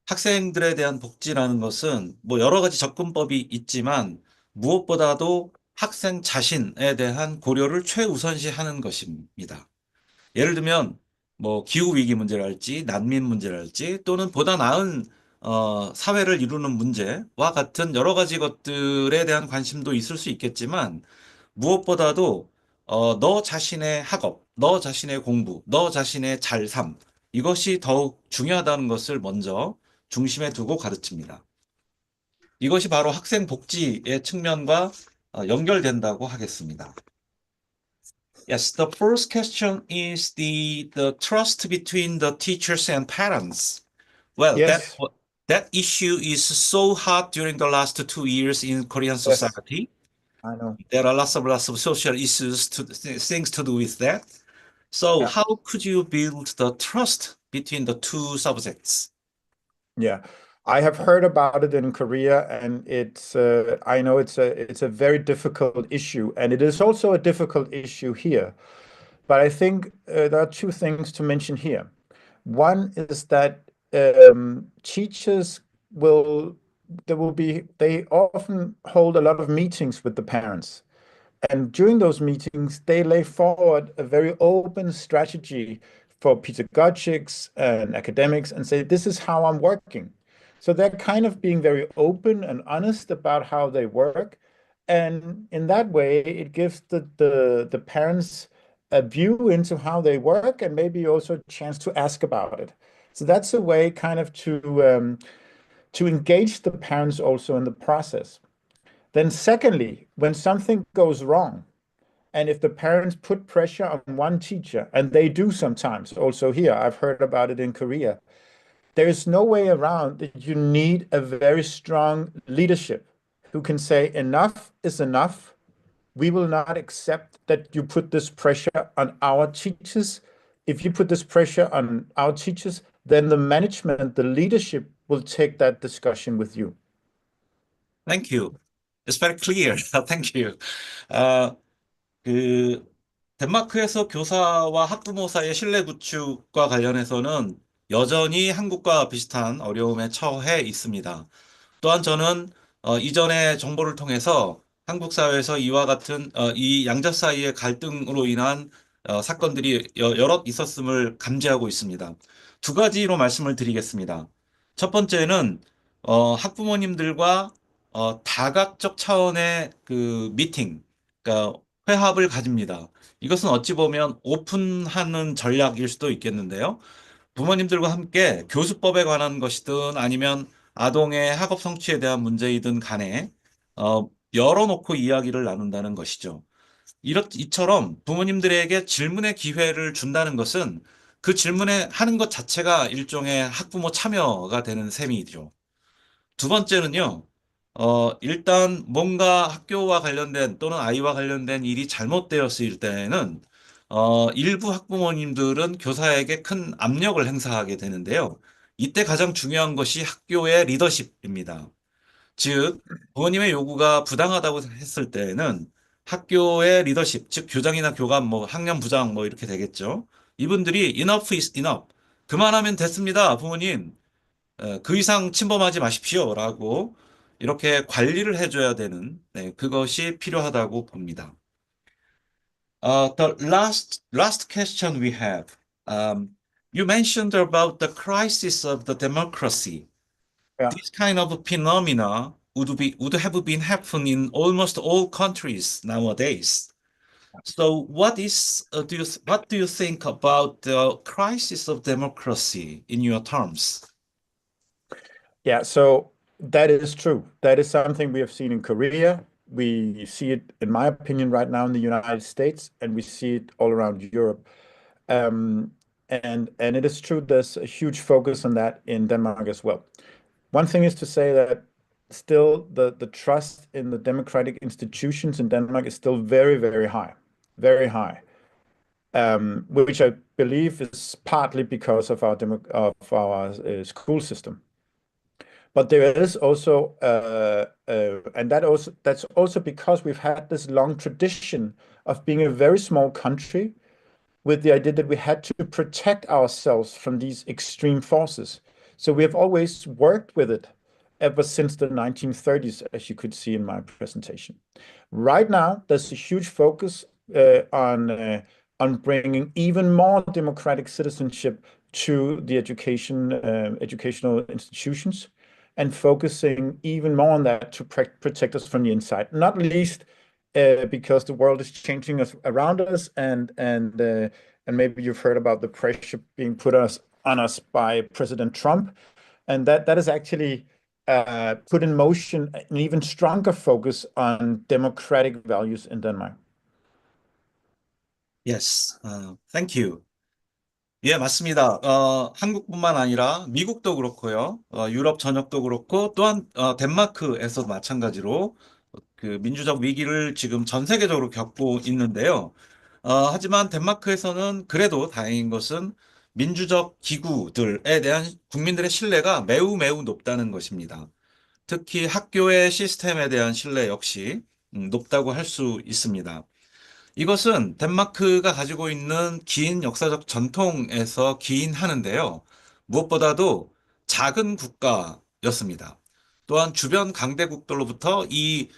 S3: 학생들에 대한 복지라는 것은 뭐 여러 가지 접근법이 있지만 무엇보다도 학생 자신에 대한 고려를 최우선시하는 것입니다. 예를 들면 뭐 기후위기 문제랄지 난민 문제랄지 또는 보다 나은 사회를 이루는 문제와 같은 여러 가지 것들에 대한 관심도 있을 수 있겠지만 무엇보다도 너 자신의 학업, 너 자신의 공부, 너 자신의 잘삼 이것이 더욱 중요하다는 것을 먼저 중심에 두고 가르칩니다. 이것이 바로 학생 복지의 측면과 연결된다고 하겠습니다. Yes, the first question is the trust between the teachers and parents. Well,
S5: Yes.
S3: that issue is so hot during the last 2 years in Korean society.
S5: I know.
S3: There are lots of social issues things to do with that. So
S5: Yeah.
S3: how could you build the trust between the two subjects?
S5: Yeah, I have heard about it in Korea, and it's I know it's a very difficult issue, and it is also a difficult issue here. But I think there are two things to mention here. One is that teachers they often hold a lot of meetings with the parents. And during those meetings, they lay forward a very open strategy for pedagogics and academics and say, this is how I'm working. So they're kind of being very open and honest about how they work. And in that way, it gives the parents a view into how they work and maybe also a chance to ask about it. So that's a way kind of to engage the parents also in the process. Then secondly, when something goes wrong, and if the parents put pressure on one teacher, and they do sometimes also here, I've heard about it in Korea, there is no way around that you need a very strong leadership who can say enough is enough. We will not accept that you put this pressure on our teachers. If you put this pressure on our teachers, then the management, the leadership will take that discussion with you.
S3: Thank you. It's very clear. Thank you. 그 덴마크에서 교사와 학부모 사이의 신뢰 구축과 관련해서는 여전히 한국과 비슷한 어려움에 처해 있습니다. 또한 저는 이전의 정보를 통해서 한국 사회에서 이와 같은 이 양자 사이의 갈등으로 인한 사건들이 여럿 있었음을 감지하고 있습니다. 두 가지로 말씀을 드리겠습니다. 첫 번째는 학부모님들과 다각적 차원의 그 미팅, 그러니까 회합을 가집니다. 이것은 어찌 보면 오픈하는 전략일 수도 있겠는데요. 부모님들과 함께 교수법에 관한 것이든 아니면 아동의 학업 성취에 대한 문제이든 간에 열어놓고 이야기를 나눈다는 것이죠. 이처럼 부모님들에게 질문의 기회를 준다는 것은 그 질문에 하는 것 자체가 일종의 학부모 참여가 되는 셈이죠. 두 번째는요, 일단 뭔가 학교와 관련된 또는 아이와 관련된 일이 잘못되었을 때에는 일부 학부모님들은 교사에게 큰 압력을 행사하게 되는데요. 이때 가장 중요한 것이 학교의 리더십입니다. 즉, 부모님의 요구가 부당하다고 했을 때에는 학교의 리더십, 즉 교장이나 교감, 뭐 학년 부장 뭐 이렇게 되겠죠. 이분들이 enough is enough. 그만하면 됐습니다, 부모님. 그 이상 침범하지 마십시오라고 이렇게 관리를 해줘야 되는 그것이 필요하다고 봅니다. The last question we have. You mentioned about the crisis of the democracy.
S5: Yeah.
S3: This kind of phenomena would have been happening in almost all countries nowadays. So what do you think about the crisis of democracy in your terms?
S5: Yeah, so that is true. That is something we have seen in Korea. we see it, in my opinion, right now in the United States, and we see it all around Europe. And it is true, there's a huge focus on that in Denmark as well. One thing is to say that still the trust in the democratic institutions in Denmark is still very, very high, very high. Which I believe is partly because of our school system. But there is also, and that's also because we've had this long tradition of being a very small country, with the idea that we had to protect ourselves from these extreme forces. So we have always worked with it ever since the 1930s, as you could see in my presentation. Right now, there's a huge focus on bringing even more democratic citizenship to the educational institutions, and focusing even more on that to protect us from the inside. Not least because the world is changing us around us, and maybe you've heard about the pressure being put on us by President Trump, and that is actually put in motion an even stronger focus on democratic values in Denmark.
S3: Yes, thank you. 예, 맞습니다. 한국뿐만 아니라 미국도 그렇고요. 유럽 전역도 그렇고, 또한 덴마크에서도 마찬가지로 그 민주적 위기를 지금 전 세계적으로 겪고 있는데요. 하지만 덴마크에서는 그래도 다행인 것은 민주적 기구들에 대한 국민들의 신뢰가 매우 매우 높다는 것입니다. 특히 학교의 시스템에 대한 신뢰 역시 높다고 할 수 있습니다. 이것은 덴마크가 가지고 있는 긴 역사적 전통에서 기인하는데요. 무엇보다도 작은 국가였습니다. 또한 주변 강대국들로부터 이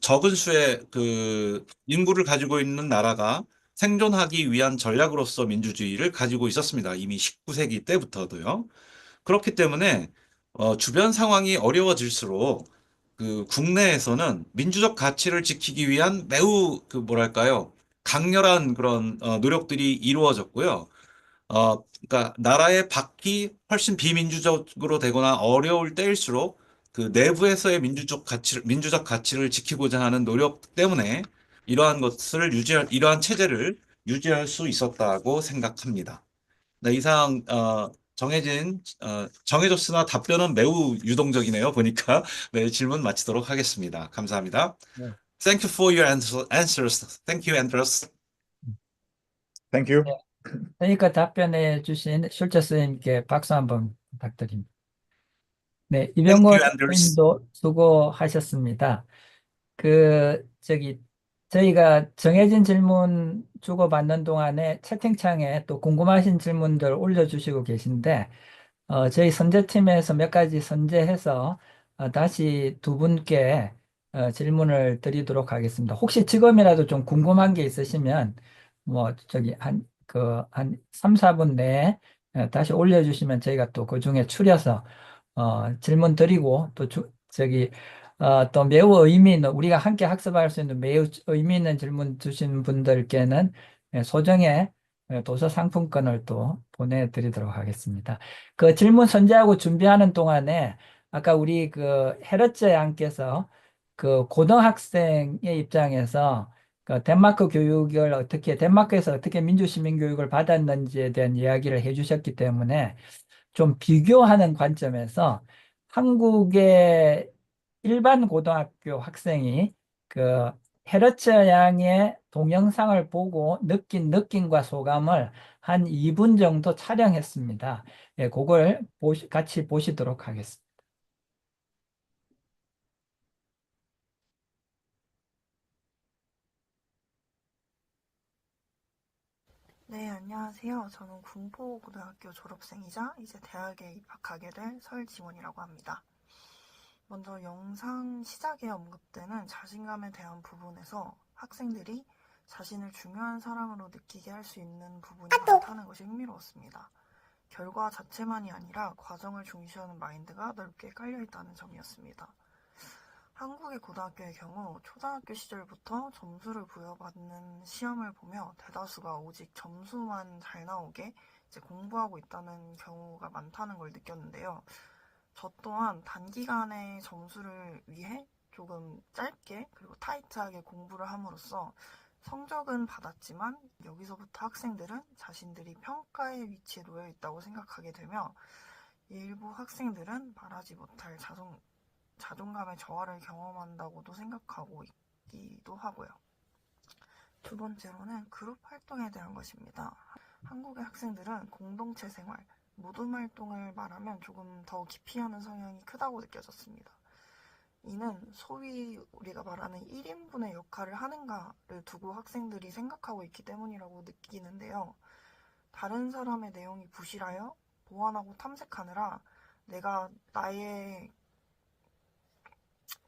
S3: 적은 수의 그 인구를 가지고 있는 나라가 생존하기 위한 전략으로서 민주주의를 가지고 있었습니다. 이미 19세기 때부터도요. 그렇기 때문에 주변 상황이 어려워질수록 그 국내에서는 민주적 가치를 지키기 위한 매우 그 뭐랄까요, 강렬한 그런 노력들이 이루어졌고요. 그러니까 나라의 밖이 훨씬 비민주적으로 되거나 어려울 때일수록 그 내부에서의 민주적 가치를 지키고자 하는 노력 때문에 이러한 체제를 유지할 수 있었다고 생각합니다. 네, 이상 정해졌으나 답변은 매우 유동적이네요. 보니까 네, 질문 마치도록 하겠습니다. 감사합니다.
S1: 네.
S3: Thank you for your answers. Thank you, Andreas.
S5: Thank you.
S1: 그러니까 답변해 주신 슐처 선생님께 박수 한번 부탁드립니다. 네,
S3: Thank
S1: 이병건
S3: you, Andreas.
S1: 선생님도 수고하셨습니다. 저희가 정해진 질문 주고받는 동안에 채팅창에 또 궁금하신 질문들 올려주시고 계신데, 저희 선제팀에서 몇 가지 선제해서 다시 두 분께 질문을 드리도록 하겠습니다. 혹시 지금이라도 좀 궁금한 게 있으시면, 한 3, 4분 내에 다시 올려주시면 저희가 또 그 중에 추려서 질문 드리고, 또 매우 의미 있는, 우리가 함께 학습할 수 있는 매우 의미 있는 질문 주신 분들께는 소정의 도서 상품권을 또 보내드리도록 하겠습니다. 그 질문 선제하고 준비하는 동안에 아까 우리 그 헤르츠 양께서 그 고등학생의 입장에서 그 덴마크에서 어떻게 민주시민 교육을 받았는지에 대한 이야기를 해주셨기 때문에 좀 비교하는 관점에서 한국의 일반 고등학교 학생이 그 헤르츠 양의 동영상을 보고 느낀 느낌과 소감을 한 2분 정도 촬영했습니다. 예, 그걸 같이 보시도록 하겠습니다.
S9: 네, 안녕하세요. 저는 군포고등학교 졸업생이자 이제 대학에 입학하게 될 설지원이라고 합니다. 먼저 영상 시작에 언급되는 자신감에 대한 부분에서 학생들이 자신을 중요한 사람으로 느끼게 할 수 있는 부분이 많다는 것이 흥미로웠습니다. 결과 자체만이 아니라 과정을 중시하는 마인드가 넓게 깔려있다는 점이었습니다. 한국의 고등학교의 경우 초등학교 시절부터 점수를 부여받는 시험을 보며 대다수가 오직 점수만 잘 나오게 이제 공부하고 있다는 경우가 많다는 걸 느꼈는데요. 저 또한 단기간의 점수를 위해 조금 짧게 그리고 타이트하게 공부를 함으로써 성적은 받았지만 여기서부터 학생들은 자신들이 평가의 위치에 놓여 있다고 생각하게 되며 일부 학생들은 말하지 못할 자존감의 저하를 경험한다고도 생각하고 있기도 하고요. 두 번째로는 그룹 활동에 대한 것입니다. 한국의 학생들은 공동체 생활, 모둠 활동을 말하면 조금 더 기피하는 성향이 크다고 느껴졌습니다. 이는 소위 우리가 말하는 1인분의 역할을 하는가를 두고 학생들이 생각하고 있기 때문이라고 느끼는데요. 다른 사람의 내용이 부실하여 보완하고 탐색하느라 내가 나의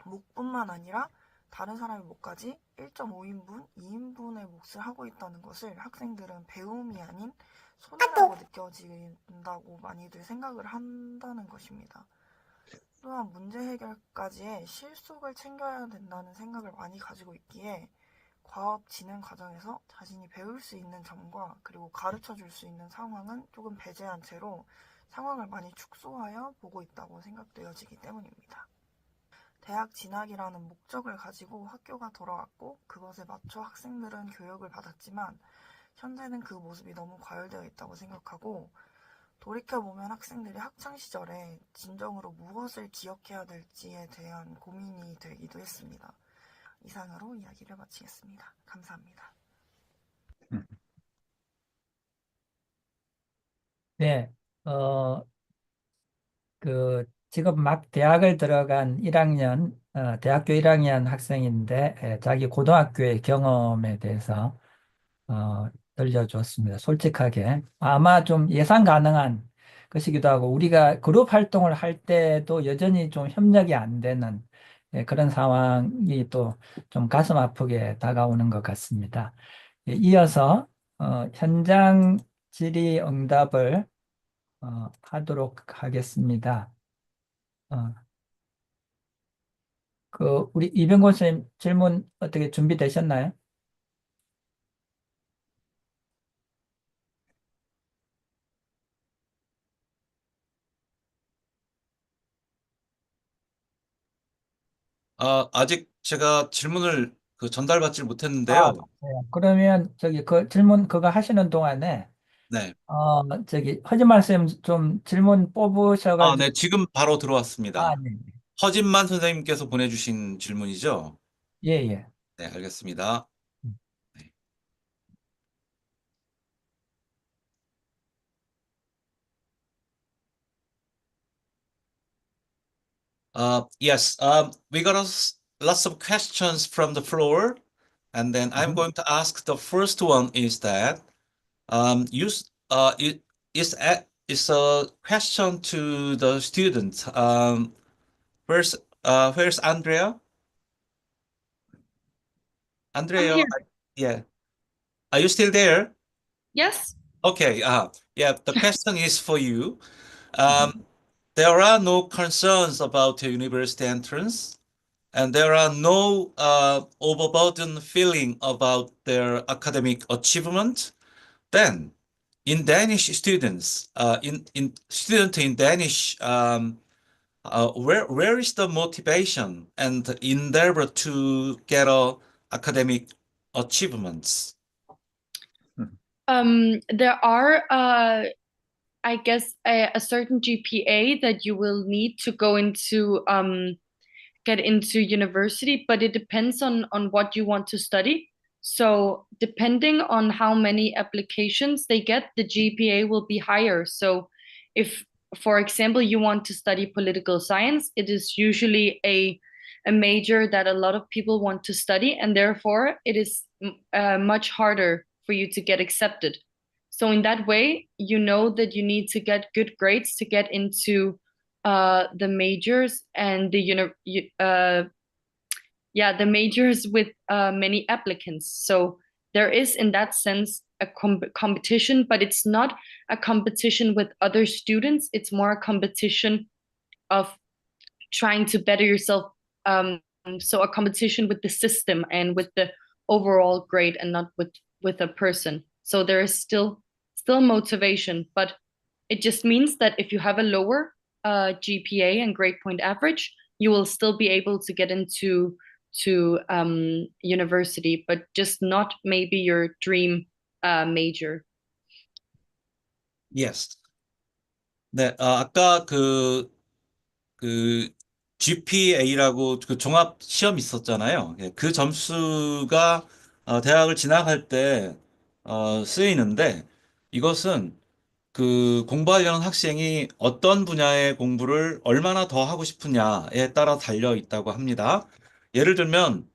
S9: 몫뿐만 아니라 다른 사람의 몫까지 1.5인분, 2인분의 몫을 하고 있다는 것을 학생들은 배움이 아닌 손해라고 느껴진다고 많이들 생각을 한다는 것입니다. 또한 문제 해결까지의 실속을 챙겨야 된다는 생각을 많이 가지고 있기에 과업 진행 과정에서 자신이 배울 수 있는 점과 그리고 가르쳐 줄 수 있는 상황은 조금 배제한 채로 상황을 많이 축소하여 보고 있다고 생각되어지기 때문입니다. 대학 진학이라는 목적을 가지고 학교가 돌아왔고 그것에 맞춰 학생들은 교육을 받았지만 현재는 그 모습이 너무 과열되어 있다고 생각하고 돌이켜보면 학생들이 학창시절에 진정으로 무엇을 기억해야 될지에 대한 고민이 되기도 했습니다. 이상으로 이야기를 마치겠습니다. 감사합니다.
S1: 네, 지금 막 대학을 들어간 1학년, 대학교 1학년 학생인데, 자기 고등학교의 경험에 대해서, 들려주었습니다. 솔직하게. 아마 좀 예상 가능한 것이기도 하고, 우리가 그룹 활동을 할 때도 여전히 좀 협력이 안 되는 그런 상황이 또 좀 가슴 아프게 다가오는 것 같습니다. 이어서, 현장 질의응답을 하도록 하겠습니다. 우리 이병곤 선생님 질문 어떻게 준비되셨나요?
S3: 아직 제가 질문을 전달받지
S1: 아,
S3: 못했는데요.
S1: 네. 그러면 그 질문 그거 하시는 동안에
S3: 네.
S1: 허진만 선생님 좀 질문 뽑으셔가지고.
S3: 네, 지금 바로 들어왔습니다.
S1: 네.
S3: 허진만 선생님께서 보내주신 질문이죠?
S1: 예, 예.
S3: 네, 알겠습니다. 네. Yes, we got lots of questions from the floor, and then I'm going to ask the first one is that it is a question to the students. Where's Andrea?
S8: I'm
S3: Andrea,
S8: here.
S3: yeah. Are you still there?
S8: Yes.
S3: Okay. Yeah. The question is for you. There are no concerns about your university entrance, and there are no overburdened feeling about their academic achievement. Then, in Danish students, in student in Danish, where is the motivation and endeavor to get academic achievements?
S8: There are I guess a certain GPA that you will need to go into get into university, but it depends on what you want to study. So depending on how many applications they get, the GPA will be higher. So if, for example, you want to study political science, it is usually a major that a lot of people want to study, and therefore it is much harder for you to get accepted. So in that way, you know that you need to get good grades to get into the majors and the majors with many applicants. So there is, in that sense, a competition, but it's not a competition with other students. It's more a competition of trying to better yourself. So a competition with the system and with the overall grade, and not with a person. So there is still motivation, but it just means that if you have a lower GPA and grade point average, you will still be able to get into university, but just not maybe your dream major.
S3: Yes. 네, 아까 그 GPA라고 그 종합 시험 있었잖아요. 예, 그 점수가 대학을 진학할 때 쓰이는데 이것은 그 공부하려는 학생이 어떤 분야의 공부를 얼마나 더 하고 싶으냐에 따라 달려 있다고 합니다. 예를 들면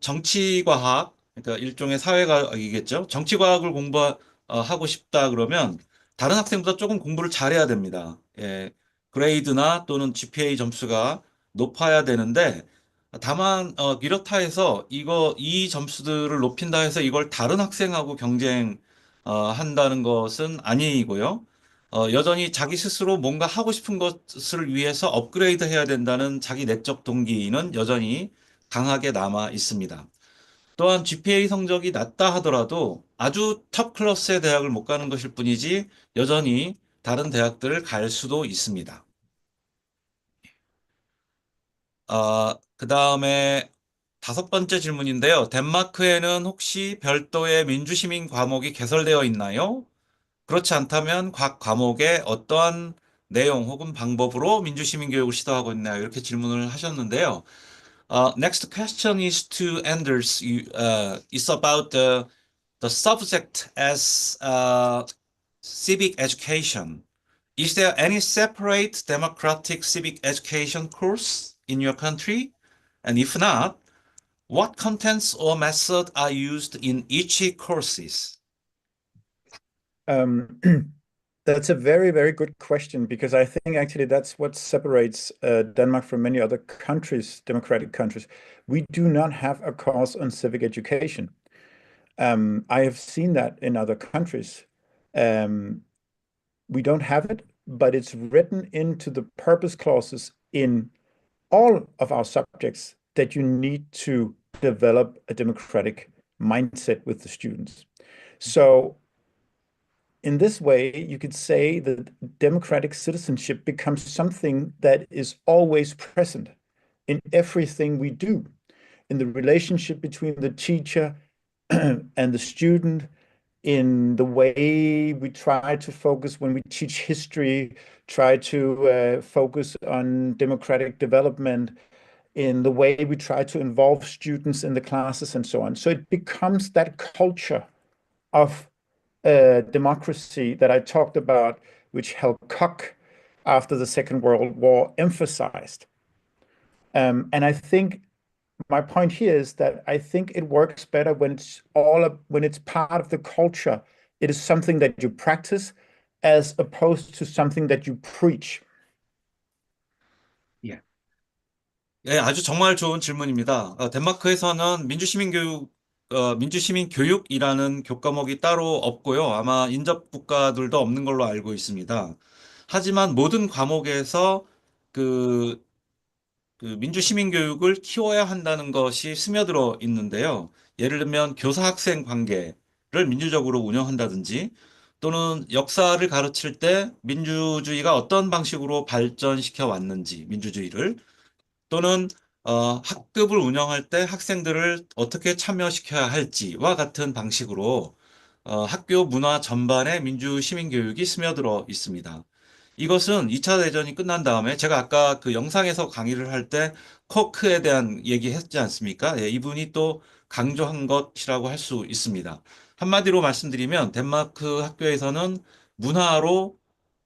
S3: 정치과학, 그러니까 일종의 사회과학이겠죠. 정치과학을 공부하고 싶다 그러면 다른 학생보다 조금 공부를 잘해야 됩니다. 예, 그레이드나 또는 GPA 점수가 높아야 되는데 다만 이렇다 해서 이 점수들을 높인다 해서 이걸 다른 학생하고 경쟁 한다는 것은 아니고요. 여전히 자기 스스로 뭔가 하고 싶은 것을 위해서 업그레이드 해야 된다는 자기 내적 동기는 여전히 강하게 남아 있습니다. 또한 GPA 성적이 낮다 하더라도 아주 탑 클래스의 대학을 못 가는 것일 뿐이지 여전히 다른 대학들을 갈 수도 있습니다. 그 다음에 5번째 질문인데요. 덴마크에는 혹시 별도의 민주시민 과목이 개설되어 있나요? 그렇지 않다면 각 과목에 어떠한 내용 혹은 방법으로 민주시민 교육을 시도하고 있나요? 이렇게 질문을 하셨는데요. Next question is to Anders. It's about the subject as civic education. Is there any separate democratic civic education course in your country? And if not, what contents or method are used in each courses?
S5: That's a very, very good question, because I think actually that's what separates Denmark from many other countries, democratic countries. We do not have a course on civic education. I have seen that in other countries. We don't have it, but it's written into the purpose clauses in all of our subjects that you need to develop a democratic mindset with the students. So in this way, you could say that democratic citizenship becomes something that is always present in everything we do, in the relationship between the teacher and the student, in the way we try to focus when we teach history, try to focus on democratic development, in the way we try to involve students in the classes and so on. So it becomes that culture of democracy that I talked about, which Hal Koch after the Second World War emphasized. And I think my point here is that I think it works better when it's part of the culture. It is something that you practice as opposed to something that you preach.
S3: 예. 예, 아주 정말 좋은 질문입니다. 덴마크에서는 민주시민 교육이라는 교과목이 따로 없고요. 아마 인접 국가들도 없는 걸로 알고 있습니다. 하지만 모든 과목에서 그 민주시민 교육을 키워야 한다는 것이 스며들어 있는데요. 예를 들면 교사-학생 관계를 민주적으로 운영한다든지 또는 역사를 가르칠 때 민주주의가 어떤 방식으로 발전시켜 왔는지, 민주주의를 또는 학급을 운영할 때 학생들을 어떻게 참여시켜야 할지와 같은 방식으로 학교 문화 전반에 민주 시민 교육이 스며들어 있습니다. 이것은 2차 대전이 끝난 다음에 제가 아까 그 영상에서 강의를 할 때 코크에 대한 얘기했지 않습니까? 예, 이분이 또 강조한 것이라고 할 수 있습니다. 한마디로 말씀드리면 덴마크 학교에서는 문화로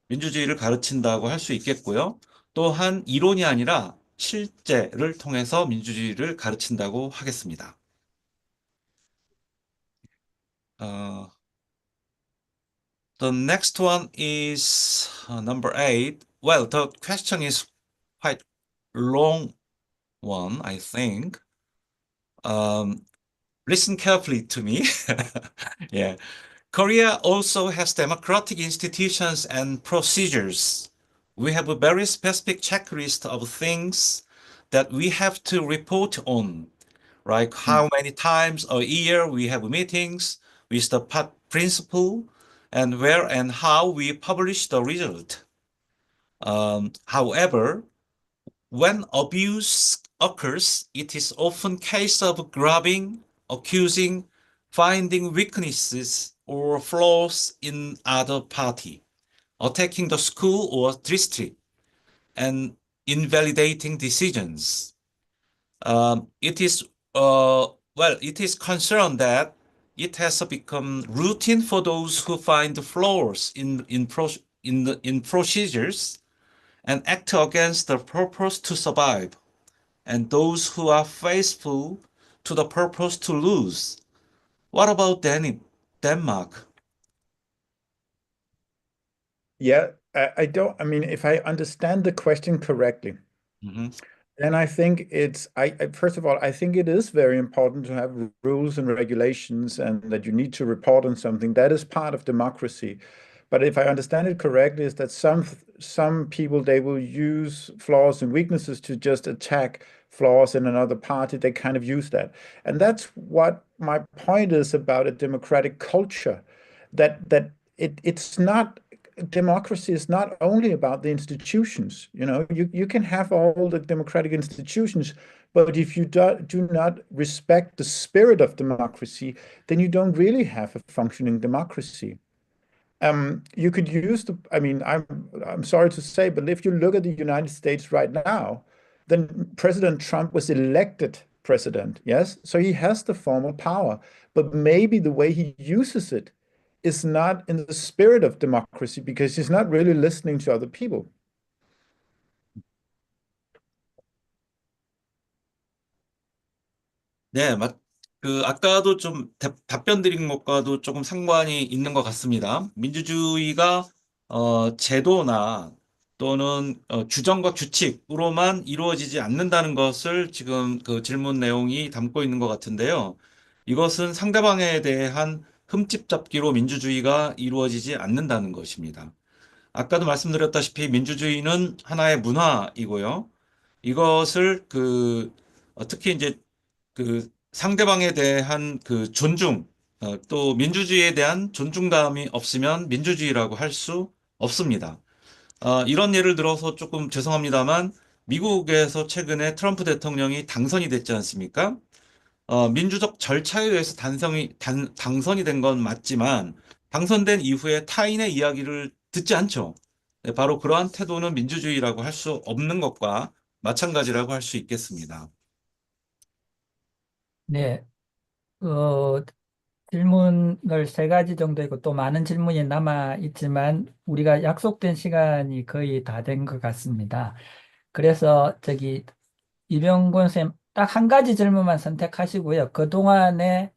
S3: 민주주의를 가르친다고 할 수 있겠고요. 또한 이론이 아니라 실제를 통해서 민주주의를 가르친다고 하겠습니다. The next one is number 8. Well, the question is quite long one, I think. Listen carefully to me. Yeah. Korea also has democratic institutions and procedures. We have a very specific checklist of things that we have to report on, like how many times a year we have meetings with the principal, and where and how we publish the result. However, when abuse occurs, it is often case of grabbing, accusing, finding weaknesses or flaws in other party, attacking the school or district, and invalidating decisions. It is it is concerned that it has become routine for those who find flaws in procedures and act against the purpose to survive, and those who are faithful to the purpose to lose. What about Denmark?
S5: Yeah, I don't, I mean, if I understand the question correctly,
S3: Mhm.
S5: then I think first of all, I think it is very important to have rules and regulations and that you need to report on something. That is part of democracy. But if I understand it correctly, is that some people, they will use flaws and weaknesses to just attack flaws in another party. They kind of use that. And that's what my point is about a democratic culture, that it's not democracy is not only about the institutions. You know, you can have all the democratic institutions, but if you do not respect the spirit of democracy, then you don't really have a functioning democracy. You could use I mean, I'm sorry to say, but if you look at the United States right now, then President Trump was elected president, yes? So he has the formal power, but maybe the way he uses it is not in the spirit of democracy because he's not really listening to other people.
S3: 네, 아까도 좀 답변 드린 것과도 조금 상관이 있는 것 같습니다. 민주주의가 제도나 또는 규정과 규칙으로만 이루어지지 않는다는 것을 지금 그 질문 내용이 담고 있는 것 같은데요. 이것은 상대방에 대한 흠집 잡기로 민주주의가 이루어지지 않는다는 것입니다. 아까도 말씀드렸다시피 민주주의는 하나의 문화이고요. 이것을 특히 이제 그 상대방에 대한 그 존중, 또 민주주의에 대한 존중감이 없으면 민주주의라고 할 수 없습니다. 이런 예를 들어서 조금 죄송합니다만 미국에서 최근에 트럼프 대통령이 당선이 됐지 않습니까? 민주적 절차에 의해서 당선이 된 건 맞지만 당선된 이후에 타인의 이야기를 듣지 않죠. 네, 바로 그러한 태도는 민주주의라고 할 수 없는 것과 마찬가지라고 할 수 있겠습니다.
S1: 네, 어, 질문을 세 가지 정도 있고 또 많은 질문이 남아 있지만 우리가 약속된 시간이 거의 다 된 것 같습니다. 그래서 이병곤 선생님 딱 한 가지 질문만 선택하시고요. 그동안에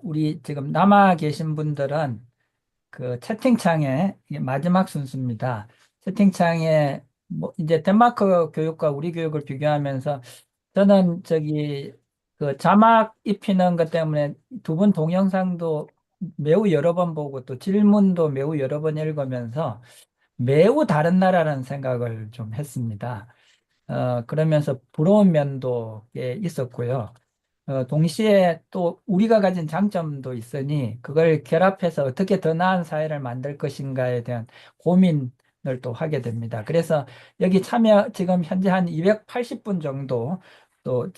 S1: 우리 지금 남아 계신 분들은 그 채팅창에 이게 마지막 순서입니다. 채팅창에 뭐 이제 덴마크 교육과 우리 교육을 비교하면서 저는 그 자막 입히는 것 때문에 두 분 동영상도 매우 여러 번 보고 또 질문도 매우 여러 번 읽으면서 매우 다른 나라라는 생각을 좀 했습니다. 그러면서 부러운 면도 꽤 있었고요. 동시에 또 우리가 가진 장점도 있으니 그걸 결합해서 어떻게 더 나은 사회를 만들 것인가에 대한 고민을 또 하게 됩니다. 그래서 여기 지금 현재 한 280분 정도 또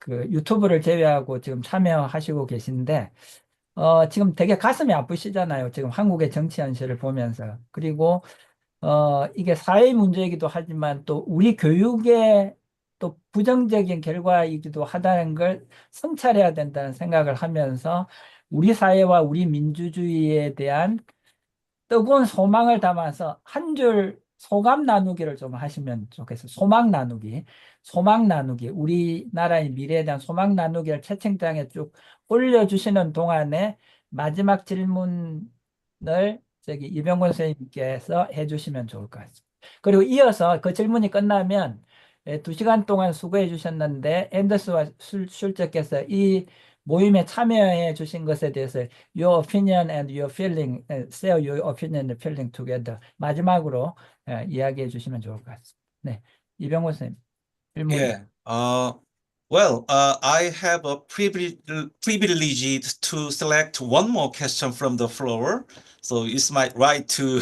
S1: 그 유튜브를 제외하고 지금 참여하시고 계신데, 지금 되게 가슴이 아프시잖아요. 지금 한국의 정치 현실을 보면서. 그리고 이게 사회 문제이기도 하지만 또 우리 교육의 또 부정적인 결과이기도 하다는 걸 성찰해야 된다는 생각을 하면서 우리 사회와 우리 민주주의에 대한 뜨거운 소망을 담아서 한 줄 소감 나누기를 좀 하시면 좋겠어요. 소망 나누기. 우리나라의 미래에 대한 소망 나누기를 채팅창에 쭉 올려주시는 동안에 마지막 질문을 이병곤 선생님께서 해주시면 좋을 것 같습니다. 그리고 이어서 그 질문이 끝나면 2시간 동안 수고해 주셨는데 앤더스와 슐저께서 이 모임에 참여해 주신 것에 대해서 your opinion and your feeling, share your opinion and feeling together. 마지막으로 이야기해 주시면 좋을 것 같습니다. 네, 이병호 선생님 질문.
S3: 예, Well, I have a privilege to select one more question from the floor. So it's my right to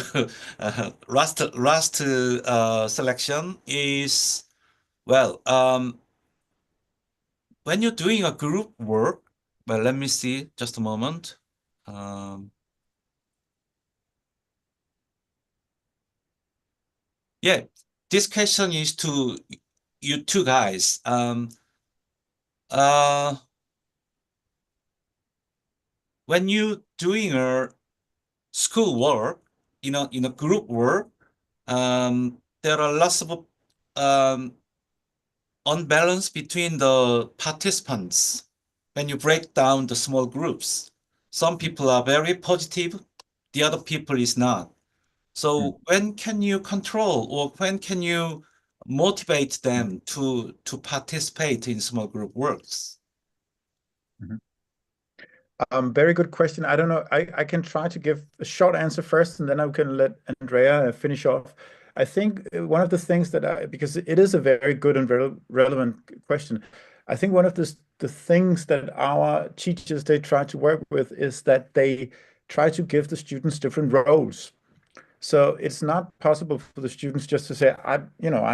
S3: last selection is, well, when you're doing a group work, well, let me see, just a moment. Yeah, this question is to you two guys. Uh, when you doing a school work, in a group work, there are lots of unbalance between the participants when you break down the small groups. Some people are very positive, the other people is not. So when can you control or when can you motivate them to participate in small group works?
S5: Very good question. I don't know. I can try to give a short answer first, and then I can let Andrea finish off. I think one of the things because it is a very good and very relevant question. I think one of the things that our teachers they try to work with is that they try to give the students different roles. So it's not possible for the students just to say, I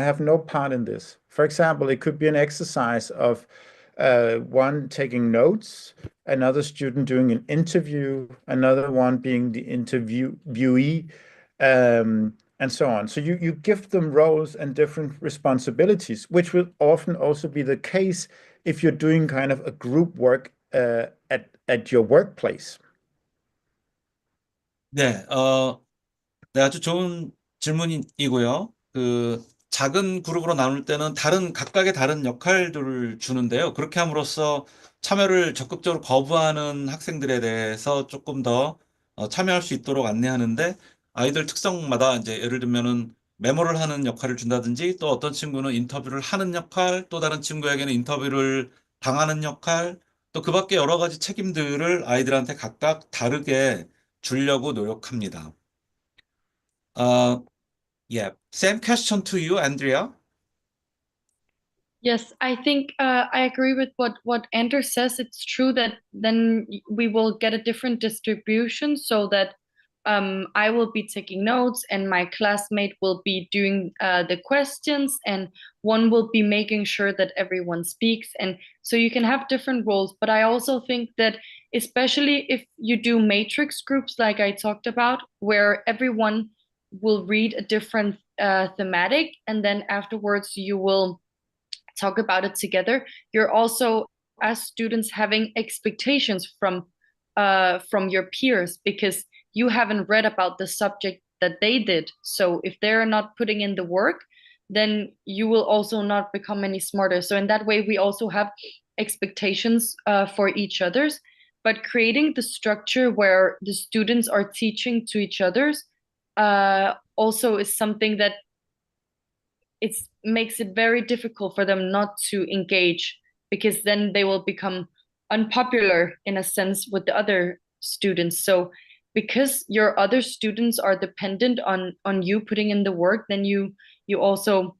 S5: have no part in this. For example, it could be an exercise of one taking notes, another student doing an interview, another one being the interviewee, and so on. So you give them roles and different responsibilities, which will often also be the case if you're doing kind of a group work at your workplace.
S3: 네, 네, 아주 좋은 질문이고요. 작은 그룹으로 나눌 때는 각각의 다른 역할들을 주는데요. 그렇게 함으로써 참여를 적극적으로 거부하는 학생들에 대해서 조금 더 참여할 수 있도록 안내하는데 아이들 특성마다 이제 예를 들면은 메모를 하는 역할을 준다든지 또 어떤 친구는 인터뷰를 하는 역할, 또 다른 친구에게는 인터뷰를 당하는 역할, 또 그 밖에 여러 가지 책임들을 아이들한테 각각 다르게 주려고 노력합니다. Yeah, same question to you, Andrea.
S8: Yes, I think I agree with what Andrew says. It's true that then we will get a different distribution so that I will be taking notes and my classmate will be doing the questions and one will be making sure that everyone speaks. And so you can have different roles. But I also think that especially if you do matrix groups like I talked about, where everyone will read a different thematic and then afterwards you will talk about it together, you're also as students having expectations from your peers because you haven't read about the subject that they did. So if they're not putting in the work, then you will also not become any smarter. So in that way we also have expectations for each other's, but creating the structure where the students are teaching to each other's also is something that it makes it very difficult for them not to engage because then they will become unpopular in a sense with the other students. So because your other students are dependent on you putting in the work, then you also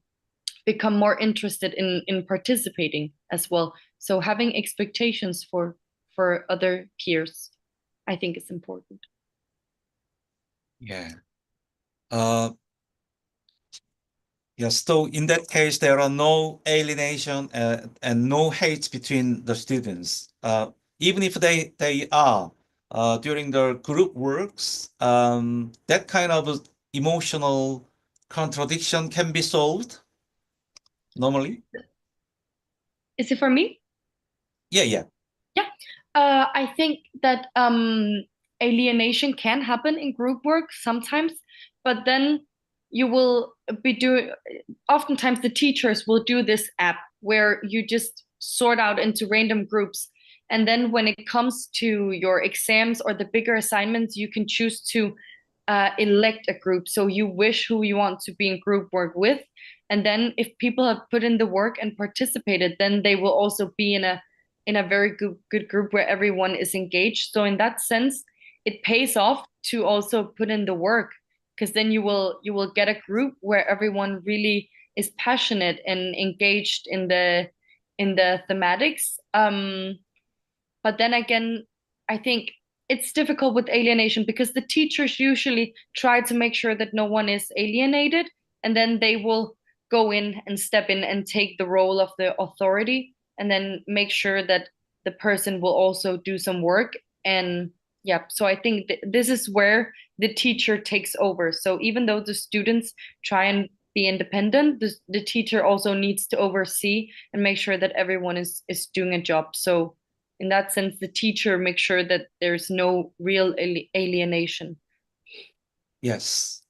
S8: become more interested in participating as well. So having expectations for other peers, I think is important.
S3: Yeah. Yes, so in that case, there are no alienation and no hate between the students. Even if they are during the group works, that kind of emotional contradiction can be solved normally.
S8: Is it for me?
S3: Yeah.
S8: Yeah, I think that alienation can happen in group work sometimes, but then you will be doing, oftentimes the teachers will do this app where you just sort out into random groups. And then when it comes to your exams or the bigger assignments, you can choose to elect a group. So you wish who you want to be in group work with. And then if people have put in the work and participated, then they will also be in a very good group where everyone is engaged. So in that sense, it pays off to also put in the work because then you will get a group where everyone really is passionate and engaged in the thematics. But then again, I think it's difficult with alienation because the teachers usually try to make sure that no one is alienated, and then they will go in and step in and take the role of the authority and then make sure that the person will also do some work. And yeah, so I think this is where the teacher takes over. So even though the students try and be independent, the teacher also needs to oversee and make sure that everyone is doing a job. So in that sense, the teacher makes sure that there's no real alienation.
S3: Yes.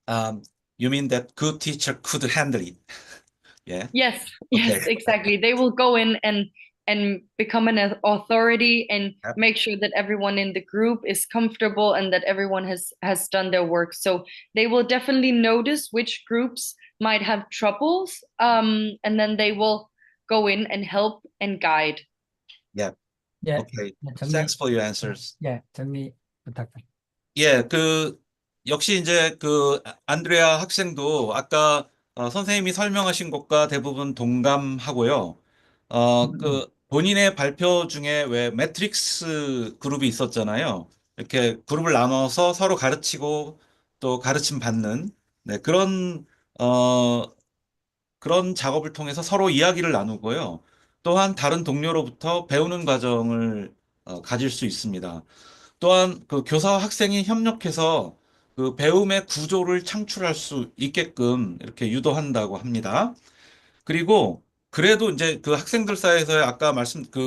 S3: You mean that good teacher could handle it? Yeah.
S8: Yes,
S3: Okay.
S8: yes, exactly. They will go in and become an authority and
S3: Yep.
S8: make sure that everyone in the group is comfortable and that everyone has done their work. So they will definitely notice which groups might have troubles, and then they will go in and help and guide.
S3: Yeah.
S1: 예,
S3: Okay.
S1: 정리,
S3: Thanks for your answers.
S1: 예, 정리 부탁드립니다.
S3: 예, 역시 이제 안드레아 학생도 아까 선생님이 설명하신 것과 대부분 동감하고요. 본인의 발표 중에 왜 매트릭스 그룹이 있었잖아요. 이렇게 그룹을 나눠서 서로 가르치고 또 가르침 받는, 네, 그런 작업을 통해서 서로 이야기를 나누고요. 또한 다른 동료로부터 배우는 과정을 가질 수 있습니다. 또한 교사와 학생이 협력해서 배움의 구조를 창출할 수 있게끔 이렇게 유도한다고 합니다. 그리고 그래도 이제 학생들 사이에서 아까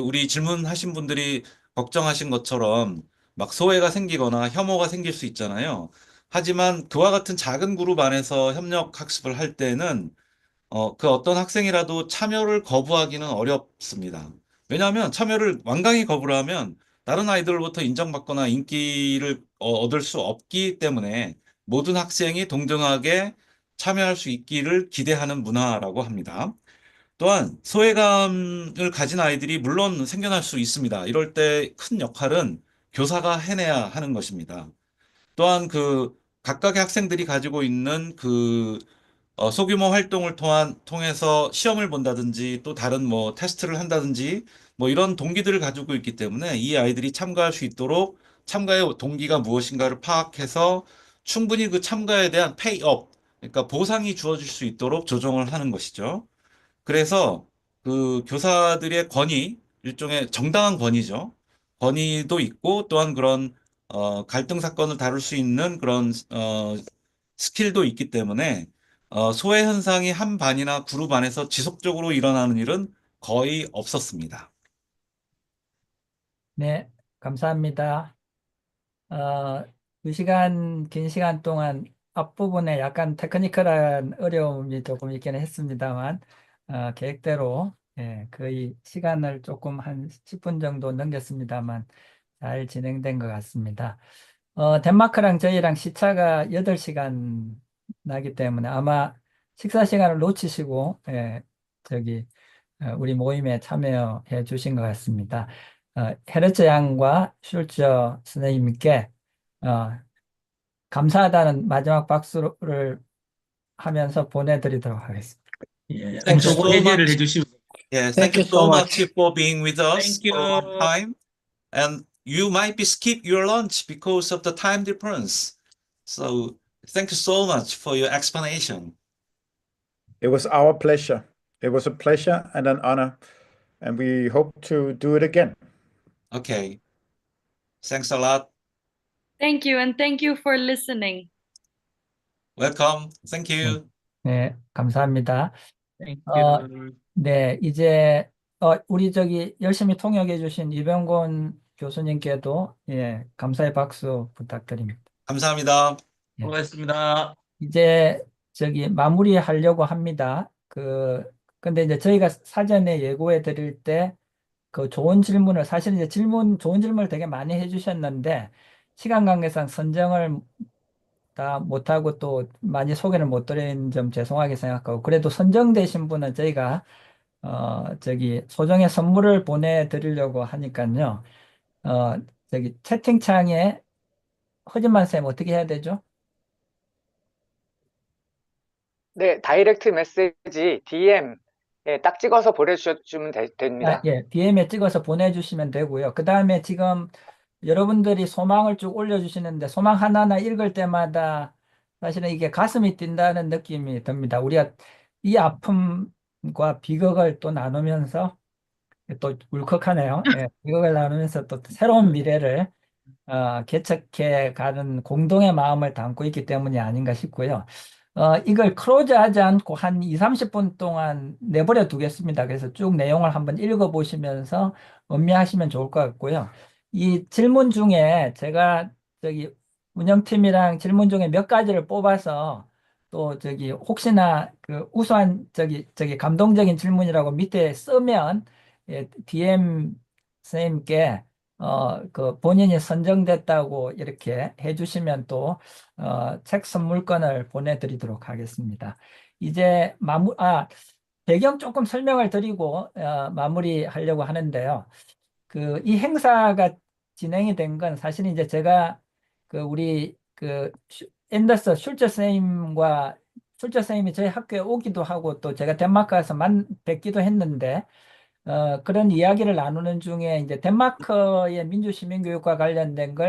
S3: 우리 질문하신 분들이 걱정하신 것처럼 막 소외가 생기거나 혐오가 생길 수 있잖아요. 하지만 그와 같은 작은 그룹 안에서 협력 학습을 할 때는 그 어떤 학생이라도 참여를 거부하기는 어렵습니다. 왜냐하면 참여를 완강히 거부를 하면 다른 아이들로부터 인정받거나 인기를 얻을 수 없기 때문에 모든 학생이 동등하게 참여할 수 있기를 기대하는 문화라고 합니다. 또한 소외감을 가진 아이들이 물론 생겨날 수 있습니다. 이럴 때 큰 역할은 교사가 해내야 하는 것입니다. 또한 각각의 학생들이 가지고 있는 소규모 활동을 통해서 시험을 본다든지 또 다른 뭐 테스트를 한다든지 뭐 이런 동기들을 가지고 있기 때문에 이 아이들이 참가할 수 있도록 참가의 동기가 무엇인가를 파악해서 충분히 그 참가에 대한 페이업, 그러니까 보상이 주어질 수 있도록 조정을 하는 것이죠. 그래서 교사들의 권위, 일종의 정당한 권위죠. 권위도 있고 또한 그런 갈등 사건을 다룰 수 있는 그런 스킬도 있기 때문에 소외 현상이 한 반이나 그룹 안에서 지속적으로 일어나는 일은 거의 없었습니다.
S1: 네, 감사합니다. 긴 시간 동안 앞부분에 약간 테크니컬한 어려움이 조금 있기는 했습니다만, 계획대로 거의 시간을 조금 한 10분 정도 넘겼습니다만, 잘 진행된 것 같습니다. 덴마크랑 저희랑 시차가 8시간 나기 때문에 아마 식사 시간을 놓치시고, 우리 모임에 참여해 주신 것 같습니다. 헤르츠 양과 슐처 선생님께 감사하다는 마지막 박수를 하면서 보내드리도록 하겠습니다.
S3: Thank you so
S2: 해제를
S3: much.
S2: 해주시면
S3: Yeah,
S2: Thank
S3: thank you
S2: you so
S3: so much
S2: much.
S3: for being with us
S2: Thank
S3: for a long
S2: you.
S3: time. And you might be skip your lunch because of the time difference. So thank you so much for your explanation.
S5: It was our pleasure. It was a pleasure and an honor, and we hope to do it again.
S3: Okay. Thanks a lot.
S8: Thank you, and thank you for listening.
S3: Welcome. Thank you.
S1: 네, 감사합니다.
S2: Thank
S1: 어,
S2: you.
S1: 네, 이제 우리 열심히 통역해 주신 이병곤 교수님께도 감사의 박수 부탁드립니다.
S3: 감사합니다.
S1: 예.
S2: 수고하셨습니다.
S1: 이제 마무리하려고 합니다. 근데 이제 저희가 사전에 예고해 드릴 때 좋은 질문을 사실 이제 좋은 질문을 되게 많이 해주셨는데 시간 관계상 선정을 다 못하고 또 많이 소개를 못 드린 점 죄송하게 생각하고 그래도 선정되신 분은 저희가 소정의 선물을 보내드리려고 하니까요. 채팅창에 허진만 쌤 어떻게 해야 되죠?
S10: 네, 다이렉트 메시지, DM 예, 딱 찍어서 보내주시면 됩니다.
S1: 예, DM에 찍어서 보내주시면 되고요. 그 다음에 지금 여러분들이 소망을 쭉 올려주시는데 소망 하나하나 읽을 때마다 사실은 이게 가슴이 뛴다는 느낌이 듭니다. 우리가 이 아픔과 비극을 또 나누면서 또 울컥하네요. 예, 비극을 나누면서 또 새로운 미래를 개척해 가는 공동의 마음을 담고 있기 때문이 아닌가 싶고요. 이걸 클로즈하지 않고 한 2, 30분 동안 내버려 두겠습니다. 그래서 쭉 내용을 한번 읽어보시면서 음미하시면 좋을 것 같고요. 이 질문 중에 제가 저기 운영팀이랑 질문 중에 몇 가지를 뽑아서 또 저기 혹시나 그 우수한 저기 감동적인 질문이라고 밑에 쓰면 예, DM 선생님께 그 본인이 선정됐다고 이렇게 해주시면 또 책 선물권을 보내드리도록 하겠습니다. 이제 배경 조금 설명을 드리고 마무리하려고 하는데요. 그 이 행사가 진행이 된 건 사실 이제 제가 그 우리 그 앤더스 슐처 선생님이 저희 학교에 오기도 하고 또 제가 덴마크 가서 뵙기도 했는데 그런 이야기를 나누는 중에 이제 덴마크의 민주시민교육과 관련된 걸